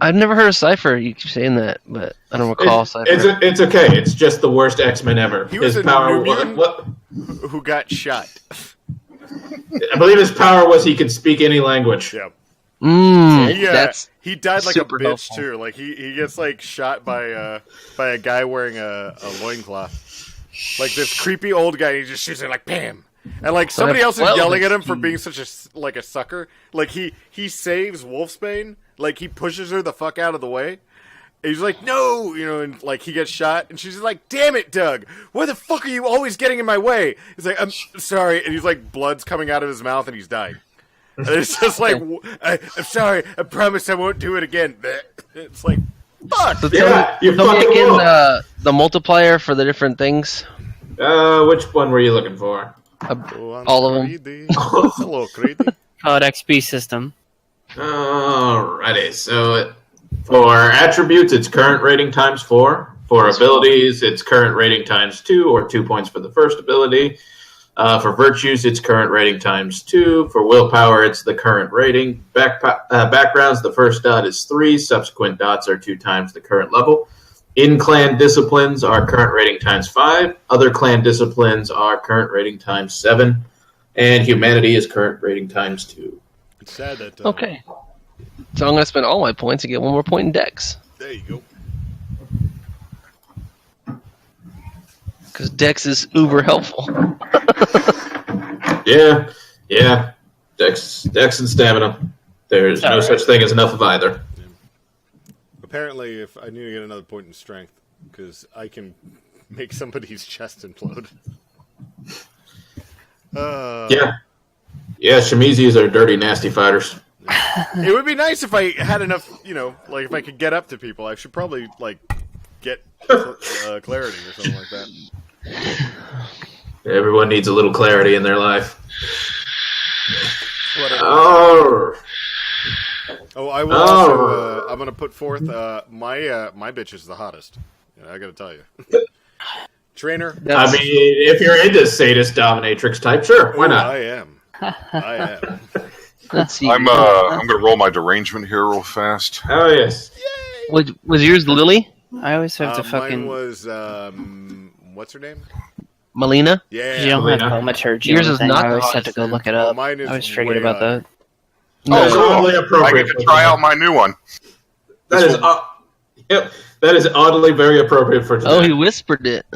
I've never heard of Cypher. You keep saying that, but I don't recall Cypher. It's okay. It's just the worst X-Men ever. He was his a power Nubian who got shot. I believe his power was he could speak any language. Yeah. He died like a bitch helpful. too. Like he gets like shot by a guy wearing a loincloth. Like this creepy old guy, he just shoots it like bam. And like somebody else is yelling at him for being such a sucker. Like he saves Wolfsbane. Like he pushes her the fuck out of the way. And he's like, no, and like he gets shot, and she's like, damn it, Doug, why the fuck are you always getting in my way? He's like, I'm sorry, and he's like, blood's coming out of his mouth, and he's dying. And it's just like, I'm sorry, I promise I won't do it again. It's like, fuck. So Yeah, you tell me fucking again will. the multiplier for the different things. Which one were you looking for? All of them. Hello, crazy. Called XP system. Alrighty, so for attributes, it's current rating times 4. For abilities, it's current rating times 2, or 2 points for the first ability. For virtues, it's current rating times 2. For willpower, it's the current rating. Backgrounds, the first dot is 3. Subsequent dots are 2 times the current level. In-clan disciplines are current rating times 5. Other clan disciplines are current rating times 7. And humanity is current rating times 2. It's sad that... Okay. So I'm going to spend all my points to get one more point in Dex. There you go. Because Dex is uber helpful. Yeah. Dex and stamina. There's no such thing as enough of either. Yeah. Apparently, if I need to get another point in strength, because I can make somebody's chest implode. Yeah, Shemizis are dirty, nasty fighters. It would be nice if I had enough, like if I could get up to people. I should probably, like, get clarity or something like that. Everyone needs a little clarity in their life. Whatever. Oh, I will also, I'm going to put forth, my bitch is the hottest. I got to tell you. Trainer. I mean, if you're into sadist dominatrix type, sure, why not? I am. Let's see. I'm going to roll my derangement here real fast. Oh, yes. Was yours Lily? I always have to fucking... Mine was, what's her name? Melina? Yeah. You don't have thaumaturgy. Yours is not I always the have to go look it up. Mine is I was triggered way about that. Oh, totally I appropriate. get to try out my new one. That is, that is oddly very appropriate for today. Oh, he whispered it.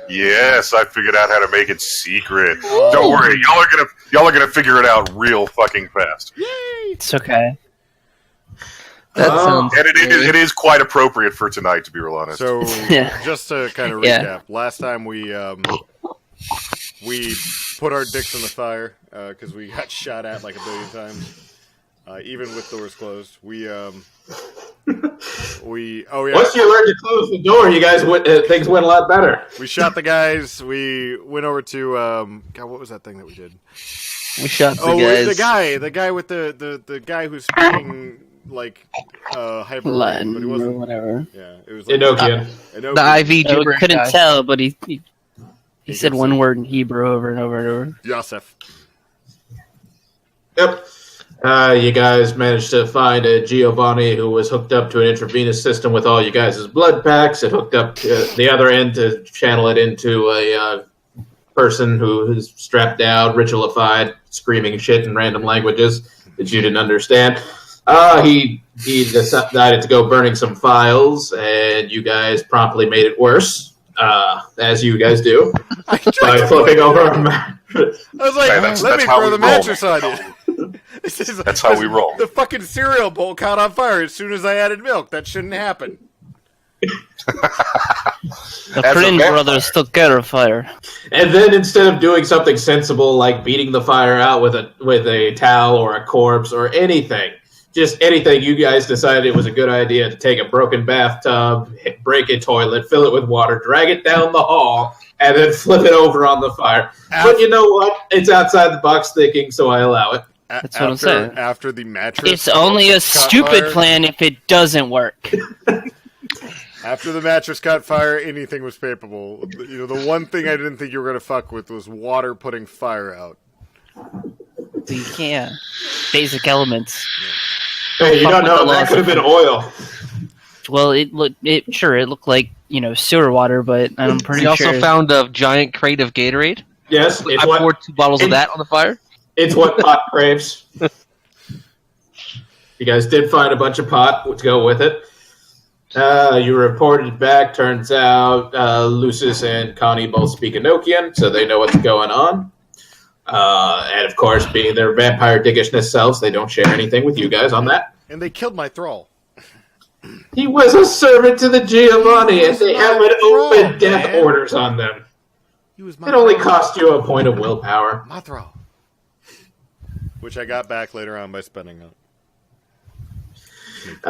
Yes, I figured out how to make it secret. Don't worry, y'all are gonna figure it out real fucking fast. It's okay. That sounds And it is quite appropriate for tonight, to be real honest. So, Yeah. just to kind of recap, Yeah. last time we put our dicks in the fire because we got shot at like a billion times, even with doors closed. Oh yeah. Once you learn to close the door, you guys things went a lot better. We shot the guys. We went over to God. What was that thing that we did? We shot the guys. the guy with the guy who's speaking like hyper Latin but he or wasn't. whatever. Yeah, it was like Enochian. Enochian. The IV I gibberish couldn't guy. tell, but he said could one say- word in Hebrew over and over and over. Yosef. Yep. You guys managed to find a Giovanni who was hooked up to an intravenous system with all you guys' blood packs. It hooked up to the other end to channel it into a person who is strapped down, ritualified, screaming shit in random languages that you didn't understand. He decided to go burning some files, and you guys promptly made it worse, as you guys do, by flipping over a mattress. I was like, Man, let that's me how throw we the roll. mattress on you. That's how we roll. The fucking cereal bowl caught on fire as soon as I added milk. That shouldn't happen. The As a Crane vampire. brothers took care of fire. And then instead of doing something sensible like beating the fire out with a towel or a corpse or anything, just anything, you guys decided it was a good idea to take a broken bathtub, break a toilet, fill it with water, drag it down the hall, and then flip it over on the fire. But you know what? It's outside the box thinking, so I allow it. That's what I'm saying. After the mattress, It's only a caught stupid fire, plan if it doesn't work. After the mattress caught fire, anything was capable. The one thing I didn't think you were going to fuck with was water putting fire out. You can't. Basic elements. Hey, you don't know. That could have been oil. Well, it looked like sewer water, but I'm pretty We sure. also found a giant crate of Gatorade. Yes, I poured 2 bottles of that on the fire. It's what pot craves. You guys did find a bunch of pot to go with it. You reported back. Turns out Ulysses and Connie both speak Enochian, so they know what's going on. And of course, being their vampire dicgishness selves, they don't share anything with you guys on that. And they killed my thrall. He was a servant to the Giovanni, and they have open death orders on them. It only cost you a point of willpower. My thrall. Which I got back later on by spending it. You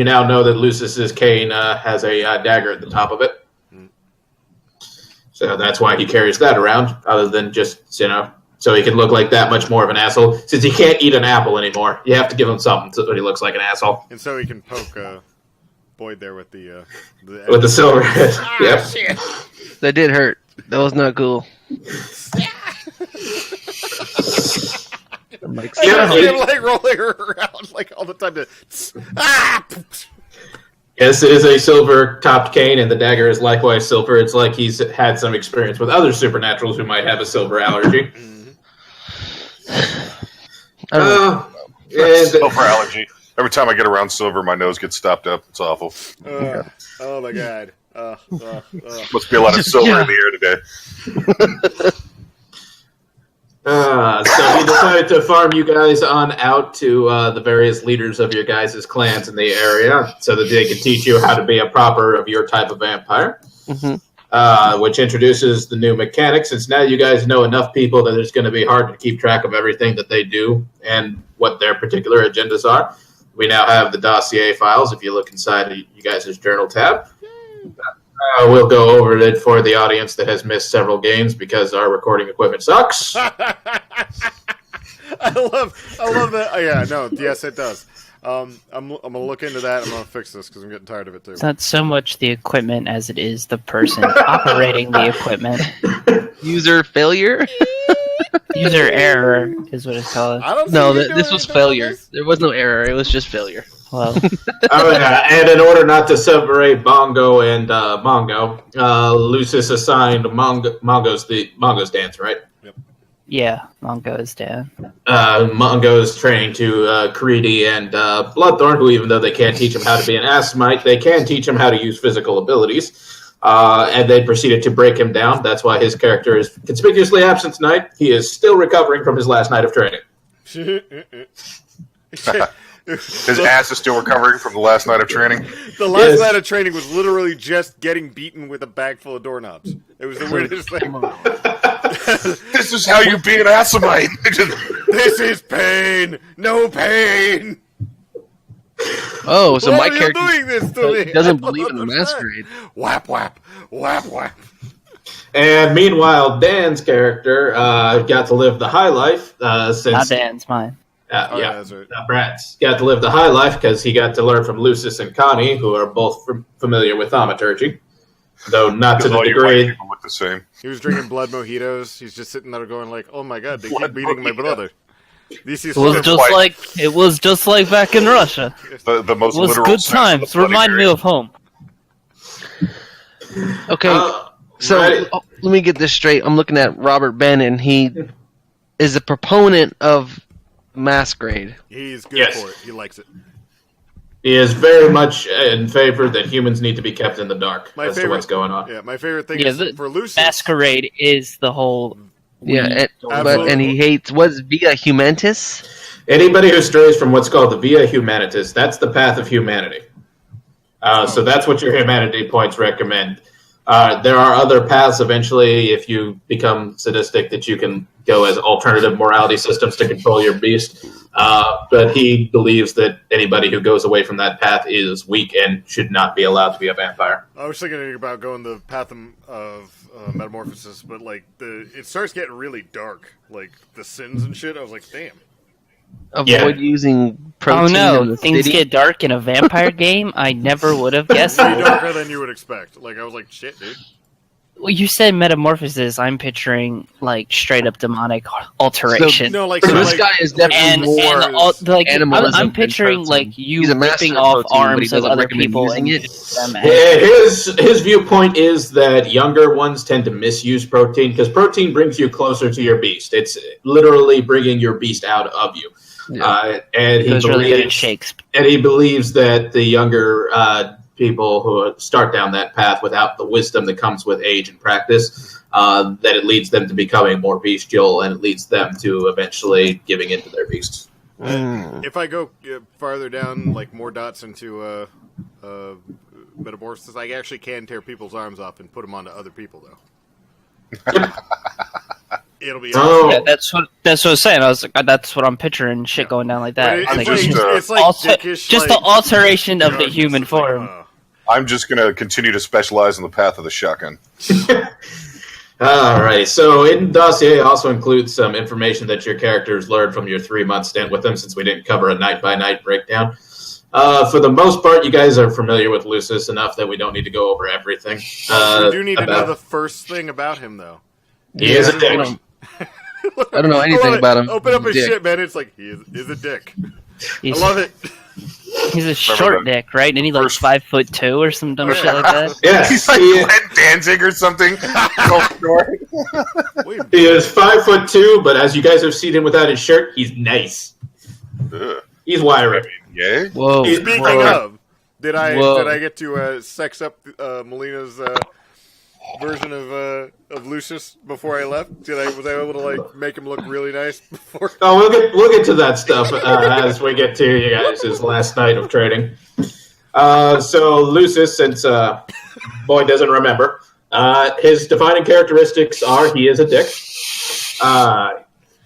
now know that Lucis's cane has a dagger at the top of it. So that's why he carries that around, other than just, so he can look like that much more of an asshole. Since he can't eat an apple anymore, you have to give him something so he looks like an asshole. And so he can poke Boyd there with the silver head. Yep. Shit. That did hurt. That was not cool. I'm like, him rolling around like all the time to Yes, it is a silver-topped cane, and the dagger is likewise silver. It's like he's had some experience with other supernaturals who might have a silver allergy. Silver allergy. Every time I get around silver, my nose gets stopped up. It's awful. Oh my god. Must be a lot of silver in the air today. So he decided to farm you guys on out to the various leaders of your guys' clans in the area so that they can teach you how to be a proper of your type of vampire, which introduces the new mechanics. Since now you guys know enough people that it's going to be hard to keep track of everything that they do and what their particular agendas are. We now have the dossier files if you look inside of you guys' journal tab. We'll go over it for the audience that has missed several games because our recording equipment sucks. I love that. Oh, yeah, no, yes, it does. I'm gonna look into that. I'm gonna fix this because I'm getting tired of it too. It's not so much the equipment as it is the person operating the equipment. User failure? User error is what it's called. This was failure. There was no error. It was just failure. Well, and in order not to separate Bongo and Mongo, Lucis assigned Mongo's dance, right? Yep. Yeah, Mongo is down. Mongo's training to Creedy and Bloodthorn, who even though they can't teach him how to be an Asmite, they can teach him how to use physical abilities. And they proceeded to break him down. That's why his character is conspicuously absent tonight. He is still recovering from his last night of training. His ass is still recovering from the last night of training. The last night of training was literally just getting beaten with a bag full of doorknobs. It was the weirdest thing. This is how you be an Assamite. This is pain. No pain. Oh, so Why my are character you doing this to me? doesn't believe in the masquerade. Whap, whap. Whap, whap. And meanwhile, Dan's character got to live the high life since... Not Dan's, mine. That's right. Brad's got to live the high life because he got to learn from Lucis and Connie, who are both familiar with thaumaturgy, though not to the degree. People look the same. He was drinking blood mojitos. He's just sitting there going like, "Oh my god, they keep beating my brother." This is It was just like back in Russia. The most It was literal good sense of times. the bloody Remind me grave. of home. Okay, so let me get this straight. I'm looking at Robert Ben, and he is a proponent of masquerade. He's good for it. He likes it. He is very much in favor that humans need to be kept in the dark as to what's going on. Yeah, my favorite thing is for Lucis. Masquerade is the whole. And he hates what's Via Humantis. Anybody who strays from what's called the Via Humanitas, that's the path of humanity. So that's what your humanity points recommend. There are other paths eventually if you become sadistic that you can go as alternative morality systems to control your beast. But he believes that anybody who goes away from that path is weak and should not be allowed to be a vampire. I was thinking about going the path of metamorphosis, but like it starts getting really dark, like the sins and shit. I was like, damn. Avoid using protein. Oh in no, the things city. get dark in a vampire game? I never would have guessed Way that. darker than you would expect. Like I was like, shit, dude. Well, you said metamorphosis. I'm picturing like straight up demonic alteration. No, like So so this like, guy is definitely more animalism I'm than picturing protein. like you He's a master ripping of off protein, but he arms of doesn't other recommend people using and it. them as- His viewpoint is that younger ones tend to misuse protein because protein brings you closer to your beast. It's literally bringing your beast out of you. Yeah. And he It was really good at believes, shakes. and he believes that the younger people who start down that path without the wisdom that comes with age and practice, that it leads them to becoming more bestial, and it leads them to eventually giving into their beasts. if I go farther down, like more dots into metamorphosis, I actually can tear people's arms off and put them onto other people, though. It'll be Oh. Yeah, that's what I was saying. I was like, that's what I'm picturing. Shit going down like that. But Like, it's like dickish, just like, the alteration of the drugs. human It's like, form. I'm just going to continue to specialize in the path of the shotgun. All right. So in dossier also includes some information that your characters learned from your 3-month stint with them, since we didn't cover a night-by-night breakdown. For the most part, you guys are familiar with Ulysses enough that we don't need to go over everything. we do need to know the first thing about him, though. He is a dick. I don't know anything about him. Open up his Dick. shit, man. It's like, he is a dick. He's, I love it. He's a short dick, right? And he's like 5'2" or some dumb shit like that. Yes, He's like he, Glenn Danzig or something. So short. Wait, he is 5'2", but as you guys have seen him without his shirt, he's nice. Ugh. He's wiry. Yeah. Whoa. speaking whoa. of, did I Whoa. get to sex up Melina's version of Lucius before I left? Was I able to like make him look really nice before? Oh, we'll get to that stuff as we get to you guys' last night of trading. So Lucius, since Boy doesn't remember, his defining characteristics are he is a dick.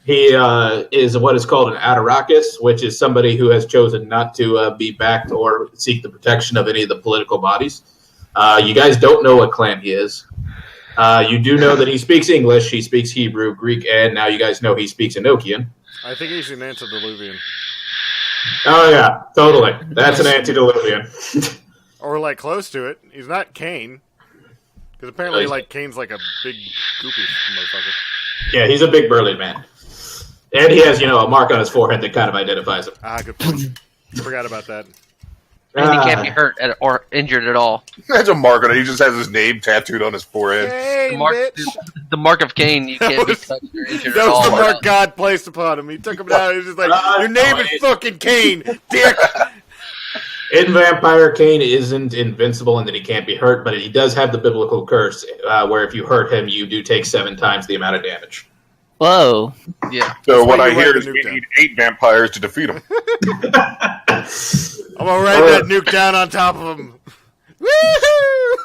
He is what is called an Atarakis, which is somebody who has chosen not to be backed or seek the protection of any of the political bodies. You guys don't know what clan he is. You do know that he speaks English, he speaks Hebrew, Greek, and now you guys know he speaks Enochian. I think he's an antediluvian. Oh, yeah, totally. That's an antediluvian. Or like close to it. He's not Cain. Because apparently like Cain's like a big goopy motherfucker. Yeah, he's a big burly man. And he has, a mark on his forehead that kind of identifies him. Ah, good point. Forgot about that. And he can't be hurt or injured at all. That's a mark on it. He just has his name tattooed on his forehead. Cain, The mark of Cain, you can't be touched or injured at That was all. the mark God placed upon him. He took him down. He was just like, your name is fucking Cain, dick. In Vampire, Cain isn't invincible and that he can't be hurt, but he does have the biblical curse where if you hurt him, you do take 7 times the amount of damage. Whoa. Yeah. So what why I you hear write is the we nuke down. need 8 vampires to defeat him. I'm gonna write that nuke down on top of him. Woohoo!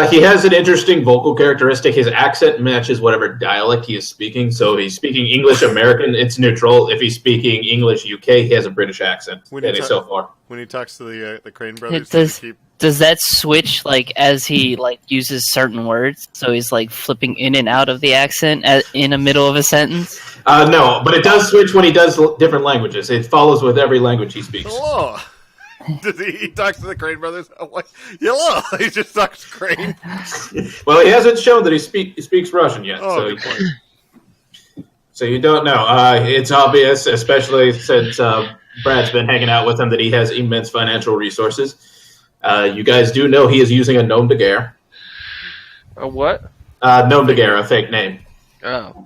He has an interesting vocal characteristic. His accent matches whatever dialect he is speaking. So if he's speaking English American, it's neutral. If he's speaking English UK, he has a British accent. When you So far. When he talks to the Crane brothers, It does- does he keep... Does that switch like as he like uses certain words? So he's like flipping in and out of the accent in the middle of a sentence. No, but it does switch when he does different languages. It follows with every language he speaks. Hello. Does he talks to the Crane brothers? I'm like, hello. He just talks to Crane. Well, he hasn't shown that he speaks Russian yet. Oh, so, good point. so you don't know. It's obvious, especially since Brad's been hanging out with him, that he has immense financial resources. You guys do know he is using a nom de guerre. A what? Nom de guerre, a fake name. Oh.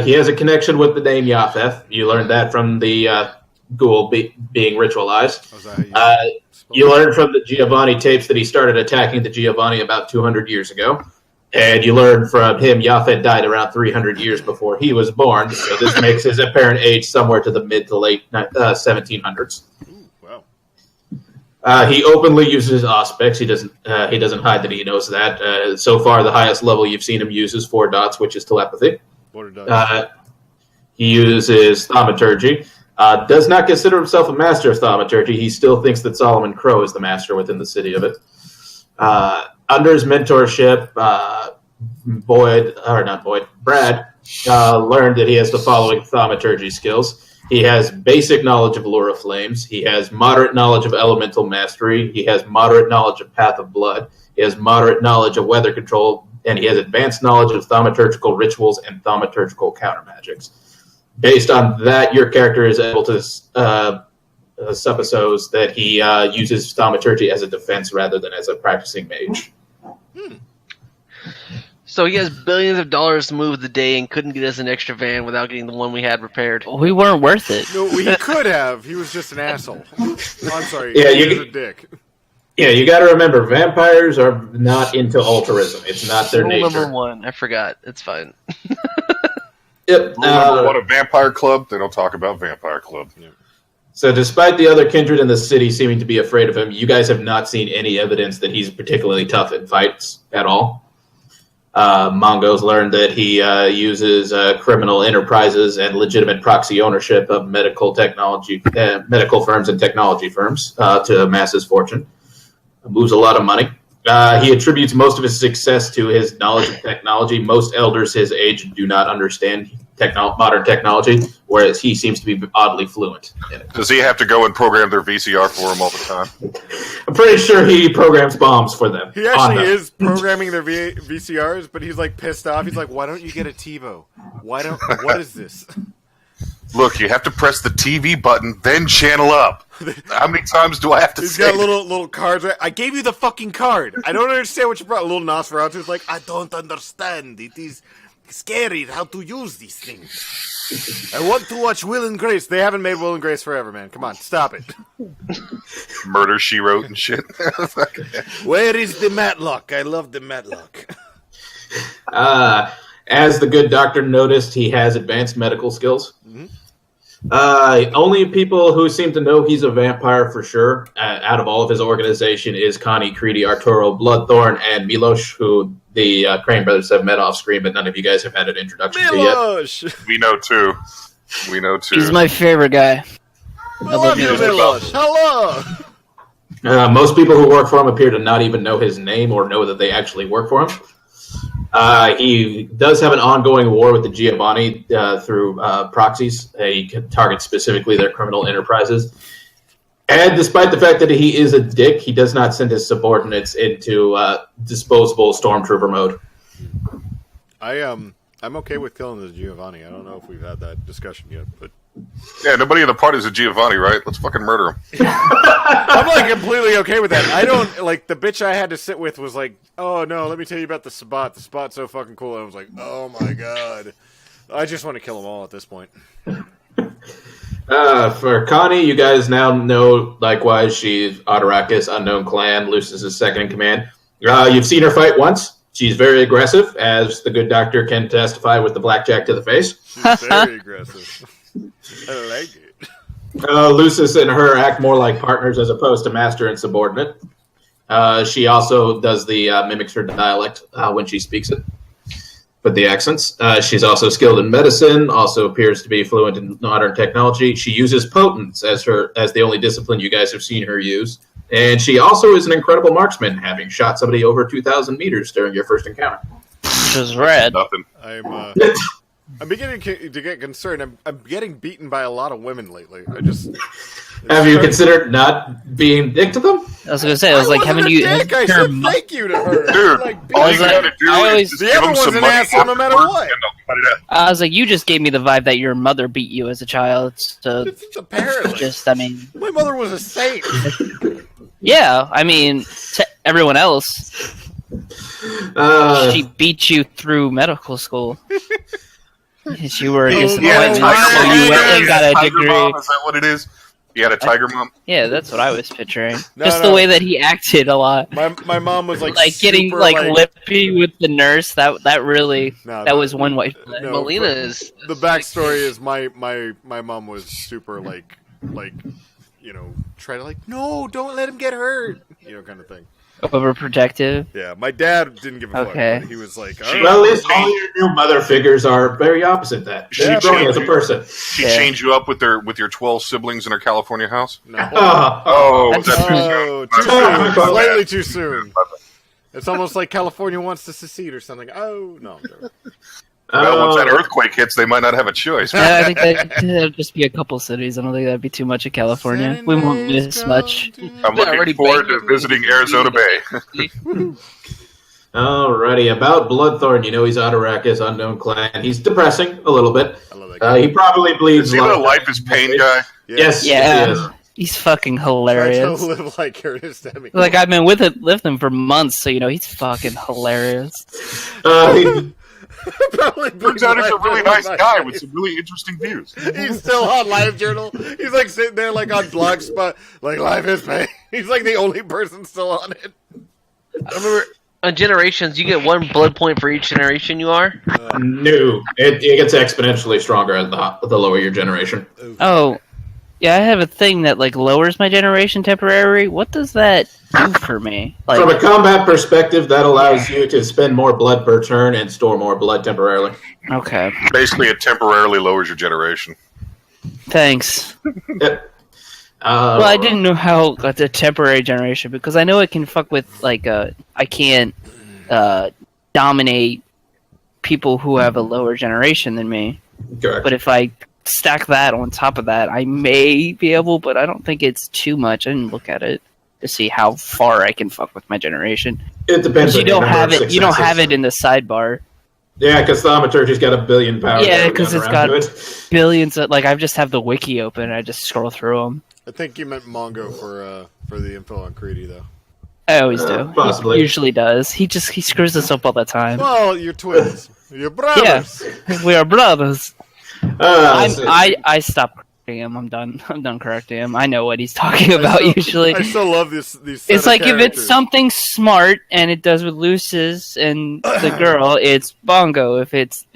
He has a connection with the name Japheth. You learned that from the ghoul being ritualized. Was that how you You learned from the Giovanni tapes that he started attacking the Giovanni about 200 years ago. And you learned from him Japheth died around 300 years before he was born. So this makes his apparent age somewhere to the mid to late 1700s. Ooh, wow. He openly uses aspects. He doesn't hide that he knows that. So far, the highest level you've seen him use is 4 dots, which is telepathy. He uses thaumaturgy. Does not consider himself a master of thaumaturgy. He still thinks that Solomon Crow is the master within the city of it. Under his mentorship, Brad learned that he has the following thaumaturgy skills. He has basic knowledge of Lure of Flames. He has moderate knowledge of Elemental Mastery. He has moderate knowledge of Path of Blood. He has moderate knowledge of Weather Control. And he has advanced knowledge of thaumaturgical rituals and thaumaturgical counter magics. Based on that, your character is able to suppose that he uses thaumaturgy as a defense rather than as a practicing mage. So he has billions of dollars to move the day and couldn't get us an extra van without getting the one we had repaired. We weren't worth it. No, he could have. He was just an asshole. I'm sorry. Yeah, he was a dick. Yeah, you got to remember, vampires are not into altruism. It's not their Rule nature. number 1. I forgot. It's fine. Yep. Rule number 1 of Vampire Club, they don't talk about Vampire Club. So despite the other kindred in the city seeming to be afraid of him, you guys have not seen any evidence that he's particularly tough in fights at all. Mongo's learned that he uses criminal enterprises and legitimate proxy ownership of medical firms and technology firms to amass his fortune. Moves a lot of money. He attributes most of his success to his knowledge of technology. Most elders his age do not understand modern technology, whereas he seems to be oddly fluent in it. Does he have to go and program their VCR for him all the time? I'm pretty sure he programs bombs for them. He actually is programming their VCRs, but he's like pissed off. He's like, "Why don't you get a TiVo? What is this?" Look, you have to press the TV button, then channel up. How many times do I have to He's say got little cards. Right? I gave you the fucking card. I don't understand what you brought. A little Nosferatu is like, I don't understand. It is scary how to use these things. I want to watch Will and Grace. They haven't made Will and Grace forever, man. Come on, stop it. Murder, She Wrote and shit? Where is the Matlock? I love the Matlock. As the good doctor noticed, he has advanced medical skills. Mm-hmm. Only people who seem to know he's a vampire for sure, out of all of his organization, is Connie, Creedy, Arturo, Bloodthorn, and Milos, who the Crane brothers have met off screen, but none of you guys have had an introduction to yet. We know too. He's my favorite guy. I love you, Milos. Hello. Most people who work for him appear to not even know his name or know that they actually work for him. He does have an ongoing war with the Giovanni through proxies. He targets specifically their criminal enterprises. And despite the fact that he is a dick, he does not send his subordinates into disposable stormtrooper mode. I'm okay with killing the Giovanni. I don't know if we've had that discussion yet, but yeah, nobody in the party is a Giovanni, right? Let's fucking murder him. I'm like completely okay with that. I don't like the bitch I had to sit with was like, oh no, let me tell you about the Sabbat. The Sabbat's so fucking cool. And I was like, oh my god, I just want to kill them all at this point. For Connie, you guys now know, likewise, she's Autorakis, unknown clan, Lucis' second in command. You've seen her fight once. She's very aggressive, as the good doctor can testify with the blackjack to the face. She's very aggressive. I like it. Lucis and her act more like partners as opposed to master and subordinate. She also does the mimics her dialect when she speaks it, with the accents. She's also skilled in medicine, also appears to be fluent in modern technology. She uses potence as the only discipline you guys have seen her use. And she also is an incredible marksman, having shot somebody over 2,000 meters during your first encounter. Which is rad. Nothing. I'm beginning to get concerned. I'm getting beaten by a lot of women lately. Have you considered not being dick to them? I was gonna say, I was like, haven't you? I said thank you to her, dude. Like, all you gotta do is just the give other them one's some an money asshole no matter afterwards, what. and they'll cut it out. I was like, you just gave me the vibe that your mother beat you as a child. So It's apparently. I mean, My mother was a saint. yeah, I mean, to everyone else, she beat you through medical school. You were disappointed, so you went and got a Tiger degree. Mom, is that what it is? You had a tiger mom? Yeah, that's what I was picturing. No, Just no. the way that he acted a lot. My mom was like Getting super, like lippy with the nurse. That really No, that was one way. No, Melina but is the backstory is my mom was super like try to no, don't let him get hurt, kind of thing. Overprotective. Yeah, my dad didn't give a Okay. fuck. But he was like, Well, at least all your new mother figures are very opposite that. She's growing as a person. She chained you up with your 12 siblings in her California house? no. Oh, That's- that's Oh, too soon. Slightly too soon. It's almost like California wants to secede or something. Oh no. Well, once that earthquake hits, they might not have a choice. I think that'd just be a couple cities. I don't think that'd be too much of California. We won't miss much. I'm looking forward to visiting Arizona Bay. Alrighty, about Bloodthorn, you know he's Atarakis, unknown clan. He's depressing a little bit. I love that guy. He probably bleeds. Is he the Life is Pain guy? Yes, Yeah. he is. He's fucking Try hilarious. to live like Ernest Hemingway. Like, I've been with him for months, so, he's fucking hilarious. Probably Turns out he's a really nice guy with some really interesting views. He's still on LiveJournal. He's like sitting there like on Blogspot, like Life is Pain. He's like the only person still on it. I remember on Generations, you get 1 blood point for each generation you are. No, it gets exponentially stronger at the lower your generation. Oh, yeah, I have a thing that, lowers my generation temporary. What does that do for me? From a combat perspective, that allows you to spend more blood per turn and store more blood temporarily. Okay. Basically, it temporarily lowers your generation. Thanks. Yep. Well, I didn't know how the temporary generation, because I know it can fuck with, I can't dominate people who have a lower generation than me. Correct. But if I stack that on top of that, I may be able, but I don't think it's too much. I didn't look at it to see how far I can fuck with my generation. It depends. You don't have it. You don't have it in the sidebar. Yeah, because Thaumaturgy's got 1 billion power. Yeah, because it's got billions of. I just have the wiki open and I just scroll through them. I think you meant Mongo for the info on Creedy, though. I always do. Possibly. He usually does. He screws us up all the time. Well, you're twins. You're brothers. Yeah, we are brothers. So- I stopped correcting him. I'm done correcting him. I know what he's talking about usually. I still love these. It's like if it's something smart and it does with Ulysses and the girl, it's Bongo. If it's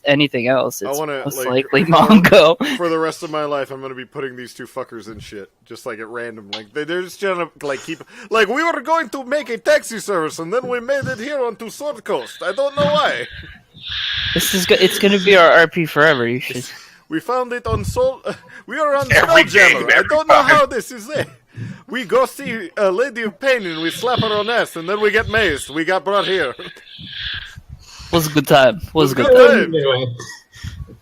anything else, it's most likely Mongo. For the rest of my life, I'm gonna be putting these two fuckers in shit, just like at random. Like they're just gonna keep. Like we were going to make a taxi service, and then we made it here onto Sword Coast. I don't know why. It's gonna be our RP forever. You should. We found it on Soul. We are on Every Spelljammer. game, I don't know every time. how this is there. We go see a Lady of Pain and we slap her on ass, and then we get mazed. We got brought here. Was a good time. Was a good time. Anyway,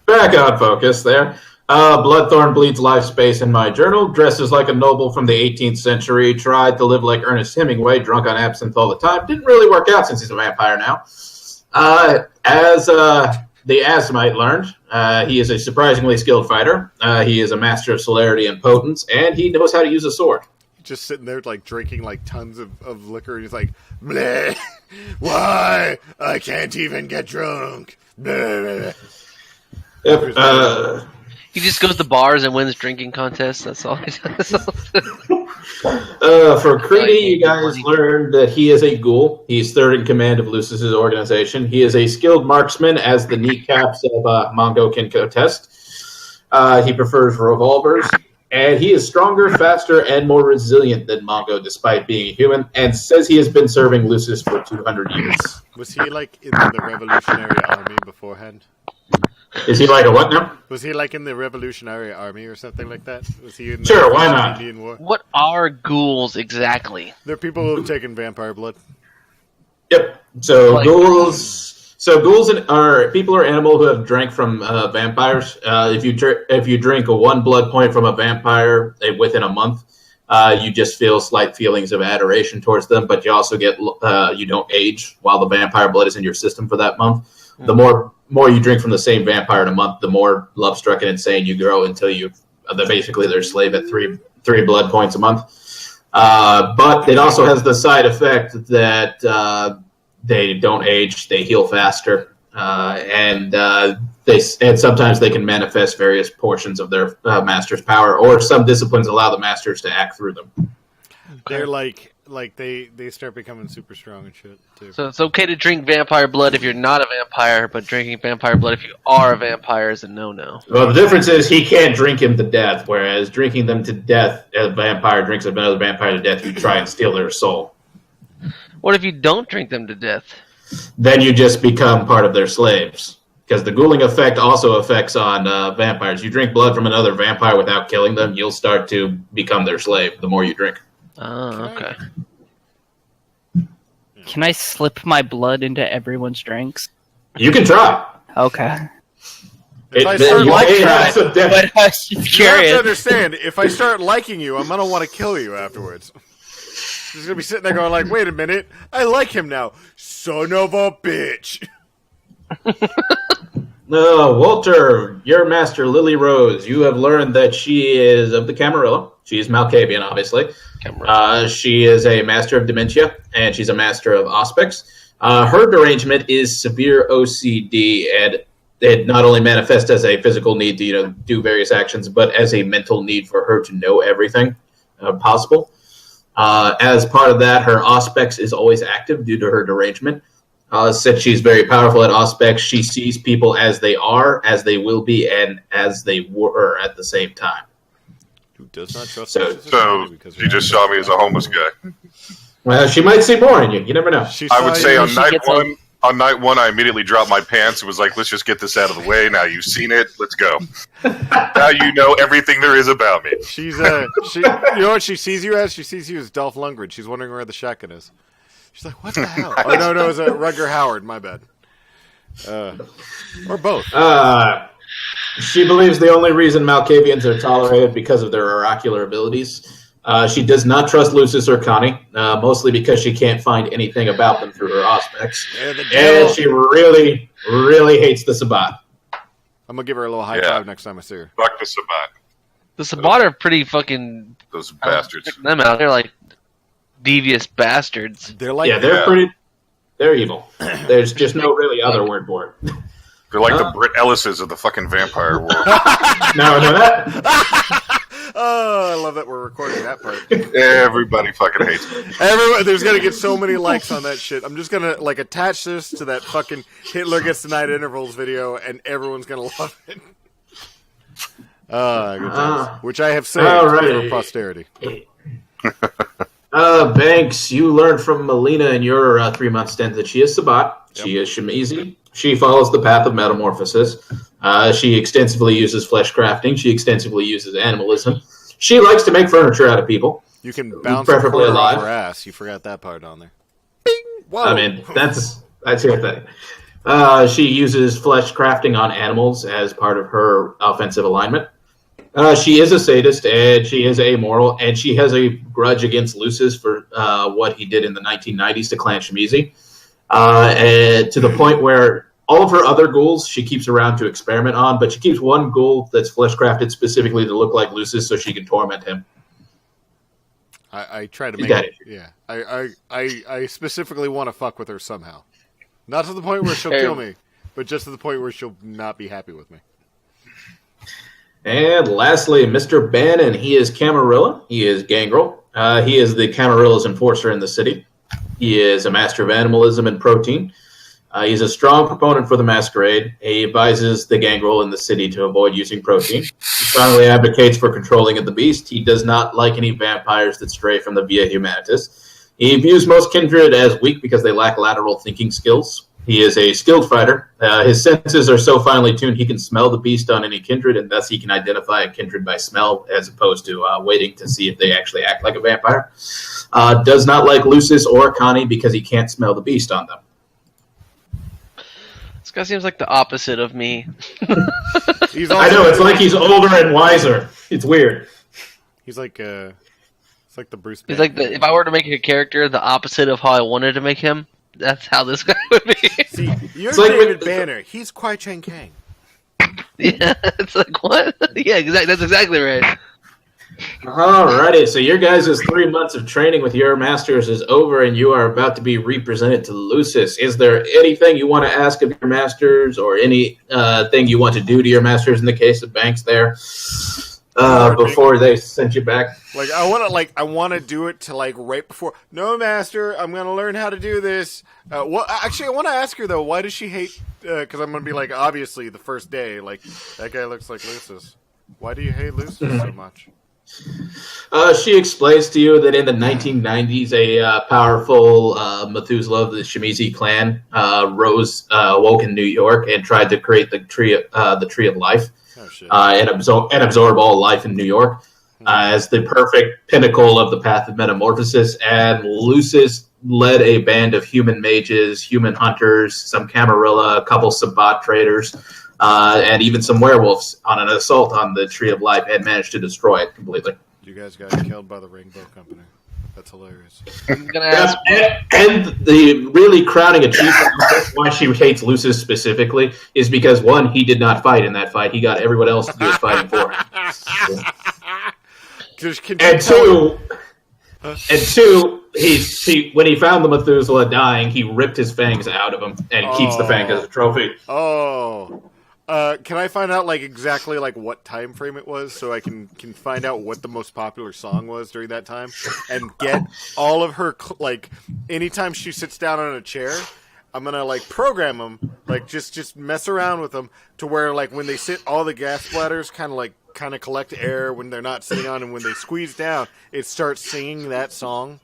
back on focus there. Bloodthorn bleeds life space in my journal. Dresses like a noble from the 18th century. Tried to live like Ernest Hemingway, drunk on absinthe all the time. Didn't really work out since he's a vampire now. As the Asmite learned, he is a surprisingly skilled fighter. He is a master of celerity and potence, and he knows how to use a sword. Just sitting there, drinking, tons of liquor, and he's like, bleh, why? I can't even get drunk. Bleh. Yep, He just goes to bars and wins drinking contests. That's all he does. for Creedy, you guys learned that he is a ghoul. He's third in command of Lucis's organization. He is a skilled marksman, as the kneecaps of Mongo can contest. He prefers revolvers, and he is stronger, faster, and more resilient than Mongo, despite being a human, and says he has been serving Lucis for 200 years. Was he, in the Revolutionary Army beforehand? Is he like a what now? Was he, in the Revolutionary Army or something like that? Was he in the Sure, why not? Indian War? What are ghouls exactly? They're people who have taken vampire blood. Yep. So ghouls. So ghouls are people or animal who have drank from vampires. If you drink 1 blood point from a vampire within a month, you just feel slight feelings of adoration towards them. But you also get you don't age while the vampire blood is in your system for that month. The more you drink from the same vampire in a month, the more love-struck and insane you grow until they're basically their slave at three blood points a month. But it also has the side effect that they don't age, they heal faster, and sometimes they can manifest various portions of their master's power, or some disciplines allow the masters to act through them. They're they start becoming super strong and shit too. So it's okay to drink vampire blood if you're not a vampire, but drinking vampire blood if you are a vampire is a no-no. Well, the difference is he can't drink him to death, whereas drinking them to death, a vampire drinks another vampire to death, you try and steal their soul. What if you don't drink them to death? Then you just become part of their slaves. Because the ghouling effect also affects on vampires. You drink blood from another vampire without killing them, you'll start to become their slave the more you drink. Oh, okay. Can I slip my blood into everyone's drinks? You can try. Okay. If I start liking you, but I was just curious. You have to understand, if I start liking you, I'm going to want to kill you afterwards. He's going to be sitting there going like, wait a minute, I like him now. Son of a bitch. Walter, your master, Lily Rose, you have learned that she is of the Camarilla. She's Malkavian, obviously. She is a master of dementia, and she's a master of Auspex. Her derangement is severe OCD, and it not only manifests as a physical need to do various actions, but as a mental need for her to know everything possible. As part of that, her Auspex is always active due to her derangement. Since she's very powerful at Auspex, she sees people as they are, as they will be, and as they were at the same time. Who does not trust So she just saw me as a homeless guy. Well, she might see more in you. You never know. I would say on night one, I immediately dropped my pants and was like, let's just get this out of the way. Now you've seen it. Let's go. Now you know everything there is about me. She's you know what she sees you as? She sees you as Dolph Lundgren. She's wondering where the shotgun is. She's like, what the hell? Oh, no, it's Rutger Hauer. My bad. Or both. She believes the only reason Malkavians are tolerated because of their oracular abilities. She does not trust Lucis or Connie, mostly because she can't find anything about them through her Auspex. And she really, really hates the Sabbat. I'm going to give her a little high five next time I see her. Fuck the Sabbat. The Sabbat are pretty fucking... Those bastards. Check them out. They're like devious bastards. They're like... They're evil. There's just no really other word for it. They're like the Brit Ellises of the fucking vampire world. No, that... Oh, I love that we're recording that part. Everybody fucking hates it. There's gonna get so many likes on that shit. I'm just gonna attach this to that fucking Hitler Gets Denied Intervals video, and everyone's gonna love it. Good times. Which I have saved for posterity. Banks, you learned from Melina in your 3-month stint that she is Sabbat. Yep. She is Shemizi. She follows the path of metamorphosis. She extensively uses flesh crafting. She extensively uses animalism. She likes to make furniture out of people. You can bounce preferably alive. Off her ass. You forgot that part on there. Bing! Whoa. I mean, that's your thing. She uses flesh crafting on animals as part of her offensive alignment. She is a sadist, and she is amoral, and she has a grudge against Lucis for what he did in the 1990s to Clan Shemizi. And to the point where all of her other ghouls she keeps around to experiment on, but she keeps one ghoul that's flesh crafted specifically to look like Lucis so she can torment him. I try to make it. Yeah, I specifically want to fuck with her somehow, not to the point where she'll kill me, but just to the point where she'll not be happy with me. And lastly, Mr. Bannon. He is Camarilla. He is Gangrel. He is the Camarilla's enforcer in the city. He is a master of animalism and protein. He's a strong proponent for the masquerade. He advises the gangrel in the city to avoid using protein. He strongly advocates for controlling of the beast. He does not like any vampires that stray from the Via Humanitas. He views most kindred as weak because they lack lateral thinking skills. He is a skilled fighter. His senses are so finely tuned he can smell the beast on any kindred, and thus he can identify a kindred by smell as opposed to waiting to see if they actually act like a vampire. Does not like Lucis or Connie because he can't smell the beast on them. This guy seems like the opposite of me. I know, it's like he's older and wiser. It's weird. He's like it's like the Bruce He's like if I were to make a character the opposite of how I wanted to make him, that's how this guy would be. See, you're David Banner. He's Kwai Chang Kang. Yeah, it's like, what? Yeah, exactly. That's exactly right. Alrighty, so your guys' 3 months of training with your masters is over, and you are about to be represented to Lucis. Is there anything you want to ask of your masters, or any thing you want to do to your masters in the case of Banks there, before they send you back? I want to do it to right before. No, master, I'm going to learn how to do this. Actually, I want to ask her though. Why does she hate? Because I'm going to be obviously the first day, that guy looks like Lucis. Why do you hate Lucis so much? She explains to you that in the 1990s, a powerful Methuselah of the Shemizi clan woke in New York and tried to create the tree of life and absorb all life in New York. as the perfect pinnacle of the path of metamorphosis, and Ulysses led a band of human mages, human hunters, some Camarilla, a couple Sabbat traders, and even some werewolves on an assault on the Tree of Life, and managed to destroy it completely. You guys got killed by the Rainbow Company. That's hilarious. I'm gonna ask. And the really crowning achievement, why she hates Lucis specifically, is because, one, he did not fight in that fight. He got everyone else to do his fighting for him. And two, he when he found the Methuselah dying, he ripped his fangs out of him and keeps the fang as a trophy. Oh. Can I find out exactly what time frame it was so I can find out what the most popular song was during that time and get all of her anytime she sits down on a chair, I'm gonna program them just mess around with them to where when they sit, all the gas bladders kind of collect air when they're not sitting on, and when they squeeze down, it starts singing that song.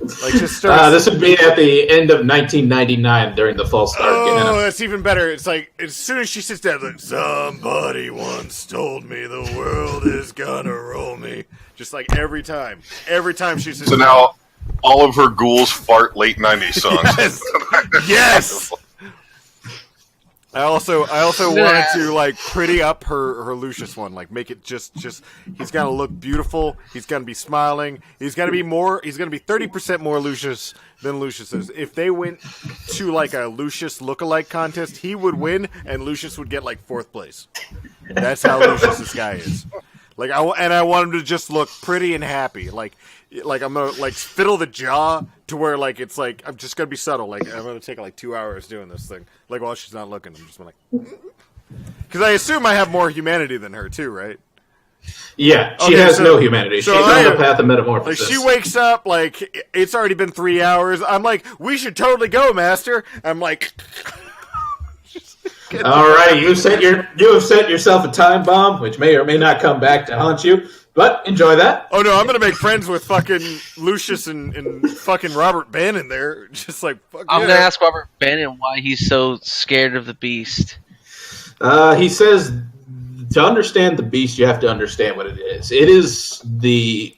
This would be at the end of 1999 during the false start. Oh, that's even better. It's as soon as she sits down, somebody once told me the world is gonna roll me. Just every time she sits down. So now all of her ghouls fart late 90s songs. Yes! I also wanted to pretty up her Lucius one, make it just he's gonna look beautiful, he's gonna be smiling, he's gonna be 30% more Lucius than Lucius is. If they went to a Lucius lookalike contest, he would win and Lucius would get 4th place. That's how Lucius this guy is. I want him to just look pretty and happy. I'm gonna fiddle the jaw to where it's I'm just gonna be subtle. I'm gonna take 2 hours doing this thing. While she's not looking, I'm just because I assume I have more humanity than her too, right? Yeah, she has no humanity. She's on the path of metamorphosis. She wakes up it's already been 3 hours. I'm we should totally go, Master. I'm all right, you have set yourself a time bomb, which may or may not come back to haunt you. But enjoy that. Oh no, I'm gonna make friends with fucking Lucius and fucking Robert Bannon there. Just fuck I'm gonna ask Robert Bannon why he's so scared of the beast. He says to understand the beast, you have to understand what it is. It is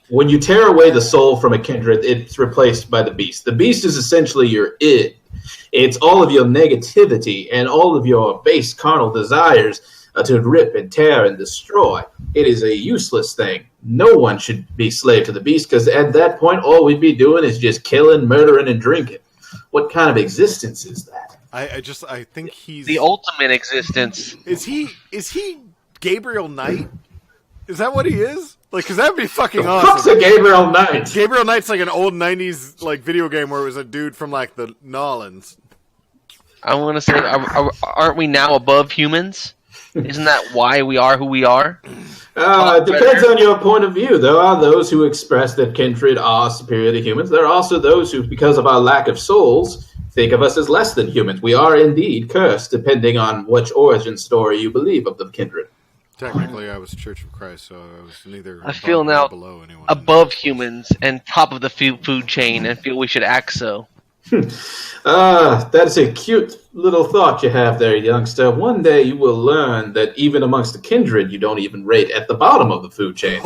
when you tear away the soul from a kindred, it's replaced by the beast. The beast is essentially your id. It's all of your negativity and all of your base carnal desires to rip and tear and destroy. It is a useless thing. No one should be slave to the beast, because at that point, all we'd be doing is just killing, murdering, and drinking. What kind of existence is that? I think he's the ultimate existence. Is he Gabriel Knight? Is that what he is? Because that'd be fucking awesome. What's a Gabriel Knight? Gabriel Knight's an old 90s video game where it was a dude from the Nolans. I want to say, aren't we now above humans? Isn't that why we are who we are? It depends on your point of view. There are those who express that kindred are superior to humans. There are also those who, because of our lack of souls, think of us as less than humans. We are indeed cursed, depending on which origin story you believe of the kindred. Technically, I was Church of Christ, so I was neither I feel now below anyone. Above humans and top of the food chain, and feel we should act so. That's a cute little thought you have there, youngster. One day you will learn that even amongst the kindred, you don't even rate at the bottom of the food chain.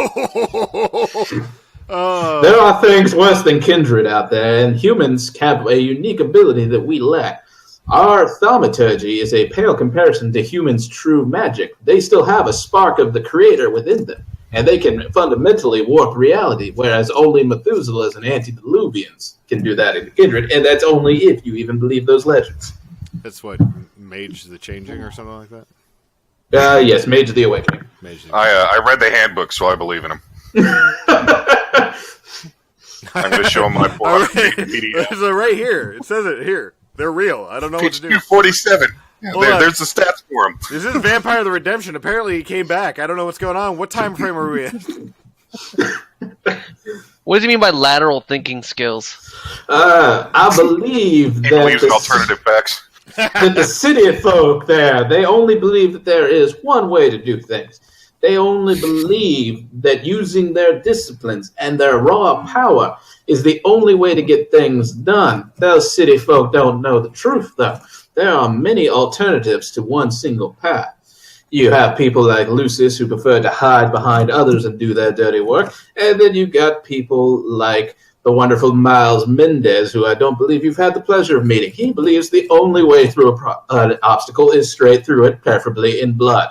There are things worse than kindred out there, and humans have a unique ability that we lack. Our thaumaturgy is a pale comparison to humans' true magic. They still have a spark of the creator within them, and they can fundamentally warp reality, whereas only Methuselahs and antediluvians can do that in the kindred, and that's only if you even believe those legends. That's what, Mage the Changing or something like that? Yes, Mage the Awakening. I read the handbook, so I believe in him. I'm going to show him my book. There's a right here. It says it here. They're real. I don't know what to do. 247. Yeah, there's the stats for him. This is Vampire the Redemption. Apparently he came back. I don't know what's going on. What time frame are we in? What does he mean by lateral thinking skills? I believe he believes in alternative facts. That the city folk there, they only believe that there is one way to do things. They only believe that using their disciplines and their raw power is the only way to get things done. Those city folk don't know the truth, though. There are many alternatives to one single path. You have people like Ulysses who prefer to hide behind others and do their dirty work. And then you've got people like the wonderful Miles Mendez, who I don't believe you've had the pleasure of meeting. He believes the only way through an obstacle is straight through it, preferably in blood.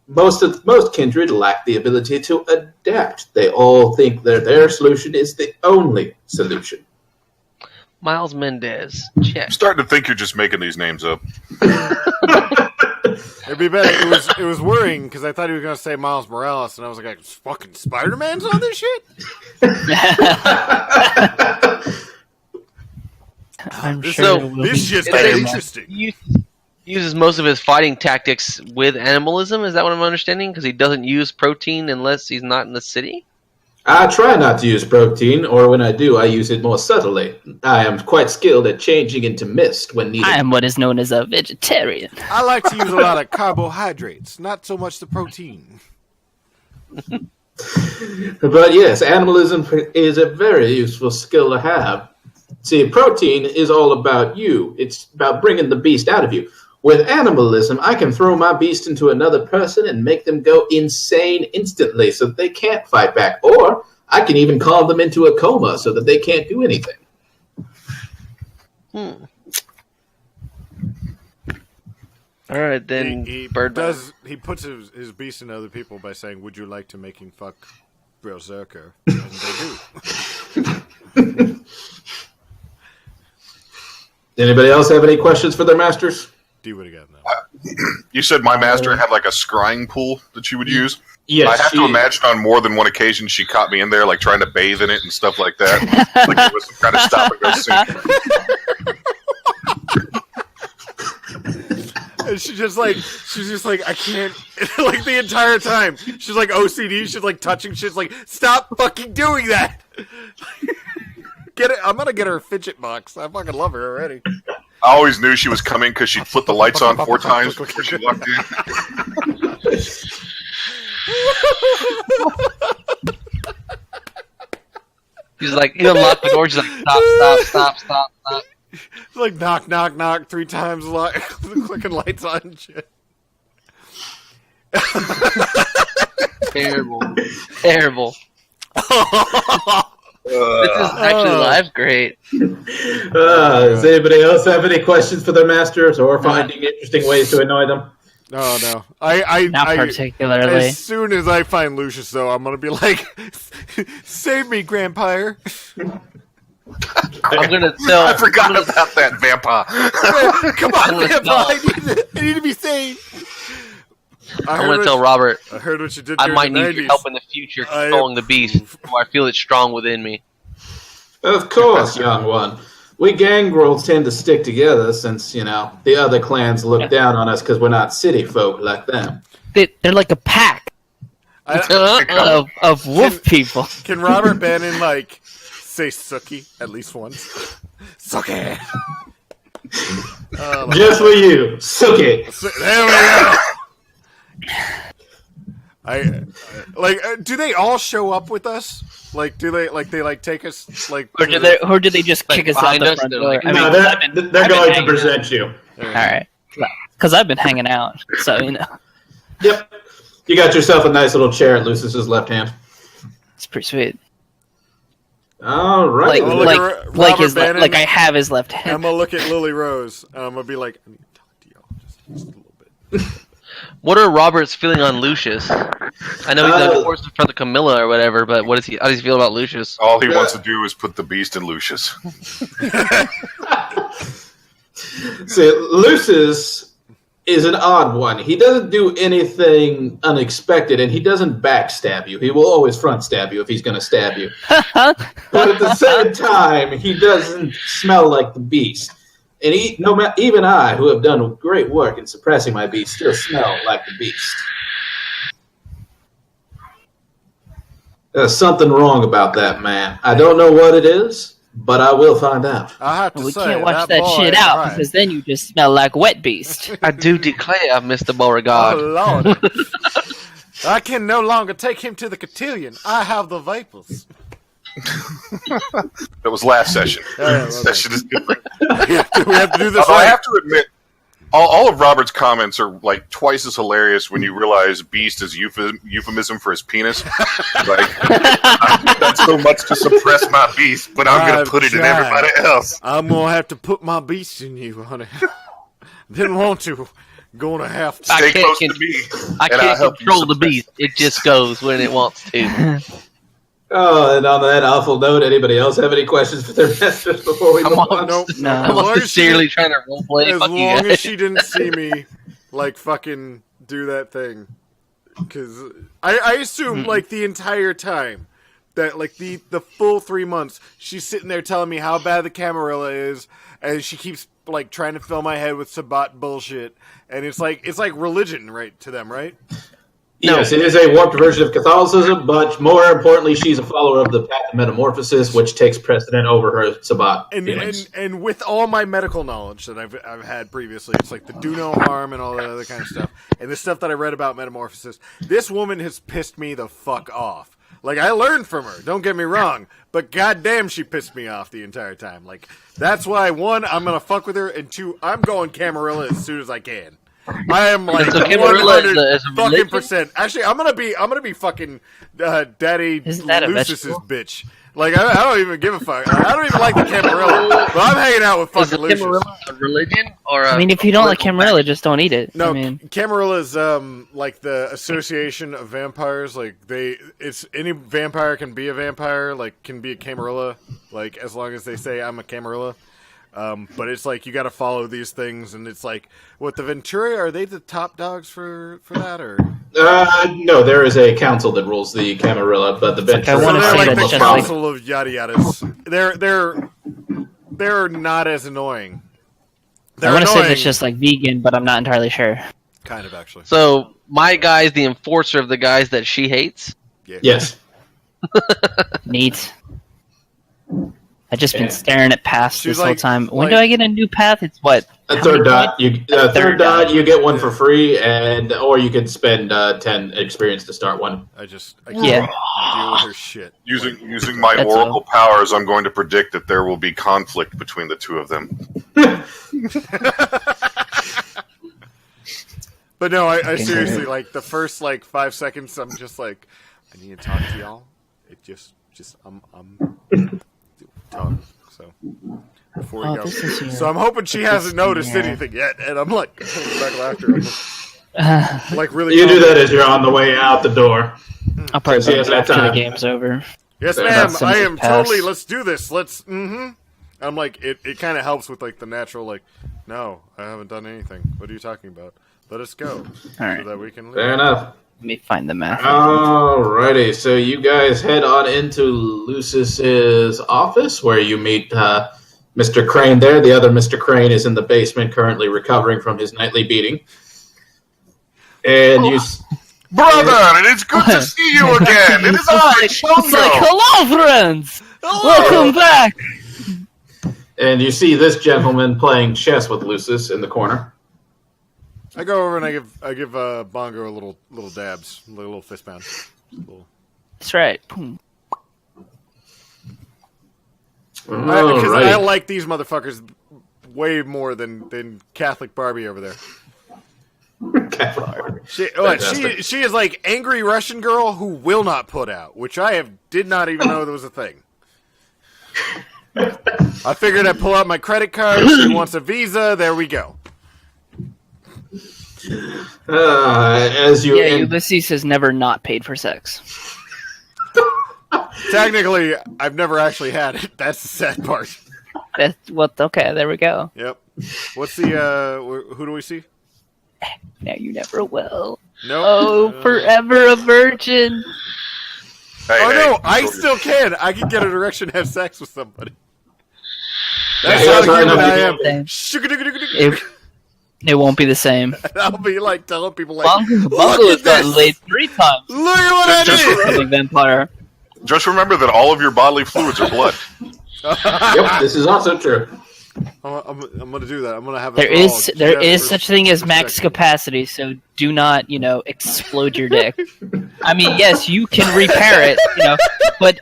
Most kindred lack the ability to adapt. They all think that their solution is the only solution. Miles Mendez. Check. I'm starting to think you're just making these names up. It'd be better. It was worrying because I thought he was going to say Miles Morales, and I was like, fucking Spider-Man's on this shit? I'm sure this shit's interesting. He uses most of his fighting tactics with animalism. Is that what I'm understanding? Because he doesn't use protein unless he's not in the city? I try not to use protein, or when I do, I use it more subtly. I am quite skilled at changing into mist when needed. I am what is known as a vegetarian. I like to use a lot of carbohydrates, not so much the protein. But yes, animalism is a very useful skill to have. See, protein is all about you. It's about bringing the beast out of you. With animalism, I can throw my beast into another person and make them go insane instantly so that they can't fight back. Or I can even calm them into a coma so that they can't do anything. All right, then. He puts his beast in other people by saying, "Would you like to make him fuck Berserker?" And they do. Anybody else have any questions for their masters? D would have gotten that. You said my master had like a scrying pool that she would use? Yes. I have to imagine on more than one occasion she caught me in there, like trying to bathe in it and stuff like that. Like it was some kind of stop and go scene. And she's just like, I can't, like the entire time. She's like OCD, she's like touching shit, like, stop fucking doing that! Get it? I'm gonna get her a fidget box. I fucking love her already. I always knew she was coming because she'd flip the lights on 4 times before she walked in. He's like, he unlocked the door. She's like, stop. It's like knock, knock, knock 3 times, clicking lights on and shit. Terrible. This is actually live great. Does anybody else have any questions for their masters or finding interesting ways to annoy them? No. I Not particularly. As soon as I find Lucius, though, I'm gonna be like, "Save me, Grandpire!" I'm gonna tell. I forgot about that vampire. Come on, Vampire! I need to be saved. I'm gonna tell Robert. I heard what you did. I might need your help in the future controlling the beast. I feel it strong within me. Of course, young one. We gangrels tend to stick together since, the other clans look down on us because we're not city folk like them. They're like a pack of wolf people. Can Robert Bannon, say Sookie at least once? Sookie! Just for you, Sookie! There we go! Do they all show up with us? Do they take us or do they just kick us out the front door? They're going to present you. All right, because I've been hanging out, so Yep, you got yourself a nice little chair at Lucis's left hand. It's pretty sweet. All right, like I have his left hand. I'm gonna look at Lily Rose, and I'm gonna be like, I need to talk to y'all just a little bit. What are Robert's feeling on Lucius? I know he's of course in front of Camilla or whatever, but how does he feel about Lucius? All he wants to do is put the beast in Lucius. See, Lucius is an odd one. He doesn't do anything unexpected, and he doesn't backstab you. He will always front stab you if he's going to stab you. But at the same time, he doesn't smell like the beast. And even I, who have done great work in suppressing my beast, still smell like the beast. There's something wrong about that man. I don't know what it is, but I will find out. I have to We say, can't watch that shit out because then you just smell like wet beast. I do declare, Mr. Beauregard. Oh, Lord. I can no longer take him to the cotillion. I have the vapors. That was last session. Yeah, session is different. we have to do this. I have to admit, All of Robert's comments are like twice as hilarious when you realize beast is euphemism for his penis. Like, I've done so much to suppress my beast, but I'm going to put it in everybody else. I'm going to have to put my beast in you, honey. Didn't want to. Going to have to. Stay close to me. I can't control the beast. It just goes when it wants to. Oh, and on that awful note, anybody else have any questions for their masters before we move on? Nope. No. I'm sincerely trying to roleplay. As long as she didn't see me, like, fucking do that thing. Because I assume, like, the entire time that, like, the full 3 months, she's sitting there telling me how bad the Camarilla is, and she keeps, like, trying to fill my head with Sabbat bullshit. And it's like religion, right, to them, right? Yes, it is a warped version of Catholicism, but more importantly, she's a follower of the path of metamorphosis, which takes precedent over her Sabbat feelings. And with all my medical knowledge that I've had previously, it's like the do no harm and all that other kind of stuff, and the stuff that I read about metamorphosis, this woman has pissed me the fuck off. Like, I learned from her, don't get me wrong, but goddamn she pissed me off the entire time. Like, that's why, 1, I'm gonna fuck with her, and 2, I'm going Camarilla as soon as I can. I am like 100 fucking percent. Actually, I'm gonna be fucking Daddy Ulysses' bitch. Like, I don't even give a fuck. I don't even like the Camarilla, but I'm hanging out with fucking Lucius. Is the Camarilla a religion or I mean, if you don't like Camarilla, just don't eat it. No, I mean, Camarilla's like the association of vampires. Like it's any vampire can be a vampire. Like can be a Camarilla. Like as long as they say I'm a Camarilla. But it's like you got to follow these things, and it's like what the Venturi are they the top dogs for that or? No, there is a council that rules the Camarilla, but the Venturi I wanna they're say like that's the just council of yada yadas. They're not as annoying. I want to say that's just like vegan, but I'm not entirely sure. Kind of actually. So my guy's the enforcer of the guys that she hates. Yeah. Yes. Neat. I've just been staring at paths this whole time. When like, do I get a new path? It's what? A third dot. Third dot. You get one for free, or you could spend 10 experience to start one. I can't deal with her shit. Using my oracle powers, I'm going to predict that there will be conflict between the two of them. But no, I seriously like the first like 5 seconds. I'm just like, I need to talk to y'all. It just I'm talking. So before we go, so I'm hoping she hasn't noticed anything yet, and I'm like back after. Like really, you do that as you're on the way out the door. I'll probably do that after the game's over. Yes, ma'am. I am totally. Let's do this. Let's. I'm like it. Kind of helps with like the natural. Like, no, I haven't done anything. What are you talking about? Let us go. All right. So that we can leave. Fair enough. Let me find the map. Alrighty, so you guys head on into Lucis's office where you meet Mr. Crane there. The other Mr. Crane is in the basement currently recovering from his nightly beating. And you... Brother, it is good to see you again. It is I, Bongo. Hello, friends. Welcome back. And you see this gentleman playing chess with Lucis in the corner. I go over and I give Bongo a little dabs, a little fist pound. That's right. Because I like these motherfuckers way more than Catholic Barbie over there. She is like angry Russian girl who will not put out, which I did not even know there was a thing. I figured I'd pull out my credit card. She wants a Visa. There we go. Ulysses has never not paid for sex. Technically, I've never actually had it. That's the sad part. Okay, there we go. Yep. What's the, who do we see? Now you never will. No. Oh, forever a virgin. No, I still can. I can get an erection and have sex with somebody. That's how human I am. It won't be the same. I'll be like telling people like, Bongo has gotten laid 3 times. Look at what I did! Vampire. Just remember that all of your bodily fluids are blood. Yep, this is also true. I'm going to do that. I'm going to have there is such thing as max capacity, so do not, explode your dick. I mean, yes, you can repair it, but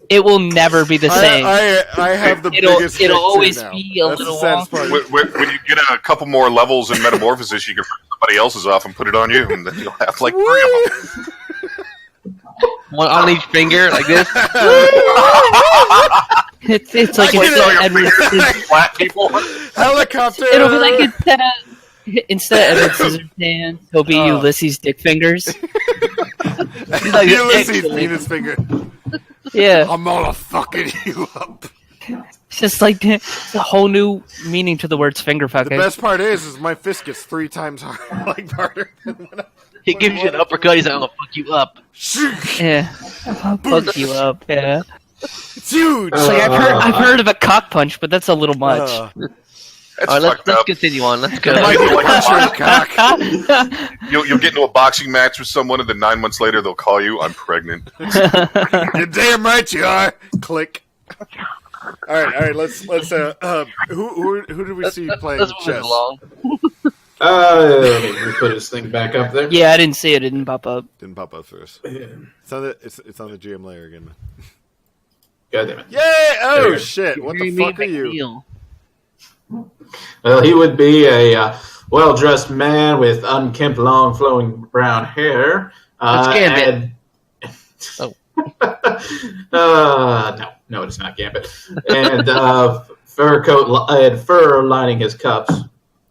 it will never be the same. I have the biggest. It'll always now. be a That's little the saddest wonky. part. When you get a couple more levels in Metamorphosis, you can rip somebody else's off and put it on you, and then you'll have like 3 of them. One on each finger, like this. It's like Flat people. Helicopter. it'll be like instead of Edward Scissorhands, it'll be Ulysses Dick Fingers. Like Ulysses penis finger. Yeah, I'm gonna fucking you up. it's just like it's a whole new meaning to the words finger fucking. The best part is my fist gets 3 times harder than when he gives you an uppercut. He's like, "I'm gonna fuck you up." Yeah, I'll fuck you up. Yeah, It's huge. it's like I've heard of a cock punch, but that's a little much. That's All right, fucked let's up. continue on. Let's go. You'll get into a boxing match with someone, and then 9 months later they'll call you, "I'm pregnant." You're damn right you are. Click. All right. Let's. Who did we see playing Let's move chess? along. Let me put his thing back up there. Yeah, I didn't see it. It didn't pop up. Didn't pop up first. It's on the GM layer again. God damn it. Yay! Oh There. shit! What the Yuri fuck are you? McNeil. Well, he would be a well-dressed man with unkempt, long, flowing brown hair. That's Gambit. No, it's not Gambit. And fur coat and fur lining his cuffs.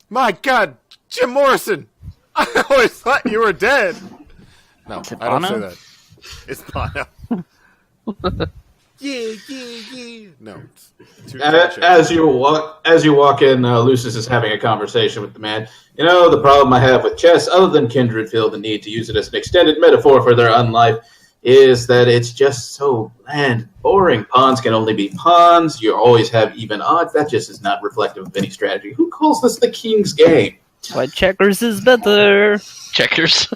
My God, Jim Morrison! I always thought you were dead. No, I don't say that. It's Bono. Yeah. No. As you walk in, Lucius is having a conversation with the man. You know, the problem I have with chess, other than kindred feel the need to use it as an extended metaphor for their unlife, is that it's just so bland, boring. Pawns can only be pawns. You always have even odds. That just is not reflective of any strategy. Who calls this the king's game? Why checkers is better. Checkers.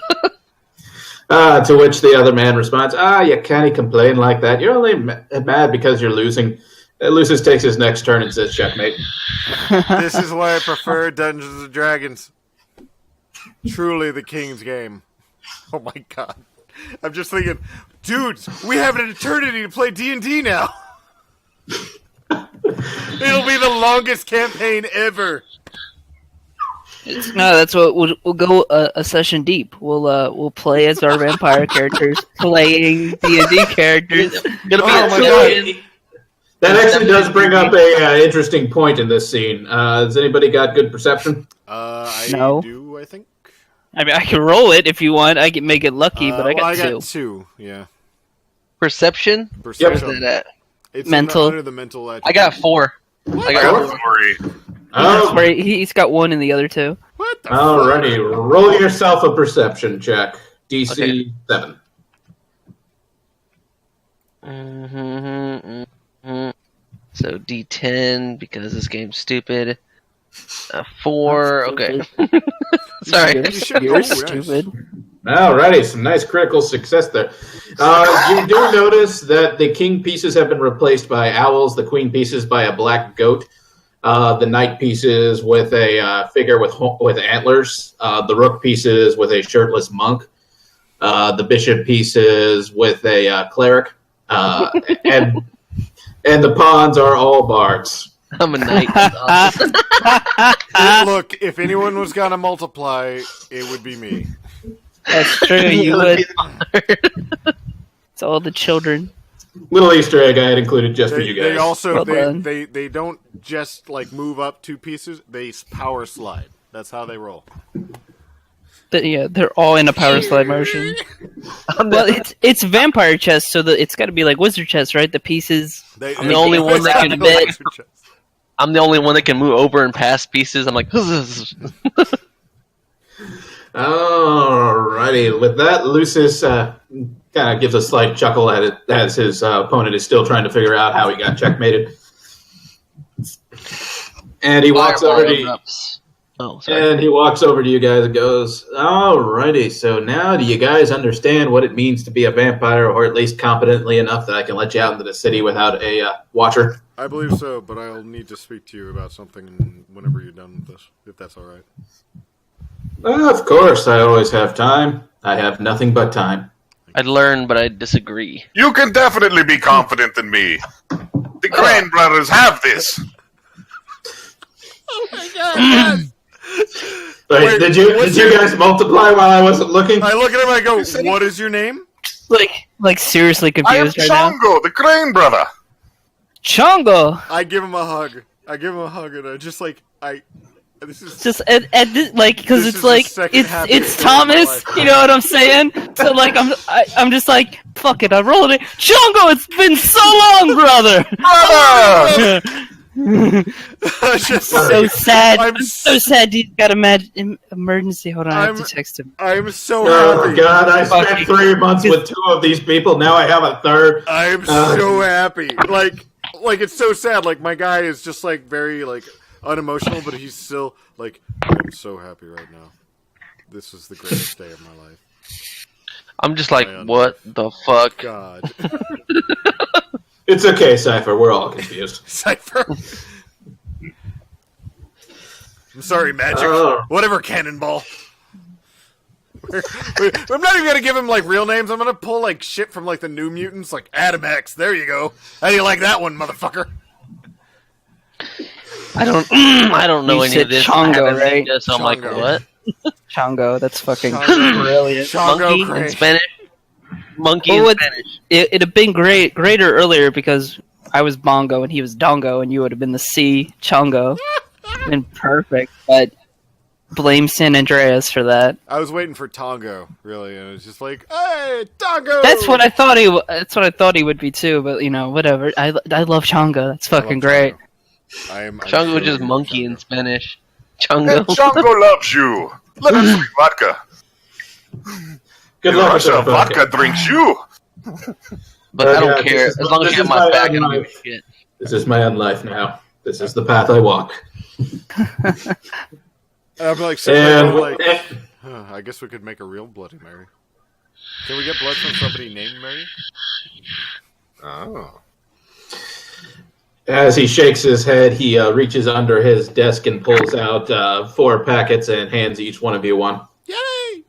To which the other man responds, you can't complain like that. You're only mad because you're losing. Lucius takes his next turn and says, checkmate. This is why I prefer Dungeons & Dragons. Truly the king's game. Oh my God. I'm just thinking, dudes, we have an eternity to play D&D now. It'll be the longest campaign ever. No, that's what we'll go a session deep. We'll play as our vampire characters, playing D&D characters. Gonna be Oh my God. That actually does bring up a interesting point in this scene. Has anybody got good perception? I No. do, I think. I mean, I can roll it if you want. I can make it lucky, but I got two. I got 2, yeah. Perception? Yep. Where's that at? It's Mental. Under the mental I got 4. I got 4. Sorry. Oh, Where he's got 1 in the other 2. What the alrighty. Roll yourself a perception check. DC 7. So D10 because this game's stupid. 4. Okay. Sorry. You're stupid. Alrighty, some nice critical success there. You do notice that the king pieces have been replaced by owls, the queen pieces by a black goat, the knight pieces with a figure with antlers, the rook pieces with a shirtless monk, the bishop pieces with a cleric, and the pawns are all bards. I'm a knight. Look, if anyone was gonna multiply, it would be me. That's true. You would. It's all the children. Little Easter egg I had included just for you guys. They also Well done. they don't just like move up 2 pieces; they power slide. That's how they roll. Yeah, they're all in a power slide motion. Well, it's vampire chess, so it's got to be like wizard chess, right? The pieces. I'm the only one that can bet. I'm the only one that can move over and pass pieces. I'm like, alrighty. With that, Lucius kind of gives a slight chuckle at it as his opponent is still trying to figure out how he got checkmated. And he walks over to you. And he walks over to you guys and goes, alrighty, so now do you guys understand what it means to be a vampire, or at least competently enough that I can let you out into the city without a watcher? I believe so, but I'll need to speak to you about something whenever you're done with this, if that's all right. Of course, I always have time. I have nothing but time. I'd learn, but I disagree. You can definitely be confident in me. The Crane brothers have this. Oh my god! Wait, did you guys multiply while I wasn't looking? I look at him and I go, what is your name? Like seriously I am confused right now. Chongo, the Crane brother. Chongo. I give him a hug. And I just like, this is Just like because This it's is like the second it's happiest day of my Thomas. life. You know what I'm saying? So like I'm just like fuck it. I rolled it. Chongo, it's been so long, brother. Brother! just So sad. I'm I'm so sad. He's got emergency. Hold on, I have to I'm- text him. I'm so Oh happy. God! I spent 3 months with 2 of these people. Now I have a third. I'm so happy. Like it's so sad. Like my guy is just like very like unemotional, but he's still like, I'm so happy right now. This is the greatest day of my life. I'm just like, what the fuck? God. It's okay, Cypher. We're all confused. Cypher. I'm sorry, Magic. Whatever, Cannonball. I'm not even gonna give him like real names. I'm gonna pull like shit from like the New Mutants, like Adam X. There you go. How do you like that one, motherfucker? I don't know You any said of this. Chongo, I haven't right? read this, so I'm like, Chongo. what? Chongo, that's fucking Chongo. brilliant. Chongo Monkey Crane. in Spanish? Monkey Well, in Spanish. It'd have been greater earlier because I was Bongo and he was Dongo and you would have been the C Chongo. Been perfect, but blame San Andreas for that. I was waiting for Tongo, really, and it was just like, hey, Tongo! That's what I thought he. That's what I thought he would be too. But you know, whatever. I love Chongo. That's fucking great. I'm Chongo really is just into monkey in Chongo. Spanish. And Chongo. Chongo loves you. Let him drink vodka. Good In luck with Russia, that vodka drinks you. But I don't Yeah, care. this is- As long as this you is have my my back, I don't life. give a shit. This is my own life now. This is the path I walk. I'm like, And like I guess we could make a real Bloody Mary. Can we get blood from somebody named Mary? Oh. as he shakes his head, he reaches under his desk and pulls out 4 packets and hands each one of you one. Yay!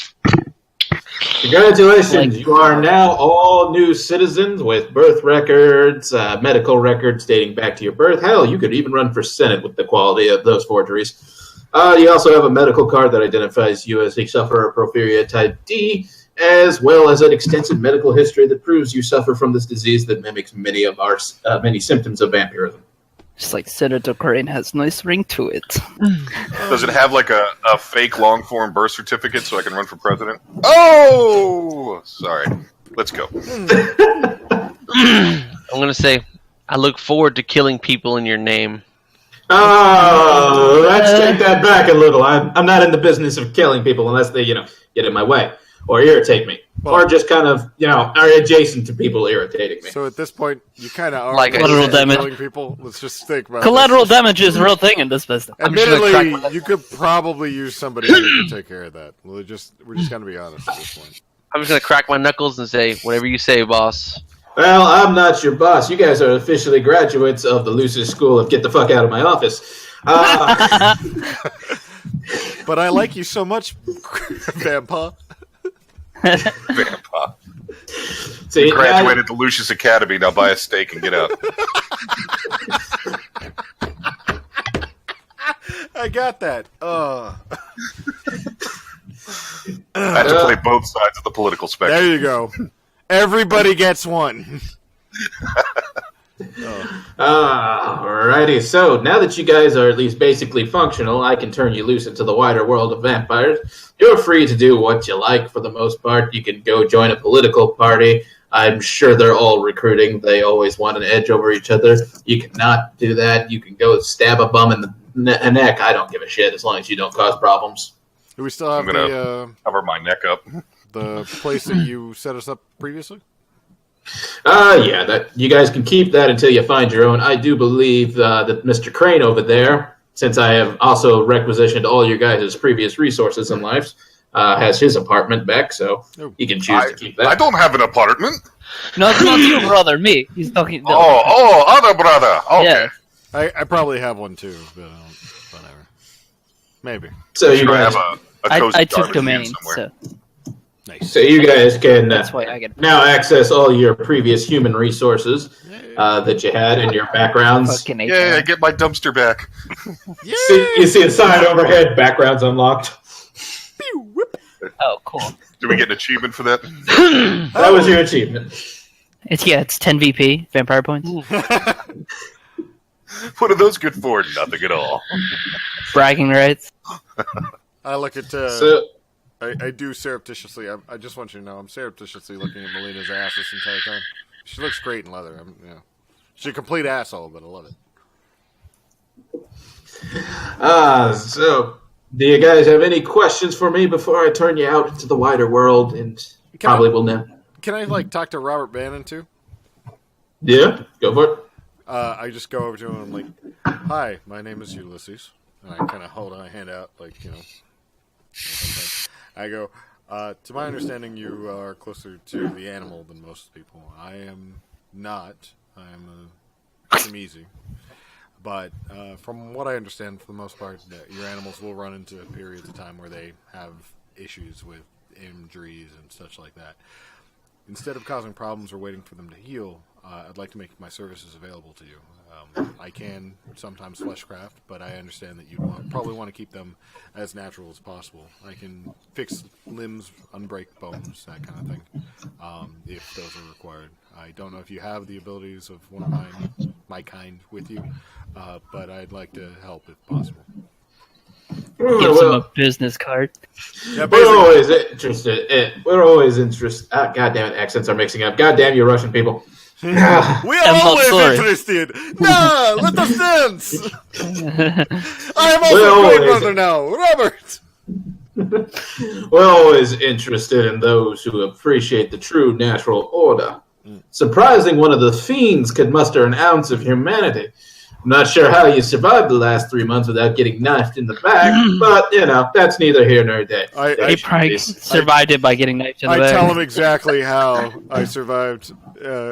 Congratulations, you are now all new citizens with birth records, medical records dating back to your birth. Hell, you could even run for Senate with the quality of those forgeries. You also have a medical card that identifies you as a sufferer of porphyria type D, as well as an extensive medical history that proves you suffer from this disease that mimics many of our many symptoms of vampirism. Just like Senator Crane has a nice ring to it. Does it have like a fake long form birth certificate so I can run for president? Oh! Sorry. Let's go. I'm gonna say, I look forward to killing people in your name. Oh, let's take that back a little. I'm not in the business of killing people unless they, get in my way or irritate me, or just kind of, are adjacent to people irritating me. So at this point, you kind of are Like collateral damage. killing people. Let's just think about Collateral this. damage is a real thing in this business. I'm just gonna Admittedly, crack my- you could probably use somebody to take care of that. We're just gonna be honest at this point. I'm just gonna crack my knuckles and say, whatever you say, boss. Well, I'm not your boss. You guys are officially graduates of the Ulysses School of Get the Fuck Out of My Office. But I like you so much, Vampa. Grandpa. See, Graduated to Lucius Academy. Now buy a steak and get out. I got that. I have to play both sides of the political spectrum. There you go. Everybody gets one. Alrighty, so now that you guys are at least basically functional, I can turn you loose into the wider world of vampires. You're free to do what you like for the most part. You can go join a political party. I'm sure they're all recruiting. They always want an edge over each other. You cannot do that. You can go stab a bum in the neck. I don't give a shit as long as you don't cause problems. Do we still have I'm gonna cover my neck up. the place that you set us up previously? Yeah, that you guys can keep that until you find your own. I do believe that Mr. Crane over there, since I have also requisitioned all your guys' previous resources in life, has his apartment back, so you can choose to keep that. I don't have an apartment. Not you, brother. Me. He's talking. Other brother. Okay. Yeah. I probably have one too, but whatever. Maybe. So you Sure, I guys, have a cozy I took garbage can domain. somewhere. So Nice. So you guys can That's why I get now access all your previous human resources that you had in your backgrounds. fucking Yeah, get my dumpster back. You see a sign overhead, backgrounds unlocked. Oh, cool. Do we get an achievement for that? That was your achievement. It's 10 VP vampire points. What are those good for? Nothing at all. Bragging rights. I look at. So I do surreptitiously. I just want you to know, I'm surreptitiously looking at Melina's ass this entire time. She looks great in leather. She's a complete asshole, but I love it. So do you guys have any questions for me before I turn you out into the wider world and will know? Can I talk to Robert Bannon too? Yeah, go for it. I just go over to him and I'm like, "Hi, my name is Ulysses," and I kind of hold my hand out I go, to my understanding, you are closer to the animal than most people. I am not. I am a Shimizu. But from what I understand, for the most part, your animals will run into periods of time where they have issues with injuries and such like that. Instead of causing problems or waiting for them to heal, I'd like to make my services available to you. I can sometimes fleshcraft, but I understand that you probably want to keep them as natural as possible. I can fix limbs, unbreak bones, that kind of thing, if those are required. I don't know if you have the abilities of one of my kind with you, but I'd like to help if possible. Gives him a business card. Yeah, we're always interested. God damn it, accents are mixing up. God damn you Russian people. We are always interested. No, let us dance. I am also a great brother now, Robert. We're always interested in those who appreciate the true natural order. Surprising one of the fiends could muster an ounce of humanity. I'm not sure how you survived the last 3 months without getting knifed in the back, but, that's neither here nor there. He probably survived it by getting knifed in the back. I tell him exactly how I survived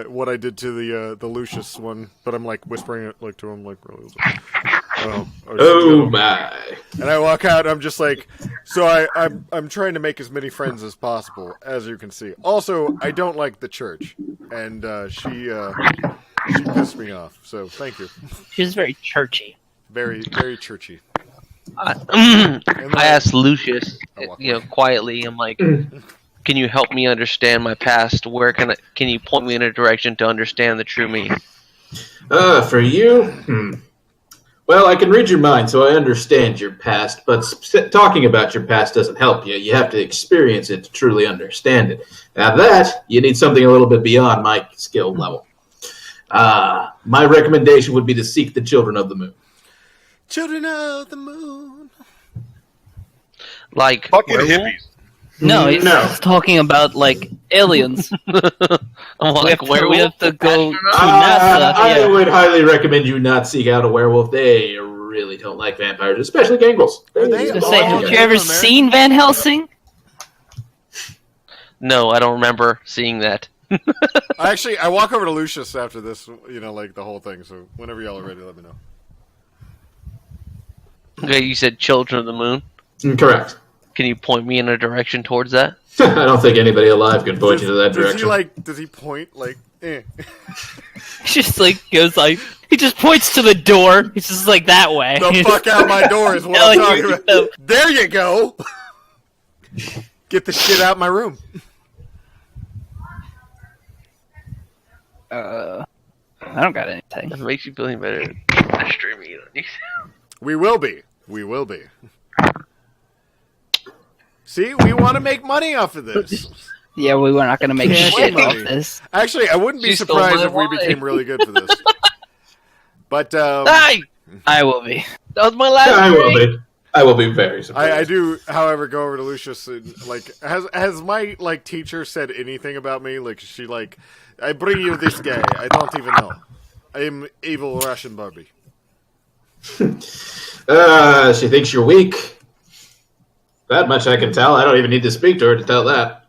what I did to the Lucius one, but I'm whispering it to him really. Oh my! And I walk out. I'm just so I'm trying to make as many friends as possible, as you can see. Also, I don't like the church, and she pissed me off. So thank you. She's very churchy. Very very churchy. I asked Lucius, quietly. I'm like, "Can you help me understand my past? Where can you point me in a direction to understand the true me?" For you. Well, I can read your mind, so I understand your past, but talking about your past doesn't help you. You have to experience it to truly understand it. Now that, you need something a little bit beyond my skill level. My recommendation would be to seek the Children of the Moon. Children of the Moon. Fucking hippies. No, he's talking about aliens. Where we have to go to NASA. I would highly recommend you not seek out a werewolf. They really don't like vampires, especially gangrels. Have you ever seen Van Helsing? No, I don't remember seeing that. I walk over to Lucius after this, the whole thing. So whenever y'all are ready, let me know. Okay, you said Children of the Moon? Correct. Can you point me in a direction towards that? I don't think anybody alive can point you to that direction. Does he point He just goes he just points to the door. He's just that way. The fuck out my door is what I'm talking about. There you go. Get the shit out my room. I don't got anything. That makes you feel any better. Streaming it on you. We will be. See, we want to make money off of this. Yeah, we were not going to make shit off this. Actually, I wouldn't be surprised if we became really good for this. But I will be. That was my last. I will be very surprised. I do, however, go over to Lucius and has my teacher said anything about me? She I bring you this guy. I don't even know. I am evil Russian Barbie. She thinks you're weak. That much I can tell. I don't even need to speak to her to tell that.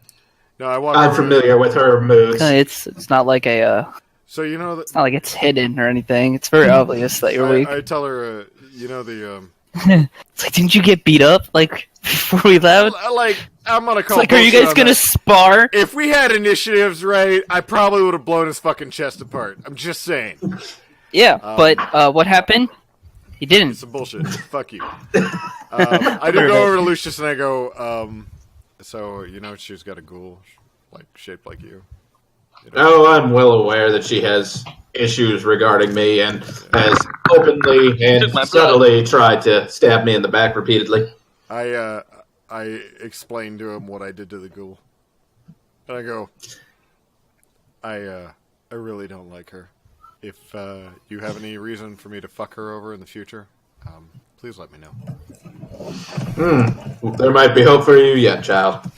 No, I'm familiar with her moods. It's not like So it's not like it's hidden or anything. It's very obvious that you're weak. I tell her, the. It's didn't you get beat up? Before we left? I'm gonna call. Are you guys gonna spar? If we had initiatives right, I probably would have blown his fucking chest apart. I'm just saying. Yeah, but what happened? He didn't. Some bullshit. Fuck you. I do go over to Lucius and I go, so, she's got a ghoul, shaped like you. Oh, I'm well aware that she has issues regarding me and has openly and subtly tried to stab me in the back repeatedly. I explained to him what I did to the ghoul. And I go, I really don't like her. If you have any reason for me to fuck her over in the future, please let me know. There might be hope for you yet, child.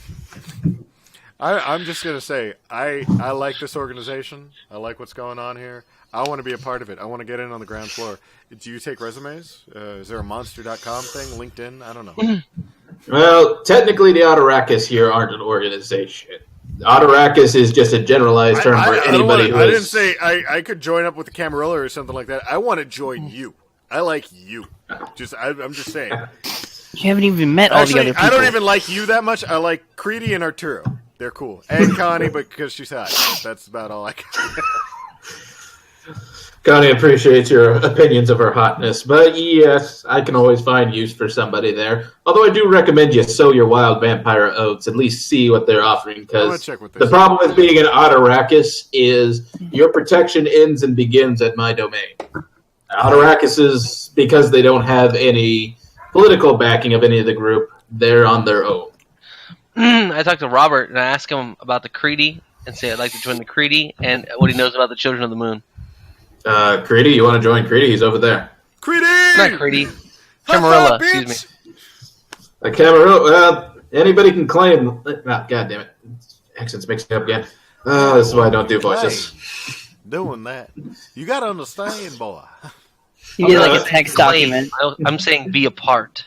I'm just going to say, I like this organization. I like what's going on here. I want to be a part of it. I want to get in on the ground floor. Do you take resumes? Is there a monster.com thing, LinkedIn? I don't know. Well, technically the Autorakis here aren't an organization. Autorakis is just a generalized term for anybody who is... I didn't say I could join up with the Camarilla or something like that. I want to join you. I like you. I'm just saying. You haven't even met all the other people. I don't even like you that much. I like Creedy and Arturo. They're cool. And Connie, but because she's hot. That's about all I can. Connie appreciates your opinions of her hotness, but yes, I can always find use for somebody there. Although I do recommend you sow your wild vampire oats, at least see what they're offering, because the problem with being an Autorakis is your protection ends and begins at my domain. Autorakises, because they don't have any political backing of any of the group, they're on their own. I talked to Robert and I asked him about the Creedy and say I'd like to join the Creedy and what he knows about the Children of the Moon. Creedy, you want to join Creedy? He's over there. Creedy! Not Creedy. Camarilla, excuse me. A Camarilla, anybody can claim... Oh, God damn it. Accents mixed up again. This is why I don't do voices. Doing that. You got to understand, boy. You get like a text document. I'm saying be a part.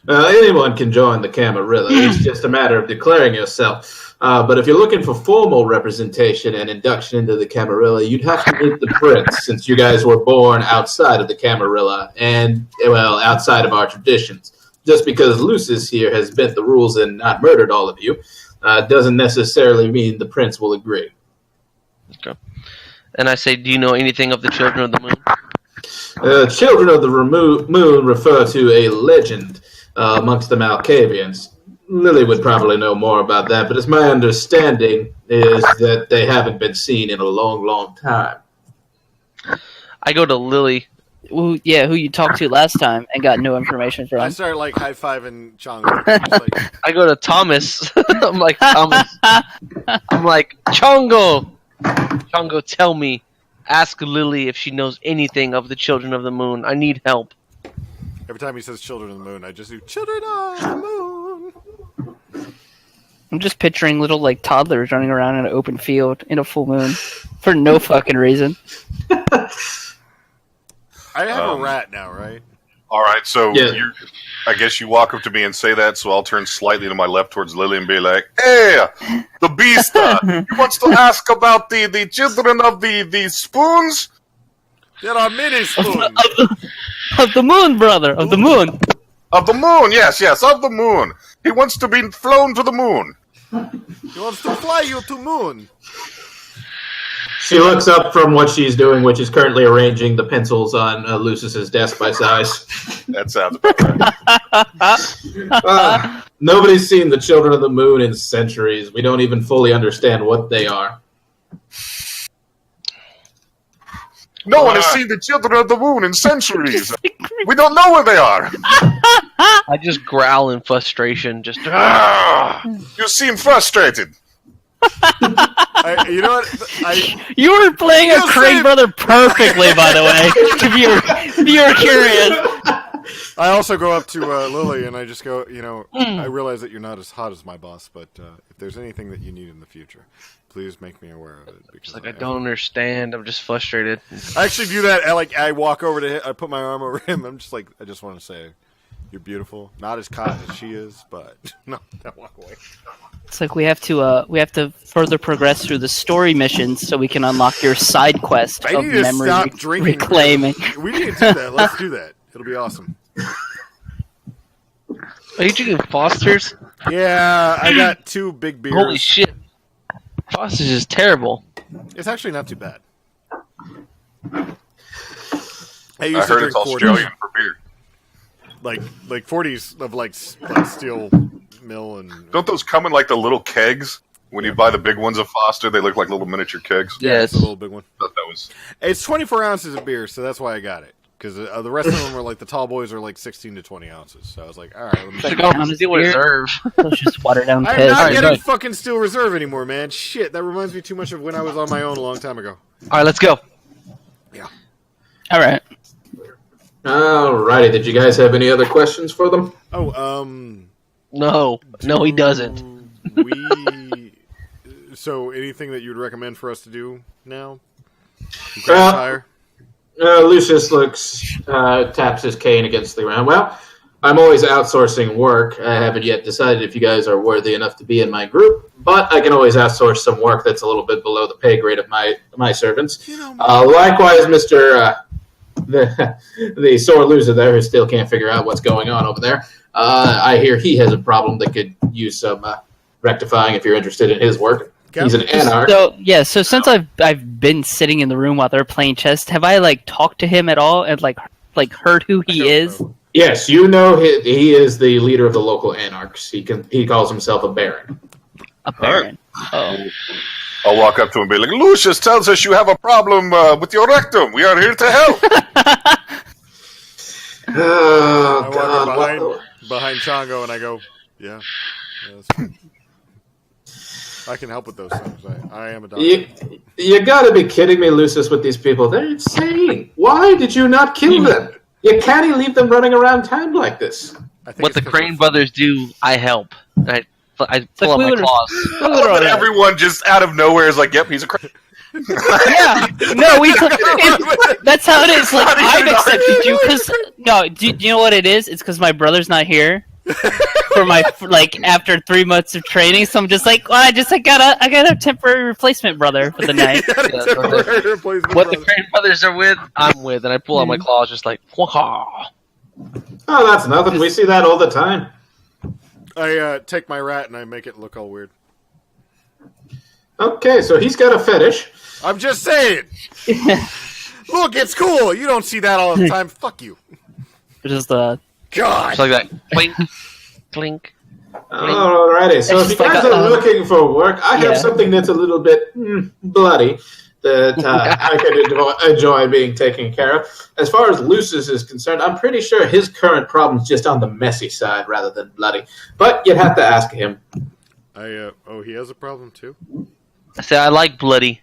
Anyone can join the Camarilla. It's just a matter of declaring yourself. But if you're looking for formal representation and induction into the Camarilla, you'd have to meet the Prince, since you guys were born outside of the Camarilla and, well, outside of our traditions. Just because Ulysses here has bent the rules and not murdered all of you doesn't necessarily mean the Prince will agree. Okay. And I say, do you know anything of the Children of the Moon? Children of the Moon refer to a legend amongst the Malkavians. Lily would probably know more about that, but it's my understanding is that they haven't been seen in a long, long time. I go to Lily. Who you talked to last time and got no information from. I start high-fiving Chongo. I go to Thomas. I'm like, Thomas. I'm like, Chongo. Chongo, tell me. Ask Lily if she knows anything of the Children of the Moon. I need help. Every time he says Children of the Moon, I just do Children of the Moon. I'm just picturing little toddlers running around in an open field in a full moon for no fucking reason. I have a rat now, right? All right, so I guess you walk up to me and say that, so I'll turn slightly to my left towards Lily and be like, "Hey, the beast, he wants to ask about the children of the spoons? There are many spoons. Of the moon, brother, of the moon. Of the moon, yes, of the moon. He wants to be flown to the moon. He wants to fly you to moon." She looks up from what she's doing, which is currently arranging the pencils on Lucis's desk by size. That sounds about right. Nobody's seen the Children of the Moon in centuries. We don't even fully understand what they are. No one has seen the Children of the Moon in centuries. We don't know where they are. I just growl in frustration. Just. You seem frustrated. You know what? You were playing a Crane brother perfectly, by the way. If you were curious. I also go up to Lily and I just go, I realize that you're not as hot as my boss, but if there's anything that you need in the future, please make me aware of it. Because I don't understand. I'm just frustrated. I actually do that. I walk over to him. I put my arm over him. I'm just I just want to say, you're beautiful. Not as hot as she is, but no, don't walk away. It's we have to further progress through the story missions so we can unlock your side quest of memory reclaiming. We need to do that. Let's do that. It'll be awesome. Are you drinking Foster's? Yeah, I got 2 big beers. Holy shit. Foster's is terrible. It's actually not too bad. I heard it's Australian for beer. Like 40s of like steel mill and. Don't those come in like the little kegs? When you buy the big ones of Foster, they look like little miniature kegs. Yeah, it's a little big one. I thought that was. It's 24 ounces of beer, so that's why I got it. Because the rest of them are like the tall boys are like 16 to 20 ounces. So I was like, all right, let me check Go Steel Reserve. Those just watered down I'm piss. not getting good. fucking Steel Reserve anymore, man. Shit, that reminds me too much of when I was on my own a long time ago. All right, let's go. Yeah. All right. Alrighty, did you guys have any other questions for them? Oh, No, he doesn't. So anything that you'd recommend for us to do now? Lucius taps his cane against the ground. Well, I'm always outsourcing work. I haven't yet decided if you guys are worthy enough to be in my group, but I can always outsource some work that's a little bit below the pay grade of my servants. Likewise, Mr. The sore loser there who still can't figure out what's going on over there. I hear he has a problem that could use some rectifying if you're interested in his work. He's an anarch. So since I've been sitting in the room while they're playing chess, have I talked to him at all and like heard who he is? Yes, you know he is the leader of the local anarchs. He calls himself a baron. A baron. Oh. I'll walk up to him and be like, Lucius tells us you have a problem with your rectum. We are here to help. Oh, I walk behind Chongo and I go, yeah. I can help with those things. I am a doctor. You gotta be kidding me, Lucius, with these people. They're insane. Why did you not kill them? You can't leave them running around town like this. What the Crane brothers do, I help. I pull out my claws. But everyone just out of nowhere is like, yep, he's a Crane. Yeah, no, that's how it is. Like, I've accepted you because do you know what it is? It's because my brother's not here for my after 3 months of training. So I'm just like, well, I got a temporary replacement brother for the night. What the Crane brothers are with, I'm with, and I pull out my claws, just like, wah. Oh, that's nothing. We see that all the time. I take my rat and I make it look all weird. Okay, so he's got a fetish. I'm just saying. Look, it's cool. You don't see that all the time. Fuck you. Just God. Just like that. Clink, clink. Alrighty, so if you guys are looking for work, I have something that's a little bit bloody that I could enjoy being taken care of. As far as Lucius is concerned, I'm pretty sure his current problem's just on the messy side rather than bloody. But you'd have to ask him. He has a problem too? I say I like bloody.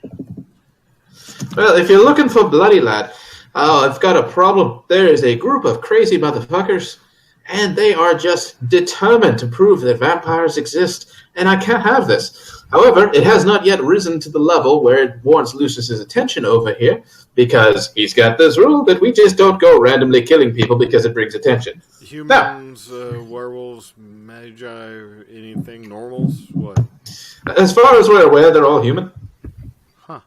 Well, if you're looking for bloody, lad, I've got a problem. There is a group of crazy motherfuckers, and they are just determined to prove that vampires exist, and I can't have this. However, it has not yet risen to the level where it warrants Lucius's attention over here, because he's got this rule that we just don't go randomly killing people because it brings attention. Humans, werewolves, magi, anything, normals? What? As far as we're aware, they're all human. Huh.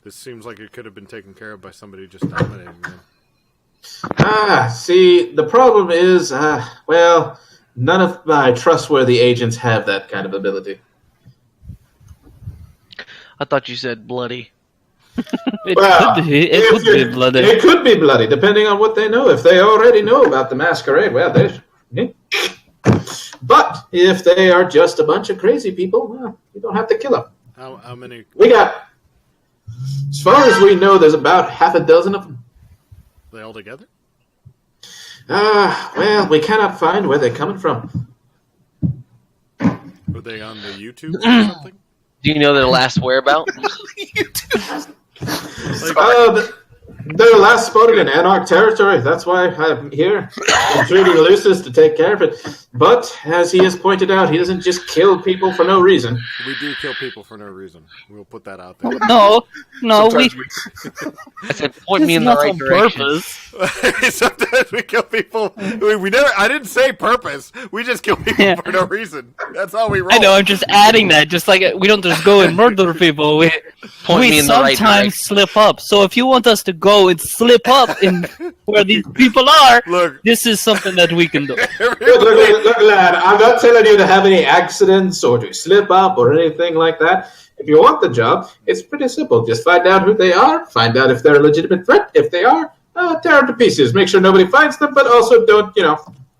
This seems like it could have been taken care of by somebody just dominating them. See, the problem is, none of my trustworthy agents have that kind of ability. I thought you said bloody. It could be bloody. It could be bloody, depending on what they know. If they already know about the masquerade, well, but if they are just a bunch of crazy people, well, you don't have to kill them. How many? We got, as far as we know, there's about half a dozen of them. They all together? Well, we cannot find where they're coming from. Were they on the YouTube or something? Do you know their last whereabouts? They're last spotted in Anarch territory. That's why I'm here, intruding Ulysses to take care of it. But, as he has pointed out, he doesn't just kill people for no reason. We do kill people for no reason. We'll put that out there. No, No, Sometimes I said, point me in the not right on direction. purpose. Sometimes we kill people. We never. I didn't say purpose. We just kill people Yeah. for no reason. That's how we roll. I know. I'm just adding that. Just like we don't just go and murder people. We Point me in the right sometimes direction. slip up. So if you want us to go and slip up in where these people are, Look. this is something that we can do. Look, lad, I'm not telling you to have any accidents or to slip up or anything like that. If you want the job, it's pretty simple. Just find out who they are, find out if they're a legitimate threat. If they are, tear them to pieces. Make sure nobody finds them, but also don't,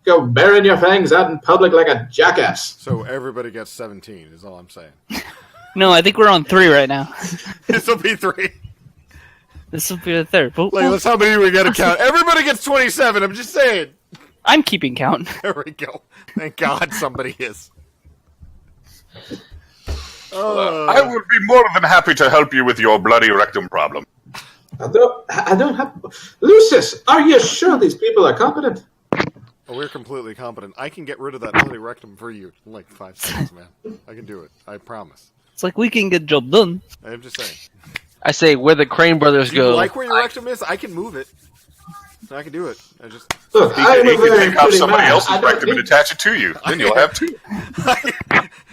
go bearing your fangs out in public like a jackass. So everybody gets 17. Is all I'm saying. No, I think we're on 3 right now. This will be 3. This will be the 3rd. But, Like, that's how many we got to count. Everybody gets 27. I'm just saying. I'm keeping count. There we go. Thank God somebody is. I would be more than happy to help you with your bloody rectum problem. I don't have... Lucius, are you sure these people are competent? Oh, we're completely competent. I can get rid of that bloody rectum for you in like 5 seconds, man. I can do it. I promise. It's like we can get job done. I'm just saying. I say, where the Crane brothers Do you go. like where your rectum is? I can move it. I can do it. I just... Look, He I'm a can very take off pretty somebody man. else's I don't rectum and need- attach it to you. Then you'll have 2.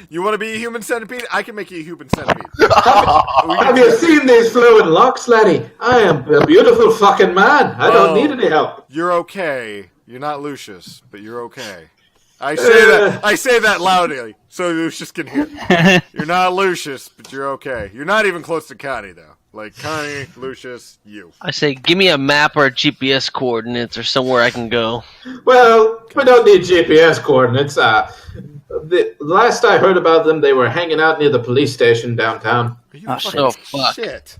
You want to be a human centipede? I can make you a human centipede. Have you seen these flowing locks, laddie? I am a beautiful fucking man. I don't need any help. You're okay. You're not Lucius, but you're okay. I say that loudly so Lucius can hear. You're not Lucius, but you're okay. You're not even close to Connie, though. Like, Connie, Lucius, you. I say, give me a map or a GPS coordinates or somewhere I can go. Well, we don't need GPS coordinates. The last I heard about them, they were hanging out near the police station downtown. Are you Oh, fucking oh, fuck. shit?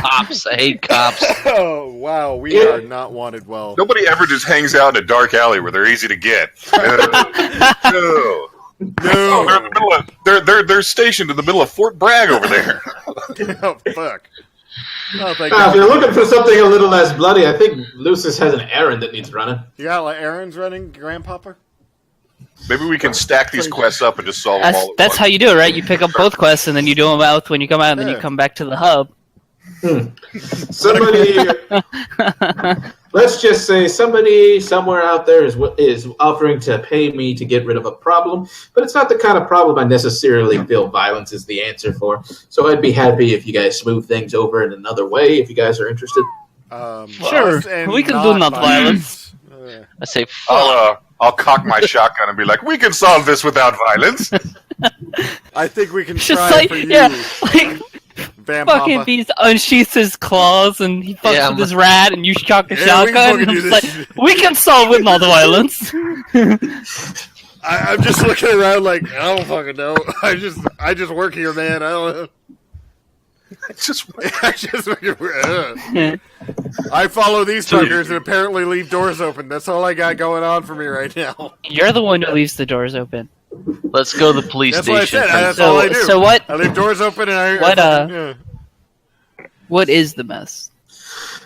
Cops. I hate cops. Oh, wow. We are not wanted well. Nobody ever just hangs out in a dark alley where they're easy to get. No. No. They're, in the middle of, they're stationed in the middle of Fort Bragg over there. Oh, fuck. Oh, thank If God. you're looking for something a little less bloody, I think Lucius has an errand that needs running. You got like errands running, Grandpapa? Maybe we can stack these quests up and just solve them all at That's once. how you do it, right? You pick up both quests and then you do them out when you come out, and then you Yeah. come back to the hub. Somebody, let's just say somebody somewhere out there is offering to pay me to get rid of a problem, but it's not the kind of problem I necessarily feel violence is the answer for. So I'd be happy if you guys smooth things over in another way if you guys are interested. Sure. us and We can do not violence. I say, fuck. I'll cock my shotgun and be like, we can solve this without violence. I think we can Just try like, for you, yeah, like Van fucking Papa. Beast unsheaths his claws and he fucks Yeah, with his rat and you shock a Yeah, we can shotgun. fucking And do I'm just this. like, we can solve with not violence. I'm just looking around like, I don't fucking know. I just work here, man. I don't know. It's just I follow these fuckers and apparently leave doors open. That's all I got going on for me right now. You're the one who leaves the doors open. Let's go to the police That's what I station. said. That's all I do. So what? I leave doors open and I. What, yeah. What is the mess?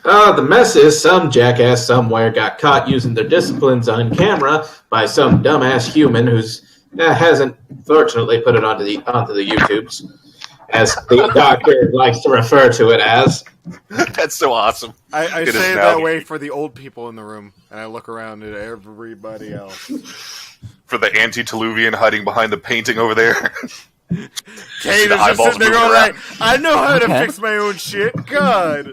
The mess is some jackass somewhere got caught using their disciplines on camera by some dumbass human who's hasn't fortunately put it onto the YouTubes, as the doctor likes to refer to it as. That's so awesome. I It is say it now. that way for the old people in the room, and I look around at everybody else. For the antediluvian hiding behind the painting over there. Kate The is just eyeballs sitting there moving going around. like, I know how to Okay. fix my own shit. God.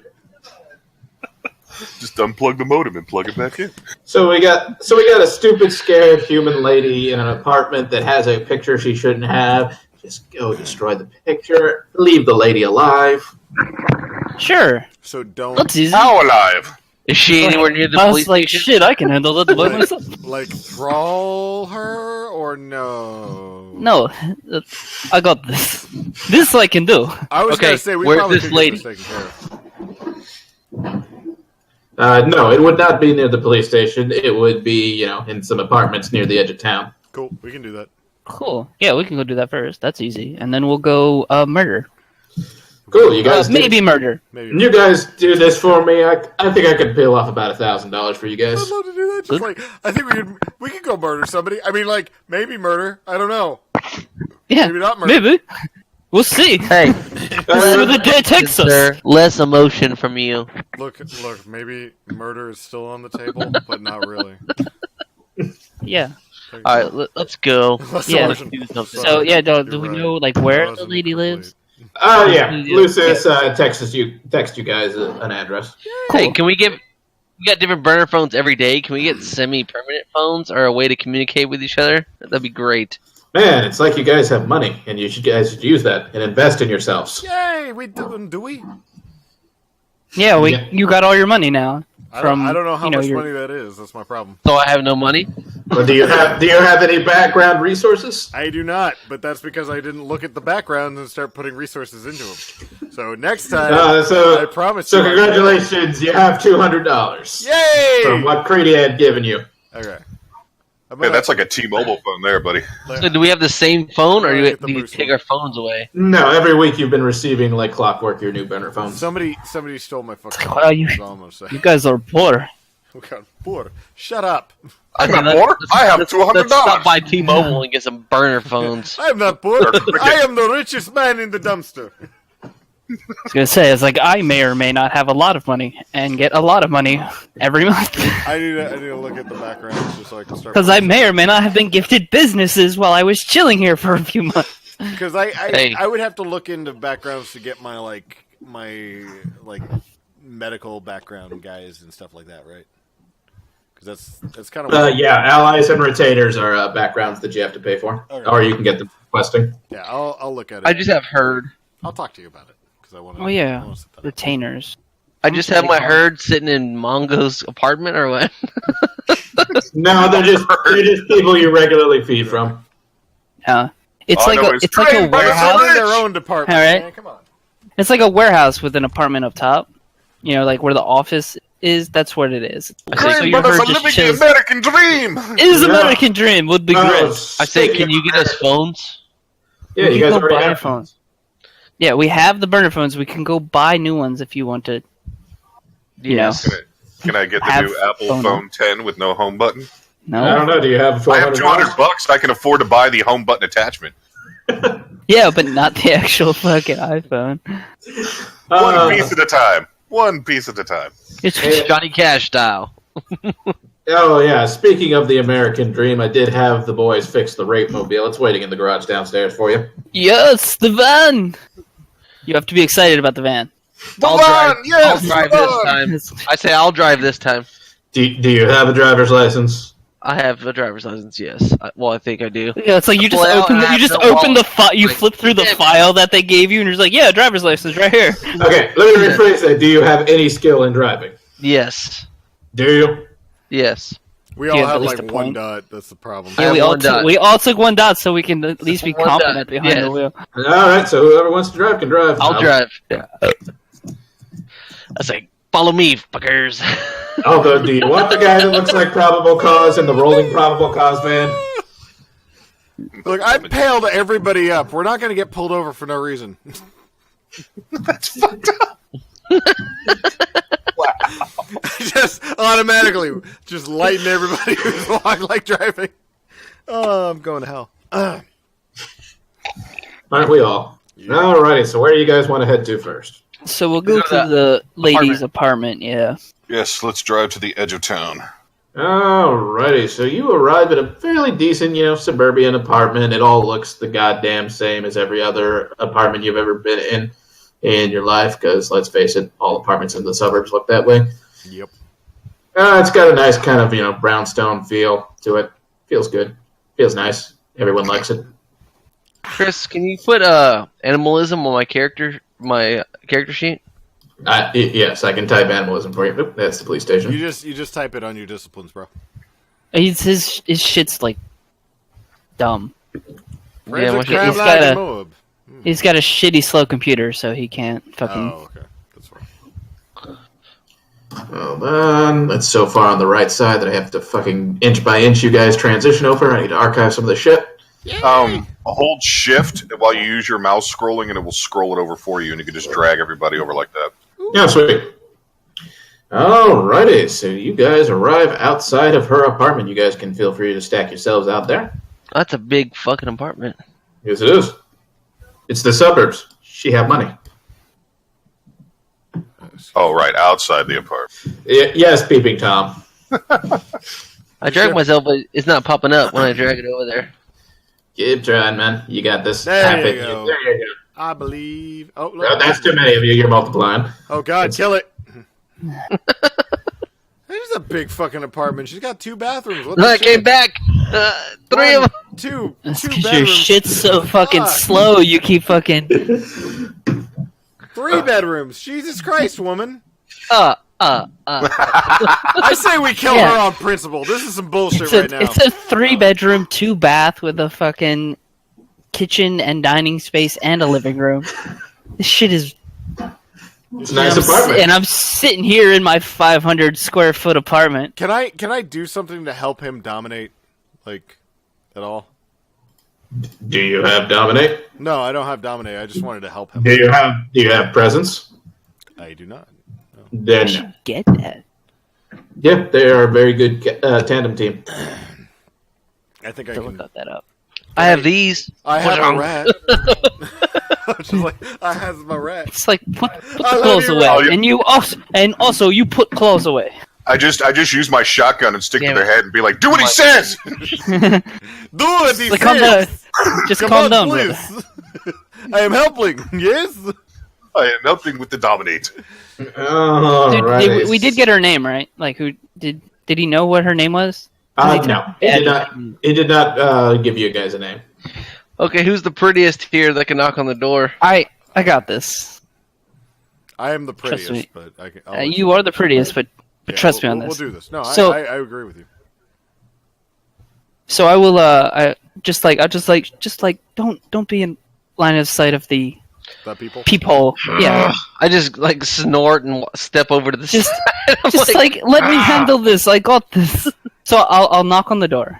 Just unplug the modem and plug it back in. So we got a stupid, scared human lady in an apartment that has a picture she shouldn't have. Just go destroy the picture. Leave the lady alive. Sure. So don't, That's easy. How alive? Is she anywhere near the I police was like, station? shit, I can handle that by myself. like, thrall her or no? No, I got this. This I can do. I was Okay, going to say, we where's probably this could lady? get this taken care of. No, it would not be near the police station. It would be, in some apartments near the edge of town. Cool, we can do that. Cool. Yeah, we can go do that first. That's easy. And then we'll go murder. Cool, you guys. Maybe murder. Maybe. You guys do this for me. I think I could peel off about $1,000 for you guys. I'd love to do that. Just like, I think we could go murder somebody. I mean, like, maybe murder. I don't know. Yeah, Maybe not murder. maybe. We'll see. Hey, See where the day takes us. sir, less emotion from you. Look, maybe murder is still on the table, but not really. Yeah. All right, let's go. Less Yeah. emotion. Do something. So yeah, do You're we right. know like where the 1000 lady complete. lives? Oh yeah, Ulysses text you guys an address. Hey, can we get? We got different burner phones every day. Can we get semi-permanent phones or a way to communicate with each other? That'd be great. Man, it's like you guys have money, and you guys should use that and invest in yourselves. Yay! Do we? Yeah, Yeah. you got all your money now. I don't know how much money that is. That's my problem. So I have no money. Well, do you have any background resources? I do not, but that's because I didn't look at the backgrounds and start putting resources into them. So next time, I promise So you. congratulations, you have $200 Yay! from what Crady had given you. Okay. Yeah, that's like a T-Mobile phone there, buddy. So do we have the same phone, or Get the do you boost take one. our phones away? No, every week you've been receiving like clockwork your new burner phones. Somebody stole my fucking. Wow, you- That's all I'm gonna say. You guys are poor. Oh God, poor. Shut up. I'm not let's- poor. I have let's $200. stop by T-Mobile and get some burner phones. I am not poor. I am the richest man in the dumpster. I was gonna say, it's like I may or may not have a lot of money and get a lot of money every month. I need to look at the backgrounds just so I can start. Because I may or may not have been gifted businesses while I was chilling here for a few months. Because Hey. I would have to look into backgrounds to get my medical background guys and stuff like that, right? Because that's kind of Yeah, allies and retainers are backgrounds that you have to pay for, Okay. or you can get them requesting. yeah. I'll look at it. I just have herd. I'll talk to you about it because I want to. Oh yeah, retainers. I just have my herd sitting in Mongo's apartment, or what? No, they're just people you regularly feed from. It's Oh, like no, a, it's it's like a trained by the warehouse. sun. their own department. All right. Man, come on. It's like a warehouse with an apartment up top. You know, like where the office is. That's what it is. So Great, your but it's herd a just living the chills. American dream. It is Yeah. American dream. Would be great. I say, can you get us phones? Yeah, We you can guys go already buy have phones. Yeah, we have the burner phones. We can go buy new ones if you want to. You Yes. Can I get the Have new Apple phone. phone 10 with no home button? No. I don't know. Do you have I have $1,200? $200. I can afford to buy the home button attachment. Yeah, but not the actual fucking iPhone. One piece at a time. One piece at a time. It's Johnny Cash style. Oh yeah. Speaking of the American dream, I did have the boys fix the rape mobile. It's waiting in the garage downstairs for you. yes, the van. You have to be excited about the van. I'll drive this time. I say I'll drive this time. Do you have a driver's license? I have a driver's license. Yes. I think I do. Yeah, it's like you just Well, open I the, you have just no open the wallet. file, you Like, flip through the yeah. file that they gave you, and you're just like, yeah, driver's license right here. Okay, let me rephrase that. Do you have any skill in driving? Yes. Do you? Yes. We all Yeah, at have least like a one point. dot. That's the problem. I Yeah, have we all one dot. we all took one dot, so we can at least be One dot, confident behind yeah. the wheel. All right. So whoever wants to drive can drive. I'll drive. I say, follow me, fuckers. Although, do you want the guy that looks like probable cause in the rolling probable cause van? Look, I paled everybody up. We're not going to get pulled over for no reason. That's fucked up. Just automatically, just lighten everybody who's like driving. Oh, I'm going to hell. Aren't we all? Alrighty. So where do you guys want to head to first? So we'll go Go to to the lady's apartment. Yeah. Yes, let's drive to the edge of town. Alrighty. So you arrive at a fairly decent, suburban apartment. It all looks the goddamn same as every other apartment you've ever been in your life. Because let's face it, all apartments in the suburbs look that way. Yep. It's got a nice kind of brownstone feel to it. Feels good. Feels nice. Everyone likes it. Chris, can you put animalism on my character sheet? Yes, I can type animalism for you. Oop, that's the police station. You just type it on your disciplines, bro. His shit's like dumb. Friends what's of it- crime he's like got a- Moab. He's got a shitty slow computer, so he can't fucking. Oh, okay. That's right. Hold on. That's so far on the right side that I have to fucking inch by inch you guys transition over. I need to archive some of the shit. Hold shift while you use your mouse scrolling, and it will scroll it over for you, and you can just drag everybody over like that. Yeah, sweet. Alrighty, so you guys arrive outside of her apartment. You guys can feel free to stack yourselves out there. That's a big fucking apartment. Yes, it is. It's the suburbs. She have money. Oh, right, outside the apartment. Yes, Peeping Tom. I drag myself, but it's not popping up when I drag it over there. Keep trying, man. You got this. There you go. There you go. I believe. Oh, No, that's too many of you. You're multiplying. Oh God, kill it. There's a big fucking apartment. She's got 2 bathrooms. What the I shit? came back. 3 of them. 2 That's two because your bedrooms. shit's so fucking Fuck. slow. You keep fucking. 3 bedrooms. Jesus Christ, woman. I say we kill Yeah. her on principle. This is some bullshit It's a, right now. it's a 3-bedroom, 2-bath with a fucking kitchen and dining space and a living room. This shit is. It's a nice apartment. And I'm sitting here in my 500 square foot apartment. Can I do something to help him dominate, like, at all? Do you have dominate? No, I don't have dominate. I just wanted to help him. Do you have presence? I do not. Then Get that. yeah, they are a very good tandem team. I think I To can. look that up. I have these. I have a Wrong. rat. I'm just like, I have my rat. It's like put the I love clothes you, away, Rob. and also you put clothes away. I just use my shotgun and stick Damn to their it. head and be like, "Do what he says." Do it, he Like, calm says. down. Just Come calm on, down, brother. please. I am helping. Yes. I am helping with the dominate. Alrighty. We did get her name right. Like, who did he know what her name was? No, he did not. He did not give you guys a name. Okay, who's the prettiest here that can knock on the door? I got this. I am the Trust prettiest, me. but I can, I'll You are the prettiest, but yeah, trust me on we'll this. We'll do this. No, So- I agree with you. So I will. I'll just don't be in line of sight of the That people. peephole. Yeah, I just like snort and step over to the Just- side. I'm just like let me handle this. I got this. So I'll knock on the door.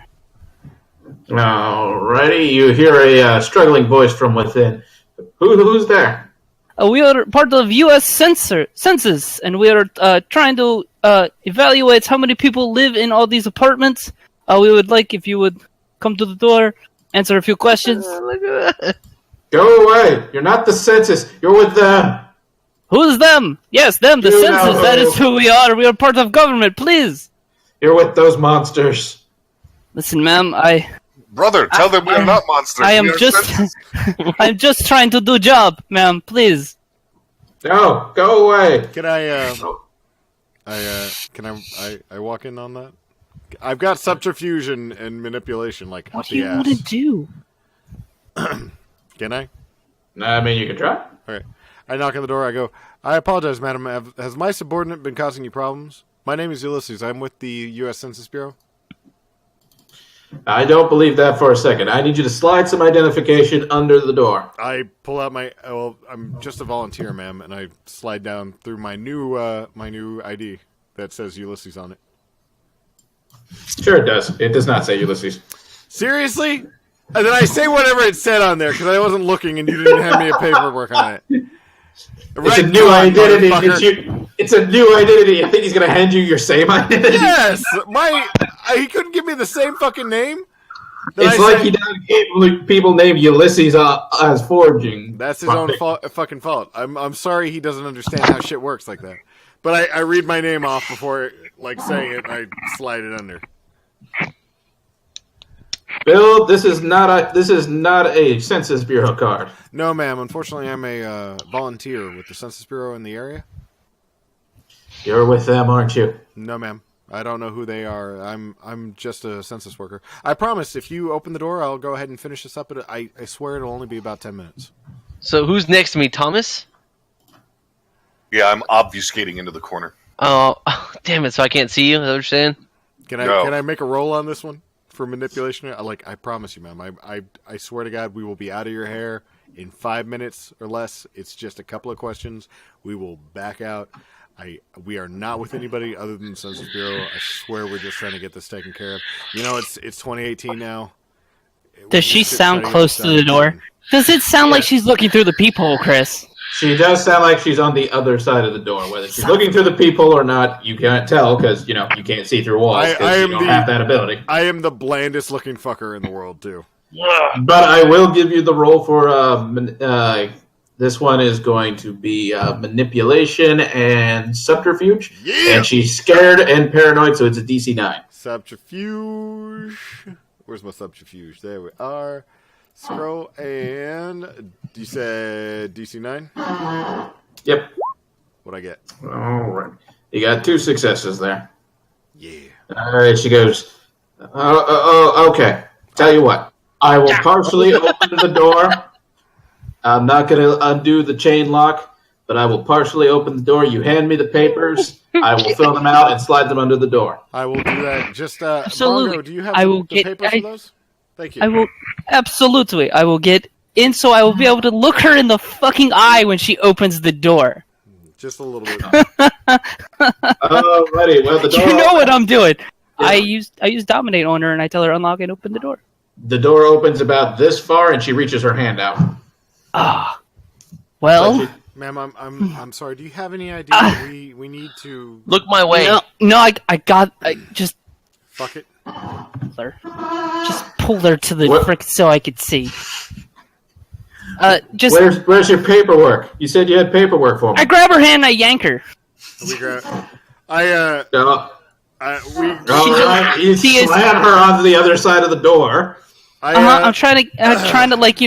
Alrighty, you hear a struggling voice from within. Who's there? We are part of U.S. Census, and we are trying to evaluate how many people live in all these apartments. We would like if you would come to the door, answer a few questions. Look at that. Go away! You're not the census. You're with them. Who's them? Yes, them, the You census. know. That is who we are. We are part of government. Please You're with those monsters. listen, ma'am. Brother, tell them we are not monsters. I am We are just, senses. I'm just trying to do job, ma'am. Please. No, go away. Can I walk in on that? I've got subterfuge and manipulation, like What up do the you ass. want to do? Can I? I mean, you can try. Okay. I knock on the door. I go, I apologize, madam. Has my subordinate been causing you problems? My name is Ulysses. I'm with the U.S. Census Bureau. I don't believe that for a second. I need you to slide some identification under the door. I pull out my. Well, I'm just a volunteer, ma'am, and I slide down through my new ID that says Ulysses on it. Sure, it does. It does not say Ulysses. Seriously? And then I say whatever it said on there because I wasn't looking, and you didn't hand me a paperwork on it. It's a new identity. It's a new identity. I think he's going to hand you your same identity. Yes, he couldn't give me the same fucking name. Then It's I like say- he doesn't give people named Ulysses as forging. That's his own fucking fault. I'm sorry he doesn't understand how shit works like that. But I read my name off before like saying it. And I slide it under. Bill, this is not a Census Bureau card. No, ma'am. Unfortunately, I'm a volunteer with the Census Bureau in the area. You're with them, aren't you? No, ma'am. I don't know who they are. I'm just a census worker. I promise, if you open the door, I'll go ahead and finish this up. But I swear it'll only be about 10 minutes. So who's next to me, Thomas? Yeah, I'm obfuscating into the corner. Oh, damn it! So I can't see you. Is that what you're saying? Can No. I make a roll on this one for manipulation? I promise you, ma'am. I swear to God, we will be out of your hair in 5 minutes or less. It's just a couple of questions. We will back out. We are not with anybody other than the Census Bureau. I swear we're just trying to get this taken care of. You know, it's 2018 now. Does she sound close to the door? Does it sound like she's looking through the peephole, Chris? She does sound like she's on the other side of the door. Whether she's looking through the peephole or not, you can't tell because you can't see through walls I because you am don't have that ability. I am the blandest looking fucker in the world too. But I will give you the roll for this one is going to be manipulation and subterfuge. Yeah! And she's scared and paranoid, so it's a DC 9. Subterfuge. Where's my subterfuge? There we are. Scroll and you said DC 9? Yep. What'd I get? All right. You got 2 successes there. Yeah. All right. She goes, okay. Tell you what. I will partially open the door. I'm not going to undo the chain lock, but I will partially open the door. You hand me the papers. I will fill them out and slide them under the door. I will do that. Just Absolutely. Bongo, do you have I will the get- papers for those? Thank you. I will absolutely. I will get in, so I will be able to look her in the fucking eye when she opens the door. Just a little bit. Alrighty. Well, the door. You know what I'm doing. I use dominate on her, and I tell her unlock and open the door. The door opens about this far, and she reaches her hand out. Well, Ma'am, I'm sorry. Do you have any idea? We need to Look my way. no, I just fuck it. her. Just pull her to the What? frick so I could see. Just Where's your paperwork? You said you had paperwork for me. I grab her hand and I yank her. We grab. You She is- slam her onto the other side of the door. I'm trying to like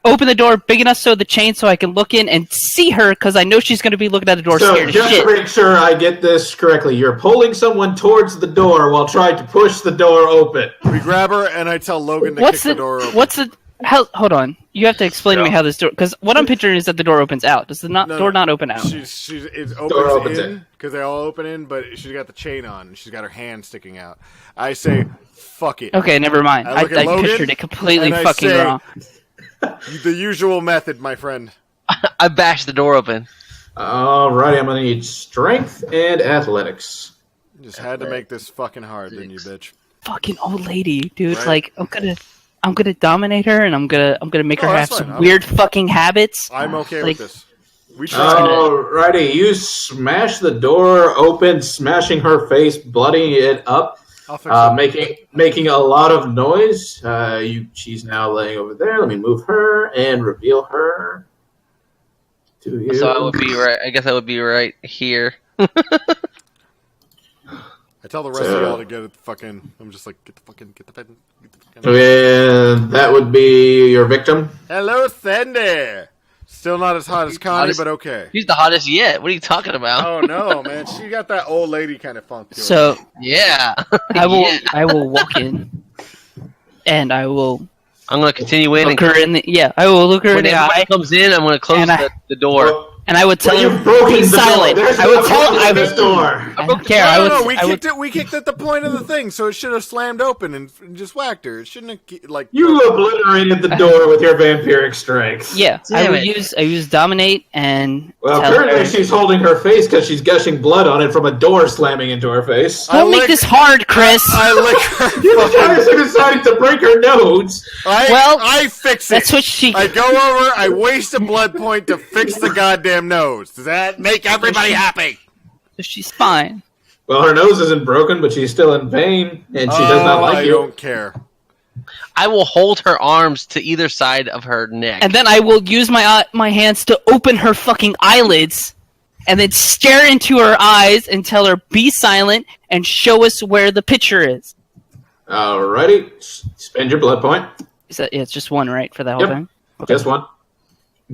open the door big enough so the chain so I can look in and see her because I know she's going to be looking at the door So scared as just shit. to make sure I get this correctly, you're pulling someone towards the door while trying to push the door open. We grab her, and I tell Logan to What's kick the door open. Hold on. You have to explain to me how this door... Because what I'm picturing is that the door opens out. Does the door not open out? It's Door opens opens in because they all open in, but she's got the chain on. And she's got her hand sticking out. I say, "Fuck it." Okay, never mind. I look at I Logan, pictured it completely and I fucking say- wrong. The usual method, my friend. I bashed the door open. Alrighty, I'm gonna need strength and athletics. You just had to make this fucking hard, didn't you, bitch? Fucking old lady, dude. Right. Like, I'm gonna dominate her, and I'm gonna make her Oh, have that's some fine. weird fucking habits. I'm okay Like- with this. We tried. Alrighty, you smash the door open, smashing her face, bloodying it up. I'll fix it. Making a lot of noise. She's now laying over there. Let me move her and reveal her to you. So I would be right. I guess I would be right here. I tell the rest of y'all to get it fucking. I'm just like, get the fucking. And that would be your victim. Hello, Sandy. Still not as hot as Connie, Hottest- but okay. He's the hottest yet. What are you talking about? Oh no, man! She got that old lady kind of funk to her. So Yeah. I will Yeah. I will walk in, and I will I'm gonna continue in. look her in the I will look her in When the everybody eye, comes in, I'm gonna close And I- the door. and I would tell Well, her you've broken be the door. silent. There's I would no tell problem with this door. I don't care. No, we I would kicked it. We kicked it at the point of the thing, so it should have slammed open and just whacked her. It shouldn't have like. You obliterated the door with your vampiric strength. Yeah, I Damn would it. use dominate and Well, tell currently her. she's holding her face because she's gushing blood on it from a door slamming into her face. I Don't make lick- this hard, Chris. I lick her. You guys are deciding to break her nose. I fix it. That's what she. I go over. I waste a blood point to fix the goddamn nose. Does that make everybody happy? She's fine. Well, her nose isn't broken, but she's still in pain, and she does not like I you. don't care. I will hold her arms to either side of her neck. And then I will use my hands to open her fucking eyelids, and then stare into her eyes and tell her be silent and show us where the picture is. Alrighty, spend your blood point. Is that? Yeah, it's just one, right, for that whole Yep. thing. Just one.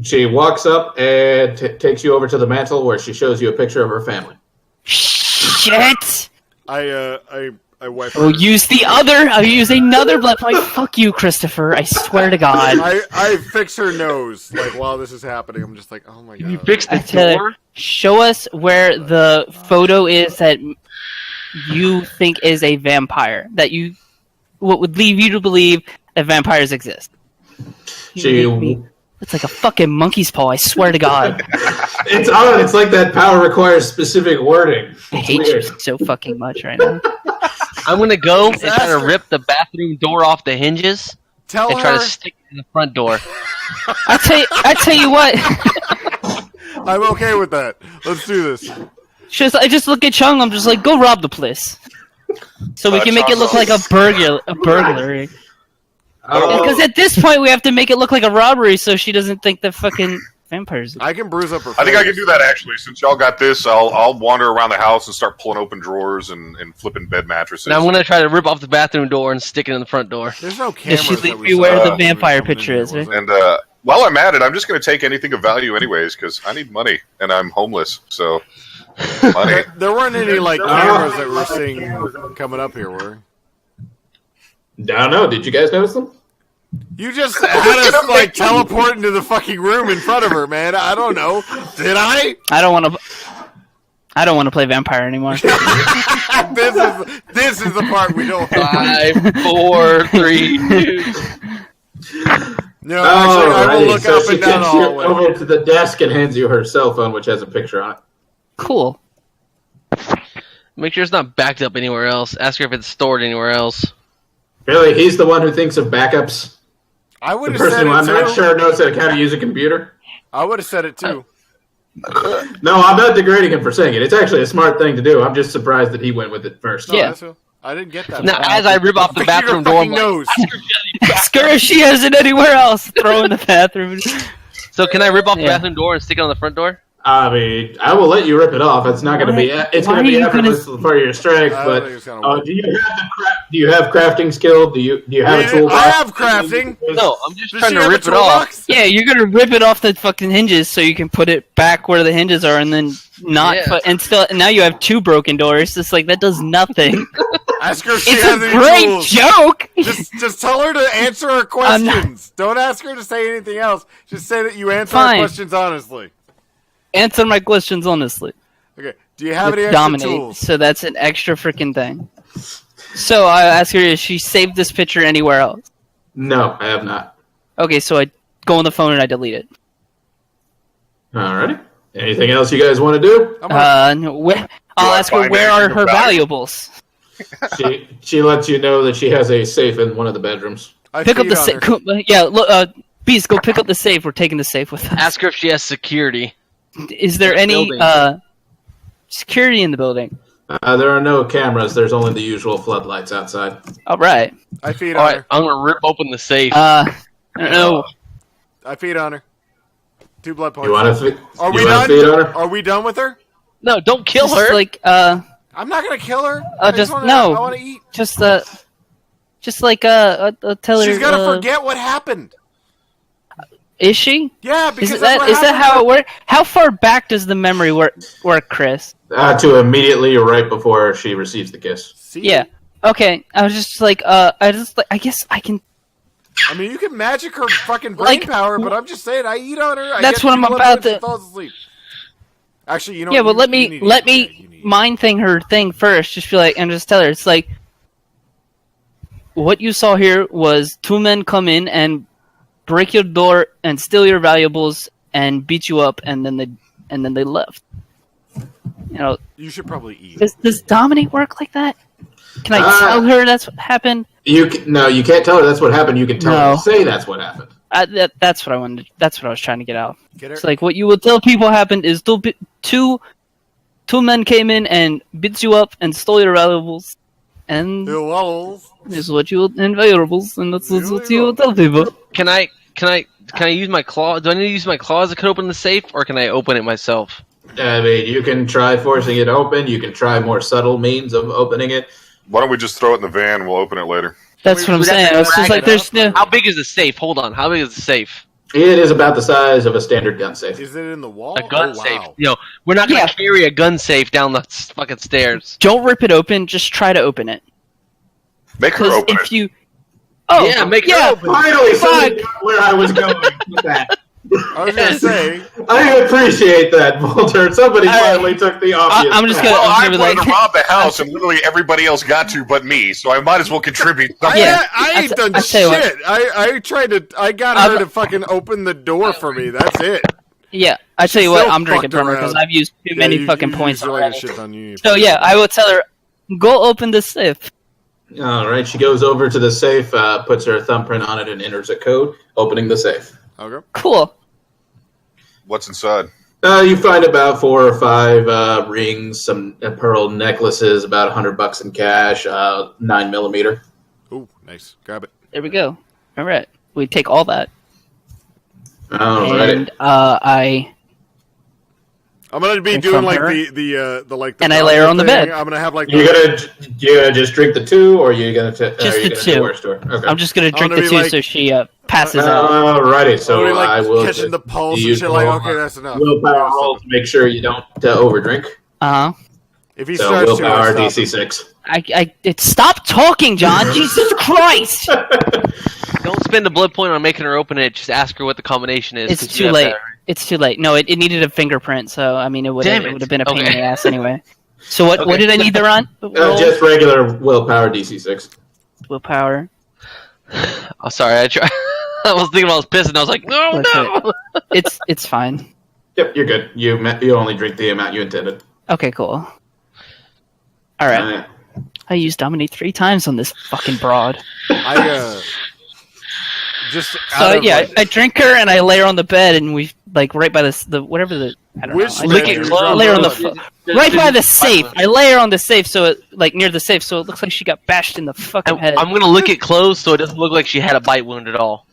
She walks up and takes you over to the mantle where she shows you a picture of her family. Shit! I wipe. I will use the other. I'll use another blood point. Fuck you, Christopher. I swear to God. I fix her nose like while this is happening. I'm just like, oh my god. you fixed I the tell door. her, show us where the photo is that you think is a vampire. What would lead you to believe that vampires exist. It's like a fucking monkey's paw, I swear to God. It's odd. It's like that power requires specific wording. I hate you so fucking much right now. I'm gonna go and try to rip the bathroom door off the hinges Tell and try her to stick it in the front door. I tell you what. I'm okay with that. Let's do this. I just look at Chung. I'm just like, go rob the place, so we can make it look like a burglary. Because at this point, we have to make it look like a robbery so she doesn't think the fucking vampires. I can bruise up her face. I think I can do that, actually. Since y'all got this, I'll wander around the house and start pulling open drawers and flipping bed mattresses. Now I'm going to try to rip off the bathroom door and stick it in the front door. There's no Does cameras. she that leave we you saw where the when we vampire coming in picture here, is, was right? there? And while I'm at it, I'm just going to take anything of value anyways, because I need money, and I'm homeless, so money. There weren't any like cameras that we're seeing coming up here, were? I don't know. Did you guys notice them? You just had us like teleport into the fucking room in front of her, man. I don't know. Did I? I don't want to play vampire anymore. This is the part we don't. 5, 4, 3, 2. No, actually, I will look so up she and down the takes you hallway. over to the desk and hands you her cell phone, which has a picture on it. Cool. Make sure it's not backed up anywhere else. Ask her if it's stored anywhere else. Really, he's the one who thinks of backups. I would The have said person it who I'm not too. sure knows how to use a computer. I would have said it too. No, I'm not degrading him for saying it. It's actually a smart thing to do. I'm just surprised that he went with it first. No, Yeah. that's a- I didn't get that. Now, as I rip off the Look at your bathroom door, I'm fucking like, nose. Ask her if she has it anywhere else. Throw in the bathroom. so can I rip off the Yeah. bathroom door and stick it on the front door? I mean, I will let you rip it off. It's not going to be. It's Why going to are be you effortless for your strength. I don't But think it's gonna work. do you have crafting skill? Do you have a toolbox? I have crafting. No, I'm just Does trying she to have a rip it off. toolbox? Yeah, you're gonna rip it off the fucking hinges so you can put it back where the hinges are, and then not. Yeah. And still, now you have 2 broken doors. It's like that does nothing. Ask her if she It's has a any great tools. joke. Just tell her to answer her I'm not- questions. Don't ask her to say anything else. Just say that you answer Fine. her questions honestly. Answer my questions honestly. Okay. Do you have With any extra dominate. tools? So that's an extra freaking thing. So I ask her if she saved this picture anywhere else. No, I have not. Okay, so I go on the phone and I delete it. Alrighty. Anything else you guys want to do? I'm gonna- No, I'll I ask her find where are anything her of value? valuables. She lets you know that she has a safe in one of the bedrooms. I Pick up feed the on safe. her. Yeah, look, Beast, go pick up the safe. We're taking the safe with us. Ask her if she has security. Is there the any building. security in the building? There are no cameras. There's only the usual floodlights outside. All right. I feed All on right, her. I'm gonna rip open the safe. I don't know. I feed on her. 2 blood points. You want to Are we feed on done? her? Are we done with her? No, don't kill Just her. like I'm not gonna kill her. just wanna, no. I want to eat. just like tell her. She's gotta forget what happened. Is she? Yeah, because Is that's that what is that happened. how it works? How far back does the memory work, Chris? To immediately right before she receives the kiss. See? Yeah. Okay. I was just like I guess I can. I mean, you can magic her fucking brain Like, power, but I'm just saying, I eat on her. I That's get what I'm 2 blood about points and to- falls asleep. Actually, you know. Yeah, what? but You need let to eat. Yeah, me you need- mind thing her thing first. Just be like, and just tell her it's like what you saw here was 2 men come in and break your door and steal your valuables and beat you up, and then they left. You know, You should probably eat. does dominate work like that? Can I tell her that's what happened? You can't tell her that's what happened. You can tell her No. to say that's what happened. That's what I wanted. That's what I was trying to get out. Get her. It's like what you will tell people happened is two men came in and beat you up and stole your valuables, and Walls. this is what you will and valuables, and that's what you will tell people. Can I use my claw? Do I need to use my claws to cut open the safe, or can I open it myself? I mean, you can try forcing it open. You can try more subtle means of opening it. Why don't we just throw it in the van and we'll open it later? That's what I'm we'd have saying. to It's just drag like it there's up. no. How big is the safe? Hold on. How big is the safe? It is about the size of a standard gun safe. Is it in the wall? A gun Oh, safe. wow. You know, we're not gonna Yeah. carry a gun safe down the fucking stairs. Don't rip it open. Just try to open it. Make her Because open if it. you, oh Yeah, make it yeah, open. Finally, somebody Fuck. got where I was going with that. I was gonna say. I appreciate that, Walter. Somebody I- finally took the obvious. I'm just path. gonna- Well, I be wanted like- to rob the house, and literally everybody else got to but me, so I might as well contribute. Yeah. I ain't done I tell you what. shit. I tried to. I got her to fucking open the door for me. That's it. yeah. I tell you what, Still I'm drinking fucked from her because around. I've used too Yeah, many you- fucking you points use like a already. shit on you. So yeah, I will tell her, go open the safe. All right, she goes over to the safe, puts her thumbprint on it, and enters a code, opening the safe. Okay. Cool. What's inside? You find about 4 or 5 rings, some pearl necklaces, about $100 in cash, 9mm. Ooh, nice. Grab it. There we go. Remember it? We take all that. Alrighty. And I'm gonna be And doing from like her? the like. The And I lay her on the thing. bed. I'm gonna have like. You gonna just drink the 2, or you gonna Just are you the gonna 2. Door store? Okay. I'm just gonna drink gonna the be 2 like- so she passes out. Alrighty, so So like I will catching the pulse and use shit. Like, roll- okay, that's enough. willpower roll to make sure you don't overdrink. Uh huh. If he So starts to, willpower I stop DC him. 6. Stop talking, John. Jesus Christ! Don't spend a blood point on making her open it. Just ask her what the combination is. It's 'cause too you have late. that. It's too late. No, it needed a fingerprint, so I mean, it would Damn it. have been a pain in Okay. the ass anyway. So what Okay. did I need to run? Roll? Just regular willpower DC 6. Willpower. Oh, sorry. I was thinking I was pissing. I was like, no, no. It's fine. Yep, you're good. You only drink the amount you intended. Okay, cool. All right. I used dominate 3 times on this fucking broad. I just So out of, yeah, like, I drink her and I lay her on the bed, and we like right by the whatever the I don't Which know. I bed lay you her- drop lay her on the her on? right by the safe. I lay her on the safe, so it like near the safe, so it looks like she got bashed in the fucking head. I'm going to lick it closed so it doesn't look like she had a bite wound at all.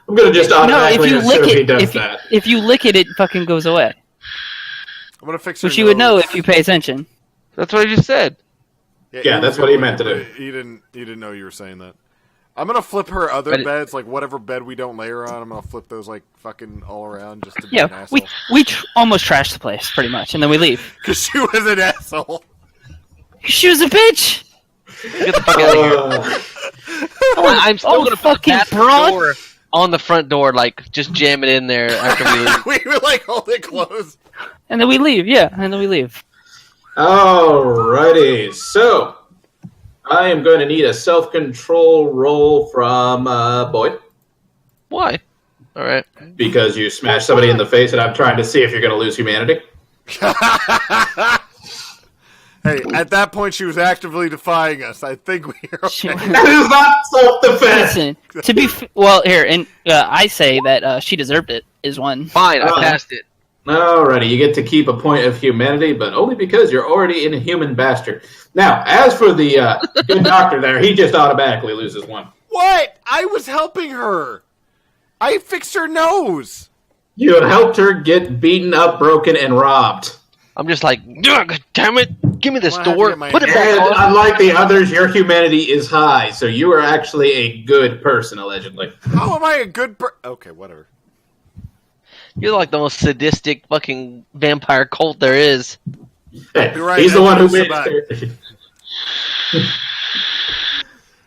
I'm gonna just No, if automatically you lick assume he it, does if that. if you lick it, it fucking goes away. I'm gonna fix So her she would know nose. if you pay attention. That's what I just said. Yeah, that's what he meant to do. He didn't know you were saying that. I'm gonna flip her other But beds, like whatever bed we don't lay her on. I'm gonna flip those like fucking all around just to be an Yeah, asshole. we almost trashed the place pretty much, and then we leave. Because she was an asshole. She was a bitch. Get the fuck out of here. I'm still going to put fucking that broad. door on the front door, like, just jam it in there after we leave. We would like hold it closed. And then we leave. Yeah, and then we leave. Alrighty, so I am going to need a self-control roll from Boyd Why? All right. because you smashed somebody in the face, and I'm trying to see if you're going to lose humanity. Hey, at that point, she was actively defying us. I think we're She- okay. That is not self-defense. Listen, to be well here, and I say that she deserved it. Is one. Fine, I passed it. Alrighty, you get to keep a point of humanity, but only because you're already an inhuman bastard. Now, as for the good doctor there, he just automatically loses 1. What? I was helping her. I fixed her nose. You have helped her get beaten up, broken, and robbed. I'm just like, "Ugh, damn it, give me this Well, I have to door, get my put it And back on. unlike the others, your humanity is high, so you are actually a good person, allegedly. How am I a good Okay, whatever. You're like the most sadistic fucking vampire cult there is. Hey, You're right, he's the I one who do made survive. it.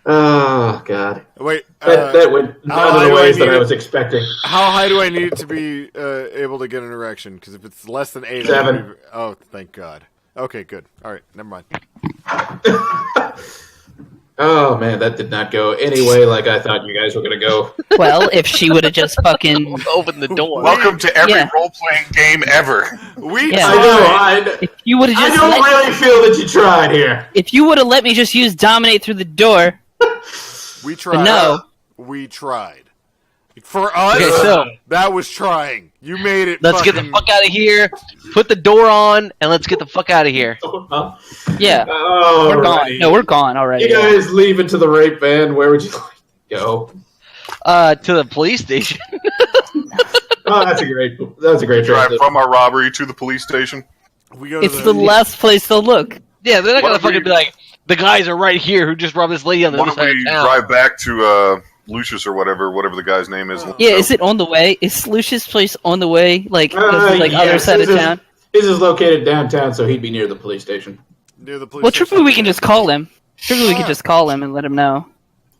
Oh, God. Wait, That went how none of high the do I ways that need I it? was expecting. how high do I need to be able to get an erection? Because if it's less than 8, 7. Oh, thank God. Okay, good. All right, never mind. Oh, man, that did not go any way like I thought you guys were going to go. Well, if she would have just fucking Open the door. Welcome to every Yeah. role-playing game ever. We Yeah. I know, if you would have I just don't really feel that you tried here. if you would have let me just use dominate through the door. We tried. No. We tried. For us, Okay, so- that was trying. You made it. Let's get the fucking- fuck out of here. Put the door on, and let's get the fuck out of here. Yeah, Oh, we're gone. No, we're gone already. You guys leave into the rape van. Where would you like to go? To the police station. Oh, that's a great Drive transition. from our robbery to the police station. We go to It's the last place to look. Yeah, they're not Why gonna don't fucking we- be like, the guys are right here who just robbed this lady on the Why other don't side we of town. drive back to Lucius or whatever the guy's name is? Yeah, is it on the way? Is Lucius' place on the way? Like, other Yes, side of this is- town? His is located downtown, so he'd be near the police station. near the police Well, station. truthfully, we can just call him. Truthfully, we can just call him and let him know.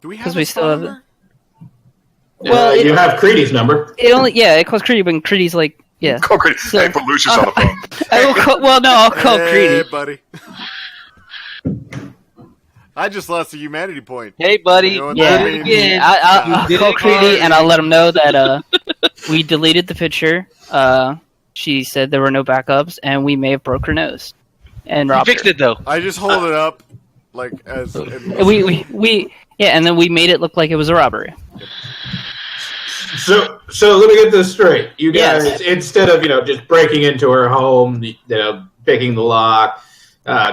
Do we have 'cause we his still phone have number? Well, you have Creedy's number. It only, yeah, it calls Creedy when Creedy's like, yeah. Oh, great. So- Hey, put Lucius on the phone. I will call, well, no, I'll call Hey, Creedy. buddy. I just lost a humanity point. Hey, buddy. You know what Yeah, that means? again. I'll did call it Creedy already. and I'll let him know that we deleted the picture. She said there were no backups and we may have broke her nose and You robbed fixed her. it though. I just hold it up like as. And we yeah, and then we made it look like it was a robbery. So let me get this straight. You guys, Yes. instead of just breaking into her home, picking the lock,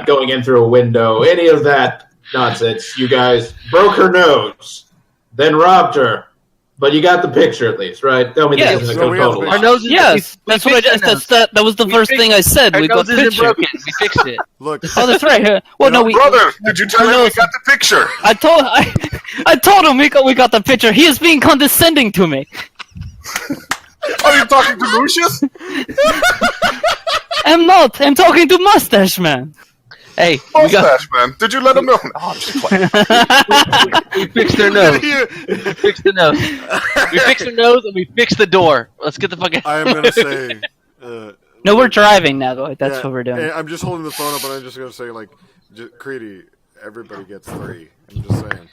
going in through a window, any of that nonsense, you guys broke her nose, then robbed her, But you got the picture at least, right? Tell me Yes. this isn't So a we have total the lie. Our nose is Yes, that's what I just. That was the first thing I said. Our We got nose isn't picture. broken. We fixed it. Look, Oh, that's right. Well, no, we. Brother, did you tell him we got the picture? I told him we got the picture. He is being condescending to me. Are you talking to Lucius? I'm not. I'm talking to Mustache Man. Hey, we Mustache, man. Did you let him know? No, I'm just playing. we fixed their nose. We fixed the nose. We fixed their nose and we fixed the door. Let's get the fuck out. I am gonna say. No, we're driving now, though. That's what we're doing. I'm just holding the phone up, and I'm just gonna say, like, Creedy, everybody gets 3. I'm just saying.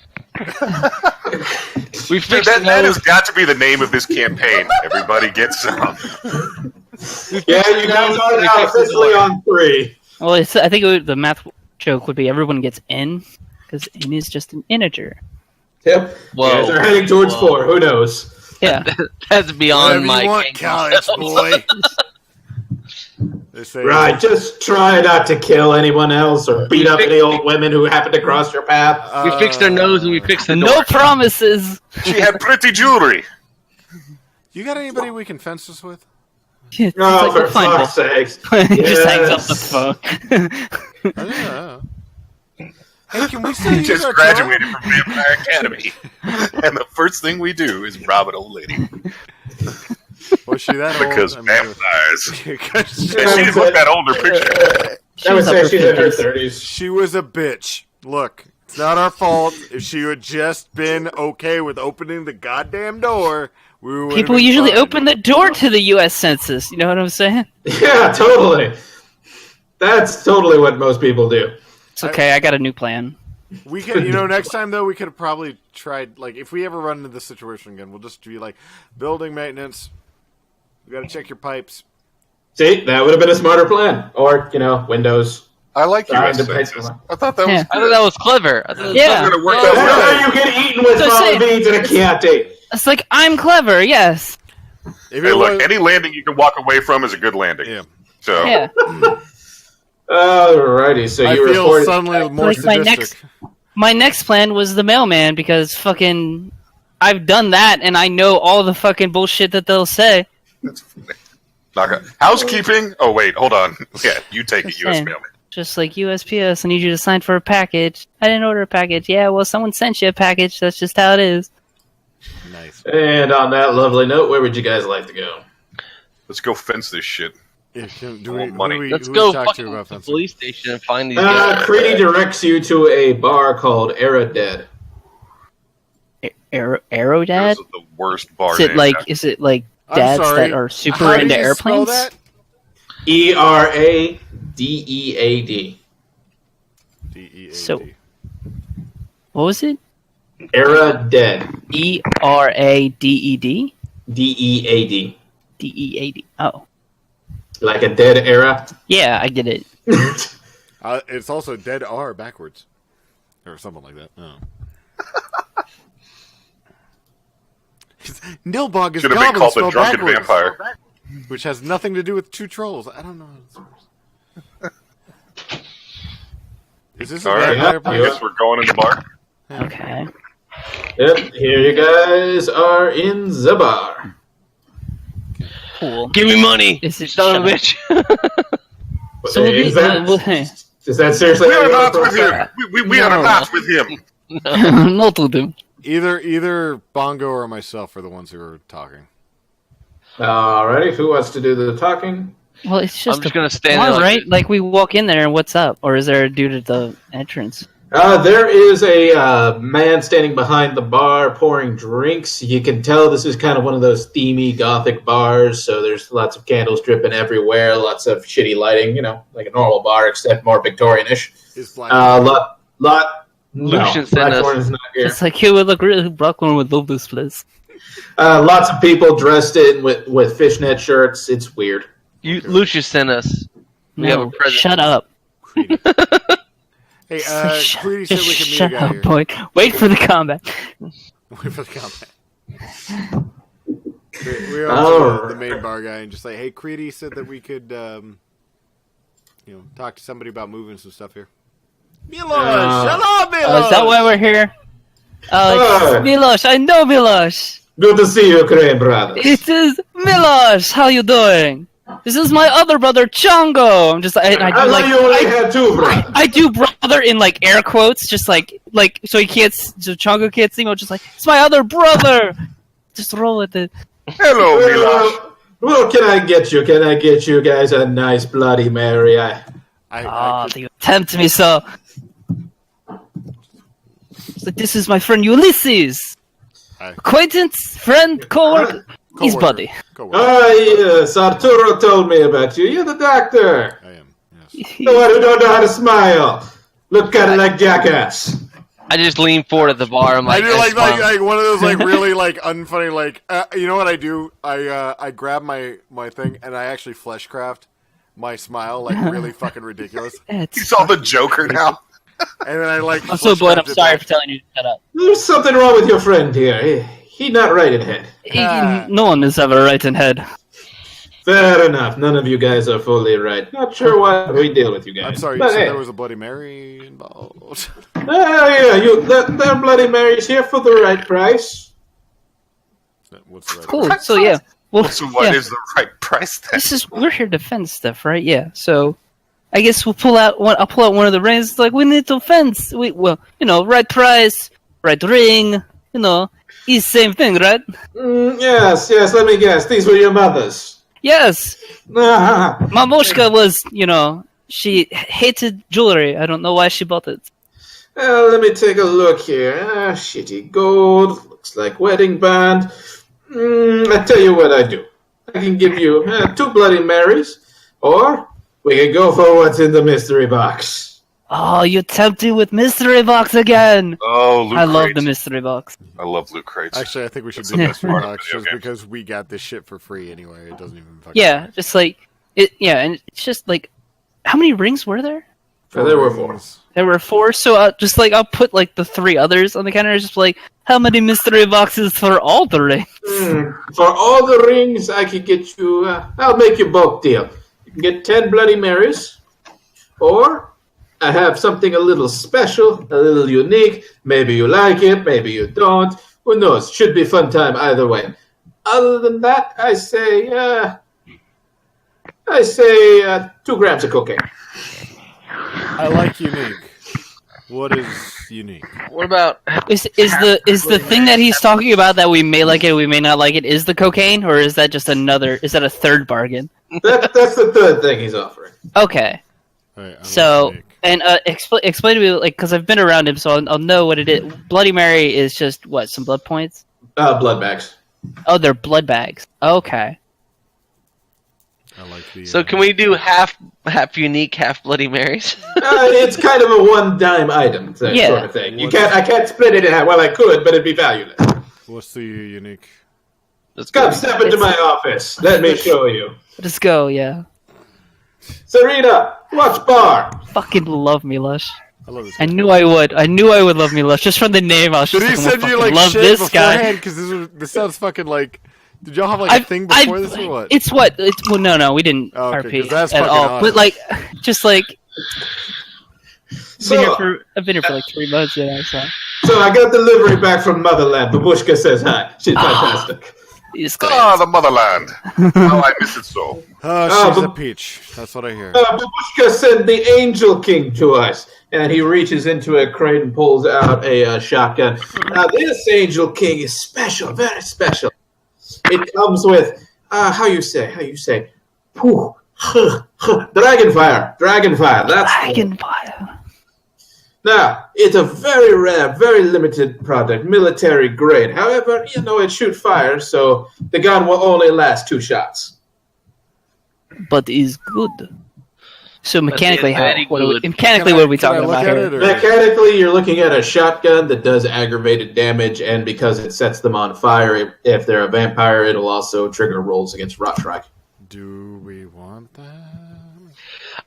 We Dude, fixed that the has nose. got to be the name of this campaign. Everybody gets some. Yeah, you guys are now officially on 3. Well, I think the math joke would be everyone gets n, because n is just an integer. Yep. Whoa. You guys are heading towards 4. Who knows? Yeah. That's beyond my. Whatever you want, Callis, boy. They say, Right, just try not to kill anyone else or beat up any old women who happen to cross your path. We fixed their nose and we fixed the door. No promises. She had pretty jewelry. You got anybody we can fence this with? It's Oh, like for we'll find fuck's sakes. it. He just hangs up Yes. the phone. Yeah. Hey, can we still He use just our graduated from Vampire Academy. And the first thing we do is rob an old lady. Was she that Because old? vampires. Because And she didn't look that older picture. I would She's up say her she's in her 50s. 30s. she was a bitch. Look, it's not our fault. If she had just been okay with opening the goddamn door, we would. People usually open the door to the U.S. Census. You know what I'm saying? Yeah, totally. That's totally what most people do. It's okay. I got a new plan. We could, next time though, we could have probably tried. Like, if we ever run into this situation again, we'll just be like, building maintenance. We got to check your pipes. See, that would have been a smarter plan. Or, Windows. I like Sorry, US depends Census. on- I thought that was Yeah. I thought that was clever. I thought that Yeah. going to work That's that how you get eaten with So small say- beans in a Chianti. It's like, I'm clever, yes. If Hey, it look, was- any landing you can walk away from is a good landing. yeah. So, Yeah. Alrighty, so I you feel reported. suddenly more Like my sadistic. My next plan was the mailman, because fucking I've done that, and I know all the fucking bullshit that they'll say. housekeeping. Oh, wait, hold on. Yeah, you take it, U.S. Same. mailman. Just like USPS, I need you to sign for a package. I didn't order a package. Yeah, well, someone sent you a package. That's just how it is. Nice. And on that lovely note, where would you guys like to go? Let's go fence this shit. Yeah, do I want money. Let's who go we talk fucking to about to the fencing? police station and find these guys. Creedy directs you to a bar called Era Dead. Arrow Dad? This is the worst bar Is it name like ever. I'm dads sorry. that are super How do into you spell airplanes? that? ERADEAD. D-E-A-D. So- What was it? Era Dead. ERADED? DEAD. DEAD. Oh. Like a dead era. Yeah, I get it. It's also dead R backwards. Or something like that. Oh. Nilbog is Should have been goblin called the spelled Drunken backwards, Vampire. which has nothing to do with two trolls. I don't know. Is this a All right, vampire I place? guess we're going in the bar. Okay. Yep, here you guys are in the bar. Cool. Give me money, Is it son of a shut bitch. So we'll is, be, that, is that seriously We how are you not want with to him. We are No. not with him. not with them. Either Bongo or myself are the ones who are talking. Alrighty, who wants to do the talking? Well, it's just, I'm just gonna stand bar, there like right? Like we walk in there and what's up? Or is there a dude at the entrance? There is a man standing behind the bar pouring drinks. You can tell this is kind of one of those themey gothic bars, so there's lots of candles dripping everywhere, lots of shitty lighting, like a normal bar, except more Victorian-ish. Is Black Lucian sent us. Blackthorn is not here. It's like, it would look really, Brooklyn would love this place. Lots of people dressed in with fishnet shirts. It's weird. Lucius sent us. We have a present. Shut up. Hey, Shut- Creedy said we just could meet a shut guy up, here. boy. Wait for the combat. Wait for the comment. We are Alright. the main bar guy and just like, hey, Creedy said that we could, talk to somebody about moving some stuff here. Milos! Hello, Milos! Oh, is that why we're here? Oh, it's Milos. I know Milos. Good to see you, Crane brothers. It is Milosh. How you doing? This is my other brother, Chongo. I'm just, I I do thought you only had two brothers. I do brother in like air quotes, just like so he can't, so Chongo can't see me. I'm just like, it's my other brother. Just roll with it. Hello, Milosh. Well, can I get you? Can I get you guys a nice Bloody Mary? You tempt me so. It's like, this is my friend Ulysses. Acquaintance, friend, co-worker. He's buddy. Yes, Arturo told me about you. You're the doctor. I am, yes. The one who don't know how to smile. Look at it like jackass. I just lean forward at the bar. I'm I like, do like one of those like really like unfunny like you know what I do? I grab my thing and I actually fleshcraft my smile like really fucking ridiculous. You saw the Joker now. And then I like. I'm so bored. I'm sorry for telling you to shut up. There's something wrong with your friend here. He not right in head. No one is ever right in head. Fair enough. None of you guys are fully right. Not sure why we deal with you guys. I'm sorry, you but said hey. there was a Bloody Mary involved. Yeah, they're Bloody Marys here for the right price. What's the right Cool. word? So yeah. Well, So what yeah. is the right price then? We're here to defend stuff, right? Yeah. So I guess we'll pull out one. I'll pull out one of the rings. It's like we need to fence. Right price, right ring. It's same thing, right? Yes. Let me guess. These were your mothers. Yes. Ah, Mamoshka was, she hated jewelry. I don't know why she bought it. let me take a look here. Shitty gold. Looks like wedding band. I tell you what I do. I can give you 2 Bloody Marys, or we can go for what's in the mystery box. Oh, you tempt me with mystery box again. Oh, loot I love crates. the mystery box. I love loot crates. Actually, I think we should That's do the this best for part of box video just games. because we got this shit for free anyway. It doesn't even fucking Yeah, matter. just like it. Yeah, and it's just like, how many rings were there? There were 4. There were 4. So I'll put like the 3 others on the counter. Just like, how many mystery boxes for all the rings? For all the rings, I could get you. I'll make you bulk deal. You can get 10 Bloody Marys, or I have something a little special, a little unique. Maybe you like it, maybe you don't. Who knows? Should be fun time either way. Other than that, I say 2 grams of cocaine. I like unique. What is unique? what about? Is the thing that he's talking about that we may like it, we may not like it, is the cocaine, or is that just another? Is that a third bargain? That's the third thing he's offering. Okay. Right, I So, like unique. and explain to me, like, because I've been around him, so I'll know what it is. Bloody Mary is just what, some blood points? Blood bags. Oh, they're blood bags. Okay. I like the. So can we do half unique, half Bloody Marys? It's kind of a one-dime item sort of thing. I can't split it in half. Well, I could, but it'd be valueless. What's the unique? Let's go. Come, step into my office. Let me show you. Let's go, yeah. Serena, watch bar. Fucking love me, Lush. I love this. I knew I would. I knew I would love me, Lush. Just from the name, I was Did just he like, send you fucking like love shit this beforehand? guy. Because this sounds fucking like. Did y'all have like a thing before this or what? It's what? Well, no, we didn't Oh, okay, RP 'cause that's at fucking all. awesome. But like, just like, So, I've been here for like 3 months, so so I got delivery back from Motherland. Babushka says hi. She's fantastic. he's great. Ah, the motherland. How I miss it so. Oh, she's but- a peach. That's what I hear. Babushka sent the Angel King to us. And he reaches into a crate and pulls out a shotgun. Now, this Angel King is special, very special. It comes with, how you say? Pooh, Dragonfire. That's Dragonfire. Now, it's a very rare, very limited product, military grade. However, it shoots fire, so the gun will only last 2 shots. But is good. So mechanically, very what good. are we Can I talking look about at here? it, or- Mechanically, you're looking at a shotgun that does aggravated damage, and because it sets them on fire, if they're a vampire, it'll also trigger rolls against Rotstrike. Do we want that?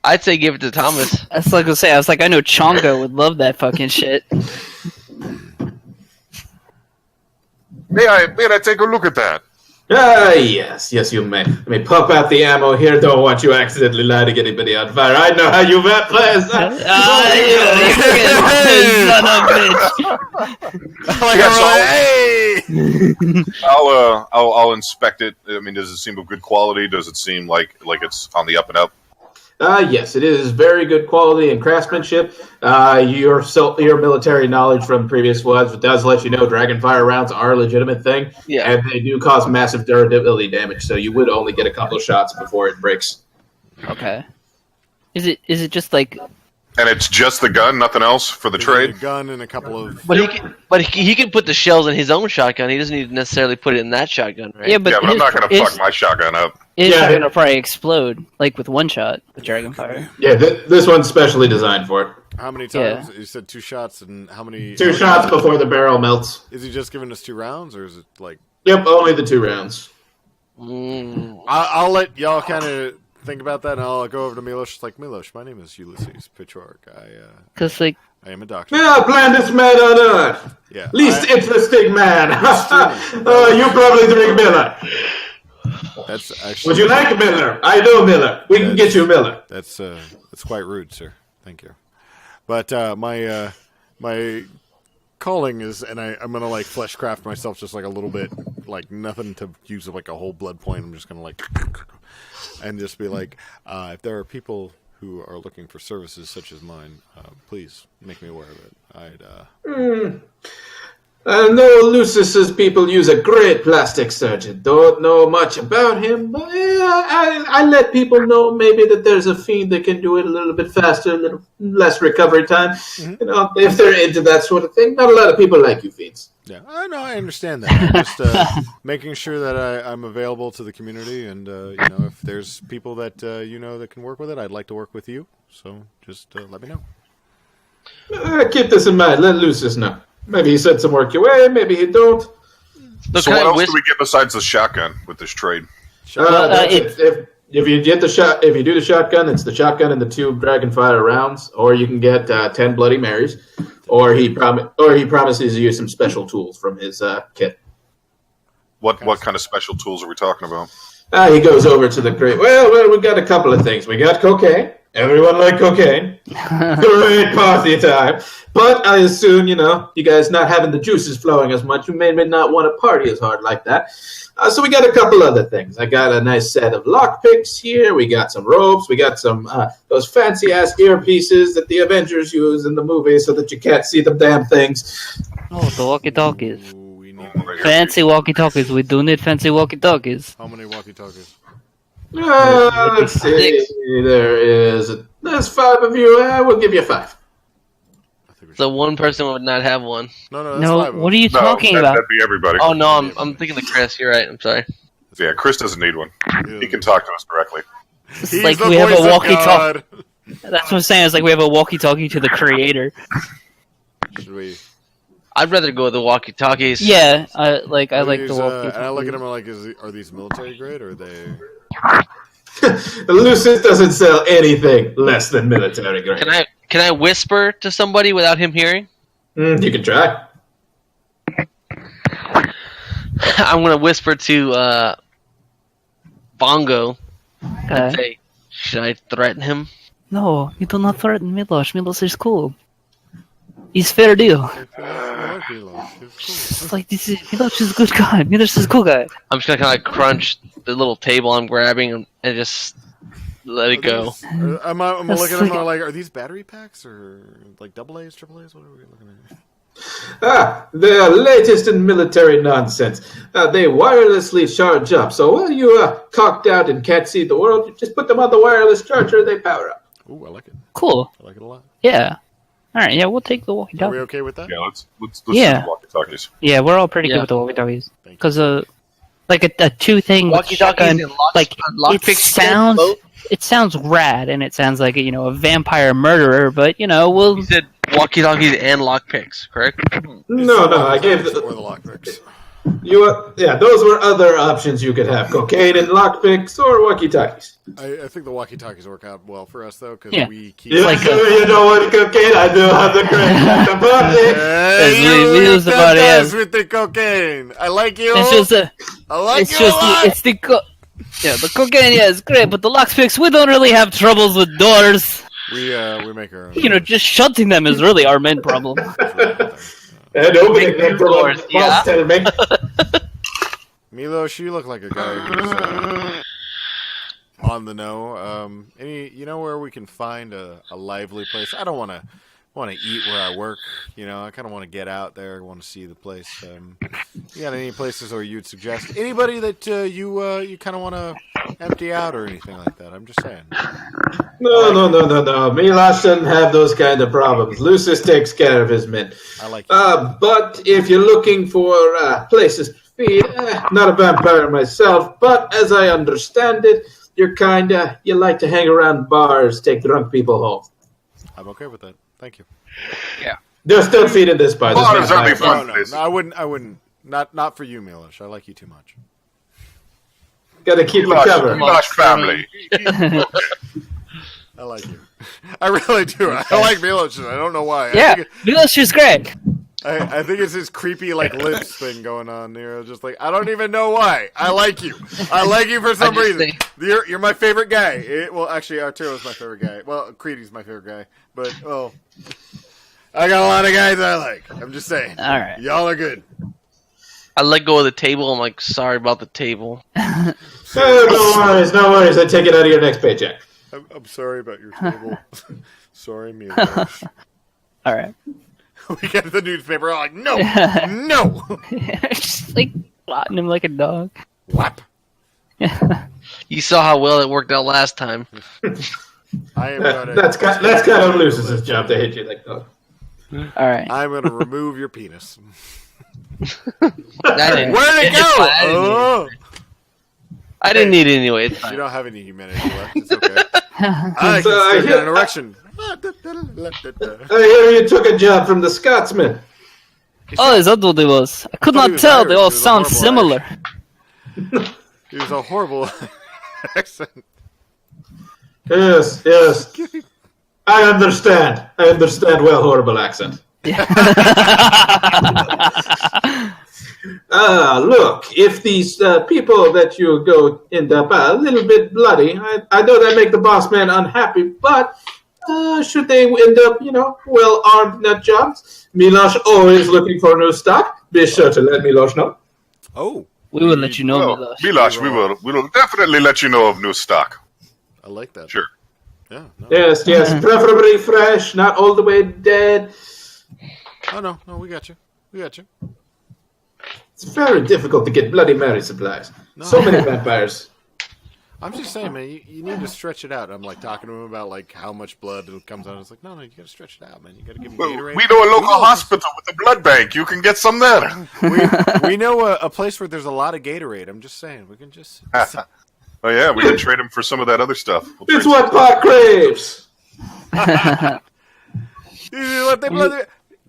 I'd say give it to Thomas. That's like I was saying. I was like, I know Chongo would love that fucking shit. May I take a look at that? Yes, you may. Let me pop out the ammo here. Don't want you accidentally lighting anybody on fire. I know how you vet players. I'll inspect it. I mean, does it seem of good quality? Does it seem like it's on the up and up? Yes, it is very good quality and craftsmanship. Your military knowledge from previous ones does let you know Dragonfire rounds are a legitimate thing, and they do cause massive durability damage. So you would only get a couple shots before it breaks. Okay. Is it just like? And it's just the gun, nothing else for the trade. A gun and a couple of. But he can put the shells in his own shotgun. He doesn't need to necessarily put it in that shotgun, right? Yeah, but I'm not going to fuck my shotgun up. It's going to probably explode, like with one shot with Dragonfire. Yeah, this one's specially designed for it. How many times? You said 2 shots, and how many? 2 shots before the barrel melts. Is he just giving us 2 rounds, or is it like? Yep, only the 2 rounds. I'll let y'all kind of think about that, and I'll go over to Milos. It's like, Milos, my name is Ulysses Petrarch. I am a doctor. Yeah, blandest man on earth. Yeah, least interesting man. You probably drink Miller. That's actually. Would you like Miller? I know Miller. We can get you Miller. That's quite rude, sir. Thank you. But my calling is, and I'm gonna like fleshcraft myself just like a little bit, like nothing to use like a whole blood point. I'm just gonna like, and just be like, if there are people who are looking for services such as mine, please make me aware of it. I know Ulysses' people use a great plastic surgeon. Don't know much about him, but I let people know maybe that there's a fiend that can do it a little bit faster, a little less recovery time. Mm-hmm. You know, if they're into that sort of thing. Not a lot of people like you fiends. Yeah, I know. I understand that. Just making sure that I'm available to the community, and if there's people that that can work with it, I'd like to work with you. So just let me know. Keep this in mind. Let Ulysses know. Maybe he sent some work your way. Maybe he don't. So what else do we get besides the shotgun with this trade? If you get if you do the shotgun, it's the shotgun and the 2 Dragonfire rounds, or you can get 10 Bloody Marys, or he promises you some special tools from his kit. What kind of special tools are we talking about? He goes over to the great. Well, we got a couple of things. We got cocaine. Everyone like cocaine. Great party time. But I assume, you guys not having the juices flowing as much, you may not want to party as hard like that. So we got a couple other things. I got a nice set of lockpicks here. We got some ropes. We got some those fancy-ass earpieces that the Avengers use in the movie so that you can't see the damn things. Oh, the walkie-talkies. Fancy walkie-talkies. We do need fancy walkie-talkies. How many walkie-talkies? Let's see. There's 5 of you. We'll give you 5. So one person would not have one. No. What are you talking about? That'd be everybody. Oh no, I'm thinking of Chris. You're right. I'm sorry. Yeah, Chris doesn't need one. He can talk to us directly. It's like we have a walkie-talkie. That's what I'm saying. It's like we have a walkie-talkie to the creator. Should we? I'd rather go with the walkie-talkies. Yeah, I like the walkie-talkie. And I look at him like, are these military grade or are they? Ulysses doesn't sell anything less than military grade. Can I whisper to somebody without him hearing? You can try. I'm gonna whisper to Bongo and say, "Should I threaten him?" No, you do not threaten Milos. Milos is cool. He's fair deal. It's like Milos is a good guy. Milos is a cool guy. I'm just gonna kind of crunch the little table I'm grabbing and just let it go. I'm looking at them like, are these battery packs or like AA's, AAA's? What are we looking at? The latest in military nonsense. They wirelessly charge up. So while you cocked out and can't see the world, you just put them on the wireless charger, they power up. Ooh, I like it. Cool. I like it a lot. Yeah. All right. Yeah, we'll take the walkie-talkie. Are we okay with that? Yeah, let's do the walkie-talkies. Yeah, we're all pretty good with the walkie-talkies because like a 2-thing shotgun, like it sounds rad and it sounds like a vampire murderer, but we'll. You said walkie-talkies and lockpicks, correct? No, I gave or the lockpicks. Those were other options you could have: cocaine and lockpicks, or walkie-talkies. I think the walkie-talkies work out well for us though, because we keep. You don't want cocaine? I do have the crack. We use the body as with the cocaine. I like you. it's just a, I like it's you just a lot. it's the the cocaine is great, but the lockpicks we don't really have troubles with doors. We make our own. Just shutting them is really our main problem. And opening them doors, yeah. Tell me. Milos, you look like a guy who's on the know. You know where we can find a lively place? I don't want to eat where I work. I kind of want to get out there. I want to see the place. You got any places where you'd suggest? Anybody that you kind of want to empty out or anything like that? I'm just saying. No. Milos doesn't have those kind of problems. Lucius takes care of his men. I like. But if you're looking for places to feed, not a vampire myself, but as I understand it, you like to hang around bars, take drunk people home. I'm okay with that. Thank you. Yeah. They're still feeding this bar. Bars are the No, fun no, place. I wouldn't. Not for you, Milos. I like you too much. Gotta keep the cover. Milosh family. I like you. I really do. I like Milos. I don't know why. Yeah, Milos is great. I think it's this creepy lips thing going on here. Just I don't even know why. I like you. I like you for some reason. You're my favorite guy. Actually, Arturo's my favorite guy. Well, Creedy's my favorite guy. But I got a lot of guys I like. I'm just saying. All right, y'all are good. I let go of the table. I'm like, sorry about the table. No worries. I take it out of your next paycheck. I'm sorry about your table. Sorry, Milos. all right. We get the newspaper. I'm like, no. Just plotting him like a dog. Whap. You saw how well it worked out last time. I am gonna. That's kind of Lucius's job to hit you like that. All right. I'm gonna remove your penis. Where'd Where'd it go? I didn't need it anyway. It's fine. You don't have any humanity left. It's okay. I can still get an erection. I hear you took a job from the Scotsman. Oh, is that what it was? I could thought he not was tell. Irish. They He all was a sound horrible similar. It was a horrible accent. Yes. I understand well horrible accent. Look, if these people that you go end up a little bit bloody, I know that make the boss man unhappy, but should they end up, well-armed nut jobs, Milos always looking for new stock. Be sure to let Milos know. Oh. We will let you know, Milos. Milosh, we will definitely let you know of new stock. I like that. Sure. Yeah. No. Yes, preferably fresh, not all the way dead. Oh, no, we got you. It's very difficult to get Bloody Mary supplies. No. So many vampires. I'm just saying, man, you need to stretch it out. I'm talking to him about how much blood comes out. It's no, you got to stretch it out, man. You got to give him Gatorade. We know a local hospital with a blood bank. You can get some there. We know a place where there's a lot of Gatorade. I'm just saying, we can just. Oh yeah, we can trade him for some of that other stuff. It's what Pot craves.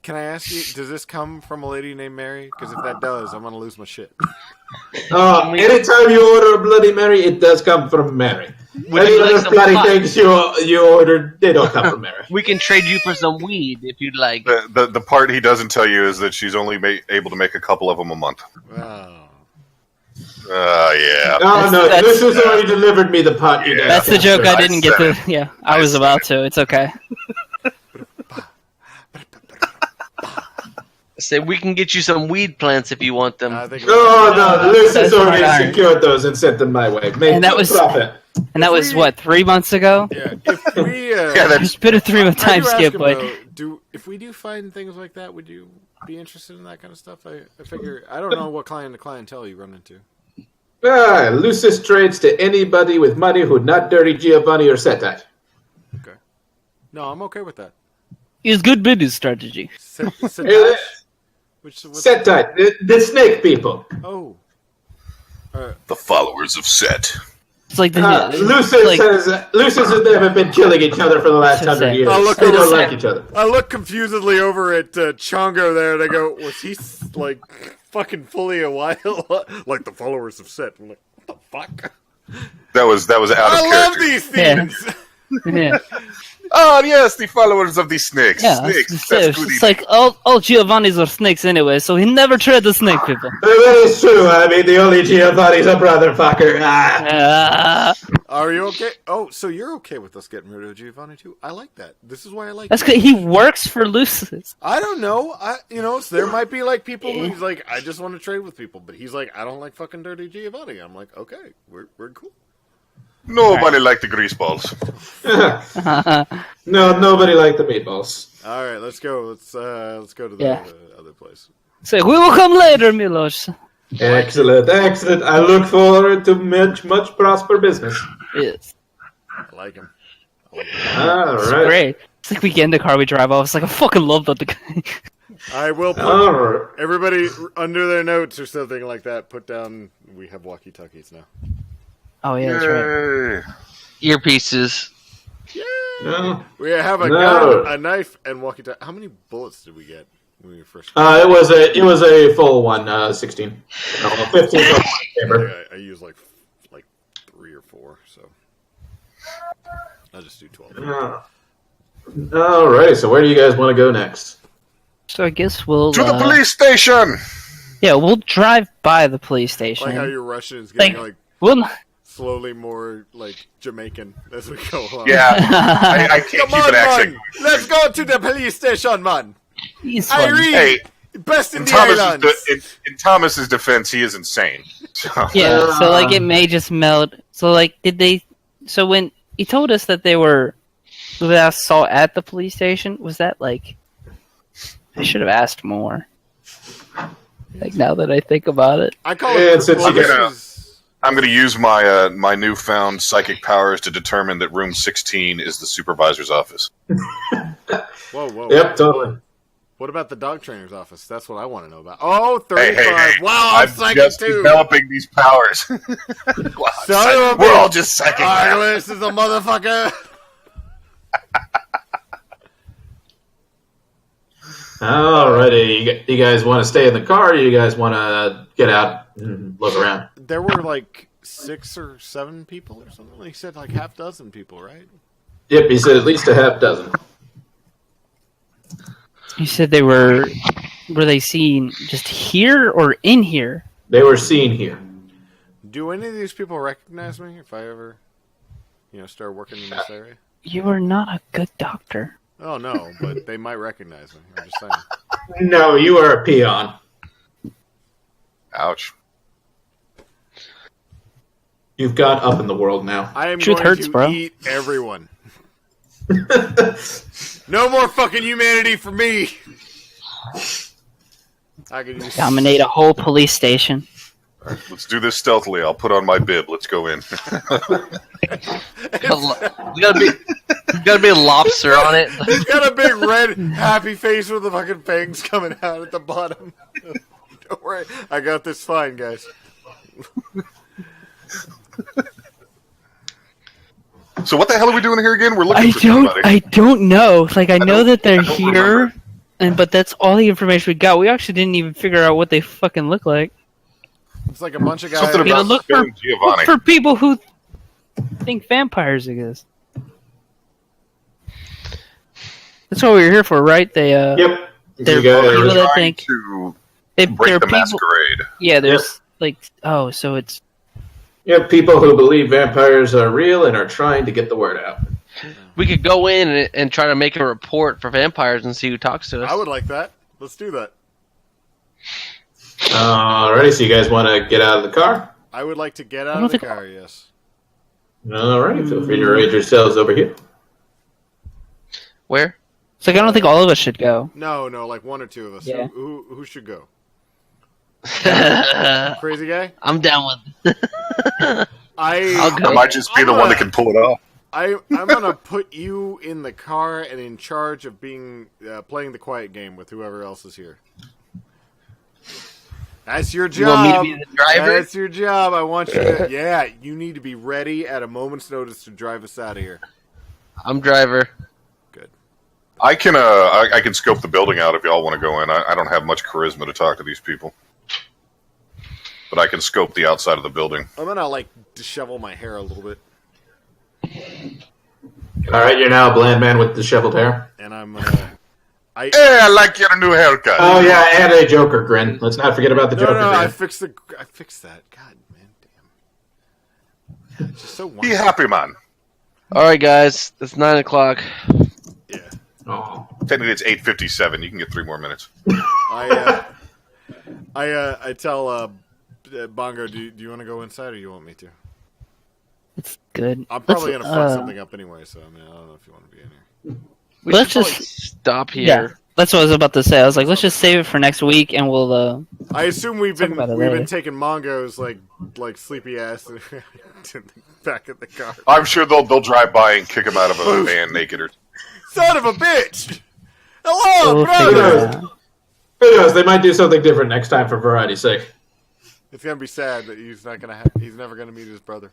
Can I ask you, does this come from a lady named Mary? Because if that does, I'm going to lose my shit. Anytime you order a Bloody Mary, it does come from Mary. Any other bloody things you order, they don't come from Mary. We can trade you for some weed if you'd like. The part he doesn't tell you is that she's only able to make a couple of them a month. Oh. Yeah. No, this has already delivered me the pot. Yeah. That's the joke I didn't get to. Yeah, I was about to. It's okay. Say we can get you some weed plants if you want them. No, Lucius has already secured those and sent them my way. Made profit. And that was what, 3 months ago? Yeah, if we it's been a 3 month time skip, but if we do find things like that, would you be interested in that kind of stuff? I figure I don't know what clientele you run into. Lucius trades to anybody with money who'd not dirty Giovanni or Setai. Okay. No, I'm okay with that. it's good business strategy. Setai, the snake people. Oh. The followers of Set. It's like the Lucius has never been killing each other for the last 100 years. They don't like each other. I look confusedly over at Chongo there, and I go, "Was he like fucking fully a while like the followers have said?" I'm like, "What the fuck?" That was out of character. I love these things. Yeah. Oh yes, the followers of the snakes. Yeah, Snakes. That's good. it's like all Giovanni's are snakes anyway, so he never tried to snake people. That is true. I mean, the only Giovanni's a brother fucker. Are you okay? Oh, so you're okay with us getting rid of Giovanni too? I like that. This is why I like. That's good. He works for Ulysses. I don't know. So there might be like people who he's like, I just want to trade with people, but he's like, I don't like fucking dirty Giovanni. I'm like, okay, we're cool. Nobody liked the grease balls. No, nobody liked the meatballs. All right, let's go. Let's go to the other place. So we will come later, Milos. Excellent. I look forward to much prosper business. Yes. I like him. All It's right. great. It's like we get in the car, we drive off. It's like I fucking love that. I will put All right. everybody under their notes or something like that. Put down. We have walkie-talkies now. Oh yeah, that's right. Yay. Earpieces. Yay! No. We have a No. gun, a knife, and walkie-talkie. How many bullets did we get when we first? It was a full one, 16. No, 15. Paper. I use like 3 or 4, so I'll just do 12. All right. So where do you guys want to go next? So I guess we'll To the police station. Yeah, we'll drive by the police station. Like how your Russian is getting like we'll slowly more like Jamaican as we go along. Yeah, I can't Come keep on, an accent. man. Let's go to the police station, man. He's fun. Irene, Hey, best in in the islands. in Thomas's defense, he is insane. So. Yeah, so like it may just melt. So like, did they? So when he told us that they were, that I saw at the police station, was that like? I should have asked more. Like now that I think about it, I call Yeah, it. since you I'm going to use my my newfound psychic powers to determine that room 16 is the supervisor's office. Whoa. Yep, totally. What about the dog trainer's office? That's what I want to know about. Oh, 35. Hey. Wow, I'm I'm psychic just too. developing these powers. Wow, Son of a we're bitch. all just psychic. now. This is a motherfucker. Alrighty, you guys want to stay in the car, or you guys want to get out and look around? There were like 6 or 7 people or something. He said like half dozen people, right? Yep, he said at least a half dozen. you said they were they seen just here or in here? They were seen here. Do any of these people recognize me if I ever, start working in this area? You are not a good doctor. Oh no, but they might recognize me. I'm just saying. No, you are a peon. Ouch. You've got up in the world now. I am Truth going hurts, to bro. eat everyone. No more fucking humanity for me. I can use Dominate a whole police station. Let's do this stealthily. I'll put on my bib. Let's go in. You gotta be a lobster on it. He's got a big red happy face with the fucking fangs coming out at the bottom. Don't worry, I got this fine, guys. So what the hell are we doing here again? We're looking for somebody. I don't know. Like I know that they're here, but that's all the information we got. We actually didn't even figure out what they fucking look like. It's like a bunch of guys. Something about look killing for Giovanni. people who think vampires exist. That's what we were here for, right? They Yep. they're You guys- people that Trying think to they're break the people. masquerade. Yeah, there's so it's Yep, people who believe vampires are real and are trying to get the word out. We could go in and try to make a report for vampires and see who talks to us. I would like that. Let's do that. Alrighty, so you guys want to get out of the car? I would like to get I out don't of the think- car. Yes. Alright, feel free to arrange yourselves over here. Where? it's like I don't think all of us should go. No, like 1 or 2 of us. Yeah. Who should go? I'm Crazy guy. down with. I'll go. I might just be the one that can pull it off. I'm gonna put you in the car and in charge of being playing the quiet game with whoever else is here. That's your You want job. me to be the driver? That's your job. I want you to. Yeah, you need to be ready at a moment's notice to drive us out of here. I'm driver. Good. I can scope the building out if y'all want to go in. I don't have much charisma to talk to these people, but I can scope the outside of the building. I'm gonna dishevel my hair a little bit, All right, you're now a bland man with disheveled hair. and I'm gonna. Hey, I like your new haircut. Oh yeah, and a Joker grin. Let's not forget about the Joker No, grin. I fixed that. God, man, damn. It's just so Be wonderful. happy, man. All right, guys. It's 9 o'clock. Yeah. Oh. Technically, it's 8:57. You can get 3 more minutes. I tell Bongo, do you want to go inside or you want me to? It's good. I'm probably Let's, gonna fuck something up anyway, so I don't know if you want to be in here. We Let's should probably just- stop Yeah, here. that's what I was about to say. I was like, let's just save it for next week, and we'll. I assume we've Talk been about it later. taking Mongo's like sleepy ass to the back of the car. I'm sure they'll drive by and kick him out of a van naked or. Son of a bitch! Hello, We'll brother. figure it out. Who knows? They might do something different next time for variety's sake. It's gonna be sad that he's never gonna meet his brother.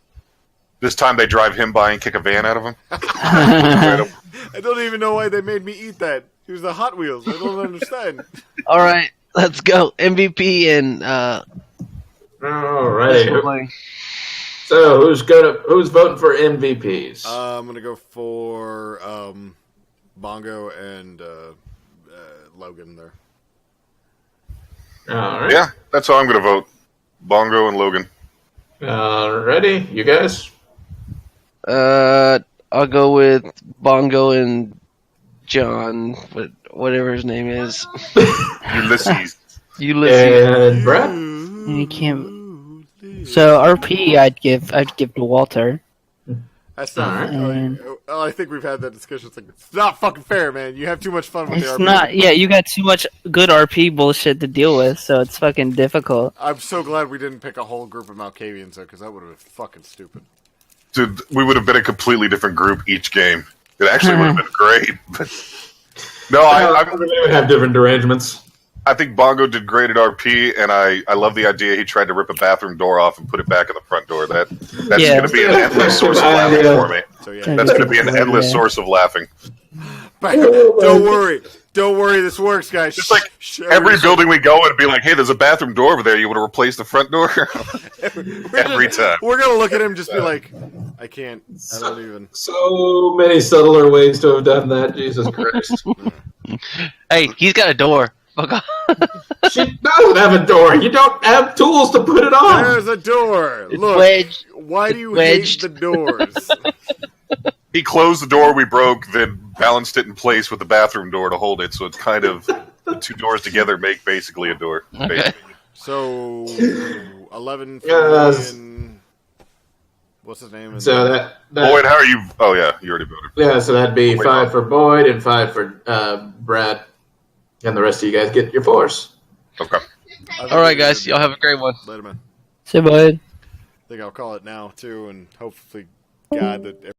This time they drive him by and kick a van out of him. I don't even know why they made me eat that. He was the Hot Wheels. I don't understand. All right, let's go. MVP and Alrighty. So who's voting for MVPs? I'm gonna go for Bongo and Logan there. All right. Yeah, that's how I'm going to vote. Bongo and Logan. Alrighty, you guys. I'll go with Bongo and John, whatever his name is. Ulysses. Ulysses. And Brad. You can't. So RP, I'd give to Walter. That's not. And- I think we've had that discussion. It's not fucking fair, man. You have too much fun with the It's RP. not. Yeah, you got too much good RP bullshit to deal with, so it's fucking difficult. I'm so glad we didn't pick a whole group of Malkavians, though, because that would have been fucking stupid. Dude, we would have been a completely different group each game. It actually would have been great. No, I would have different derangements. I think Bongo did great at RP, and I love the idea he tried to rip a bathroom door off and put it back in the front door. That's Yeah. going to be an endless source of laughing for me. So yeah, That's going to be an endless Yeah. source of laughing. but don't worry, this works, guys. Just like every building we go in and be like, hey, there's a bathroom door over there. You want to replace the front door? Every time. We're gonna look at him and just be like, I can't. I don't even. So many subtler ways to have done that. Jesus Christ. Hey, he's got a door. Fuck off. She doesn't have a door. You don't have tools to put it on. There's a door. It's Look, wedged. why do you wedged. hate the doors? He closed the door we broke, then balanced it in place with the bathroom door to hold it. So it's kind of the two doors together make basically a door. Okay. So 11 for Yes. and what's his name? So that Boyd, how are you? Oh, yeah, you already voted. yeah, so that'd be Wait, 5 no. for Boyd and 5 for Brad. And the rest of you guys get your 4s. Okay. All right, guys. Y'all have a great one. Later, man. So, bud. I think I'll call it now too, and hopefully, God, that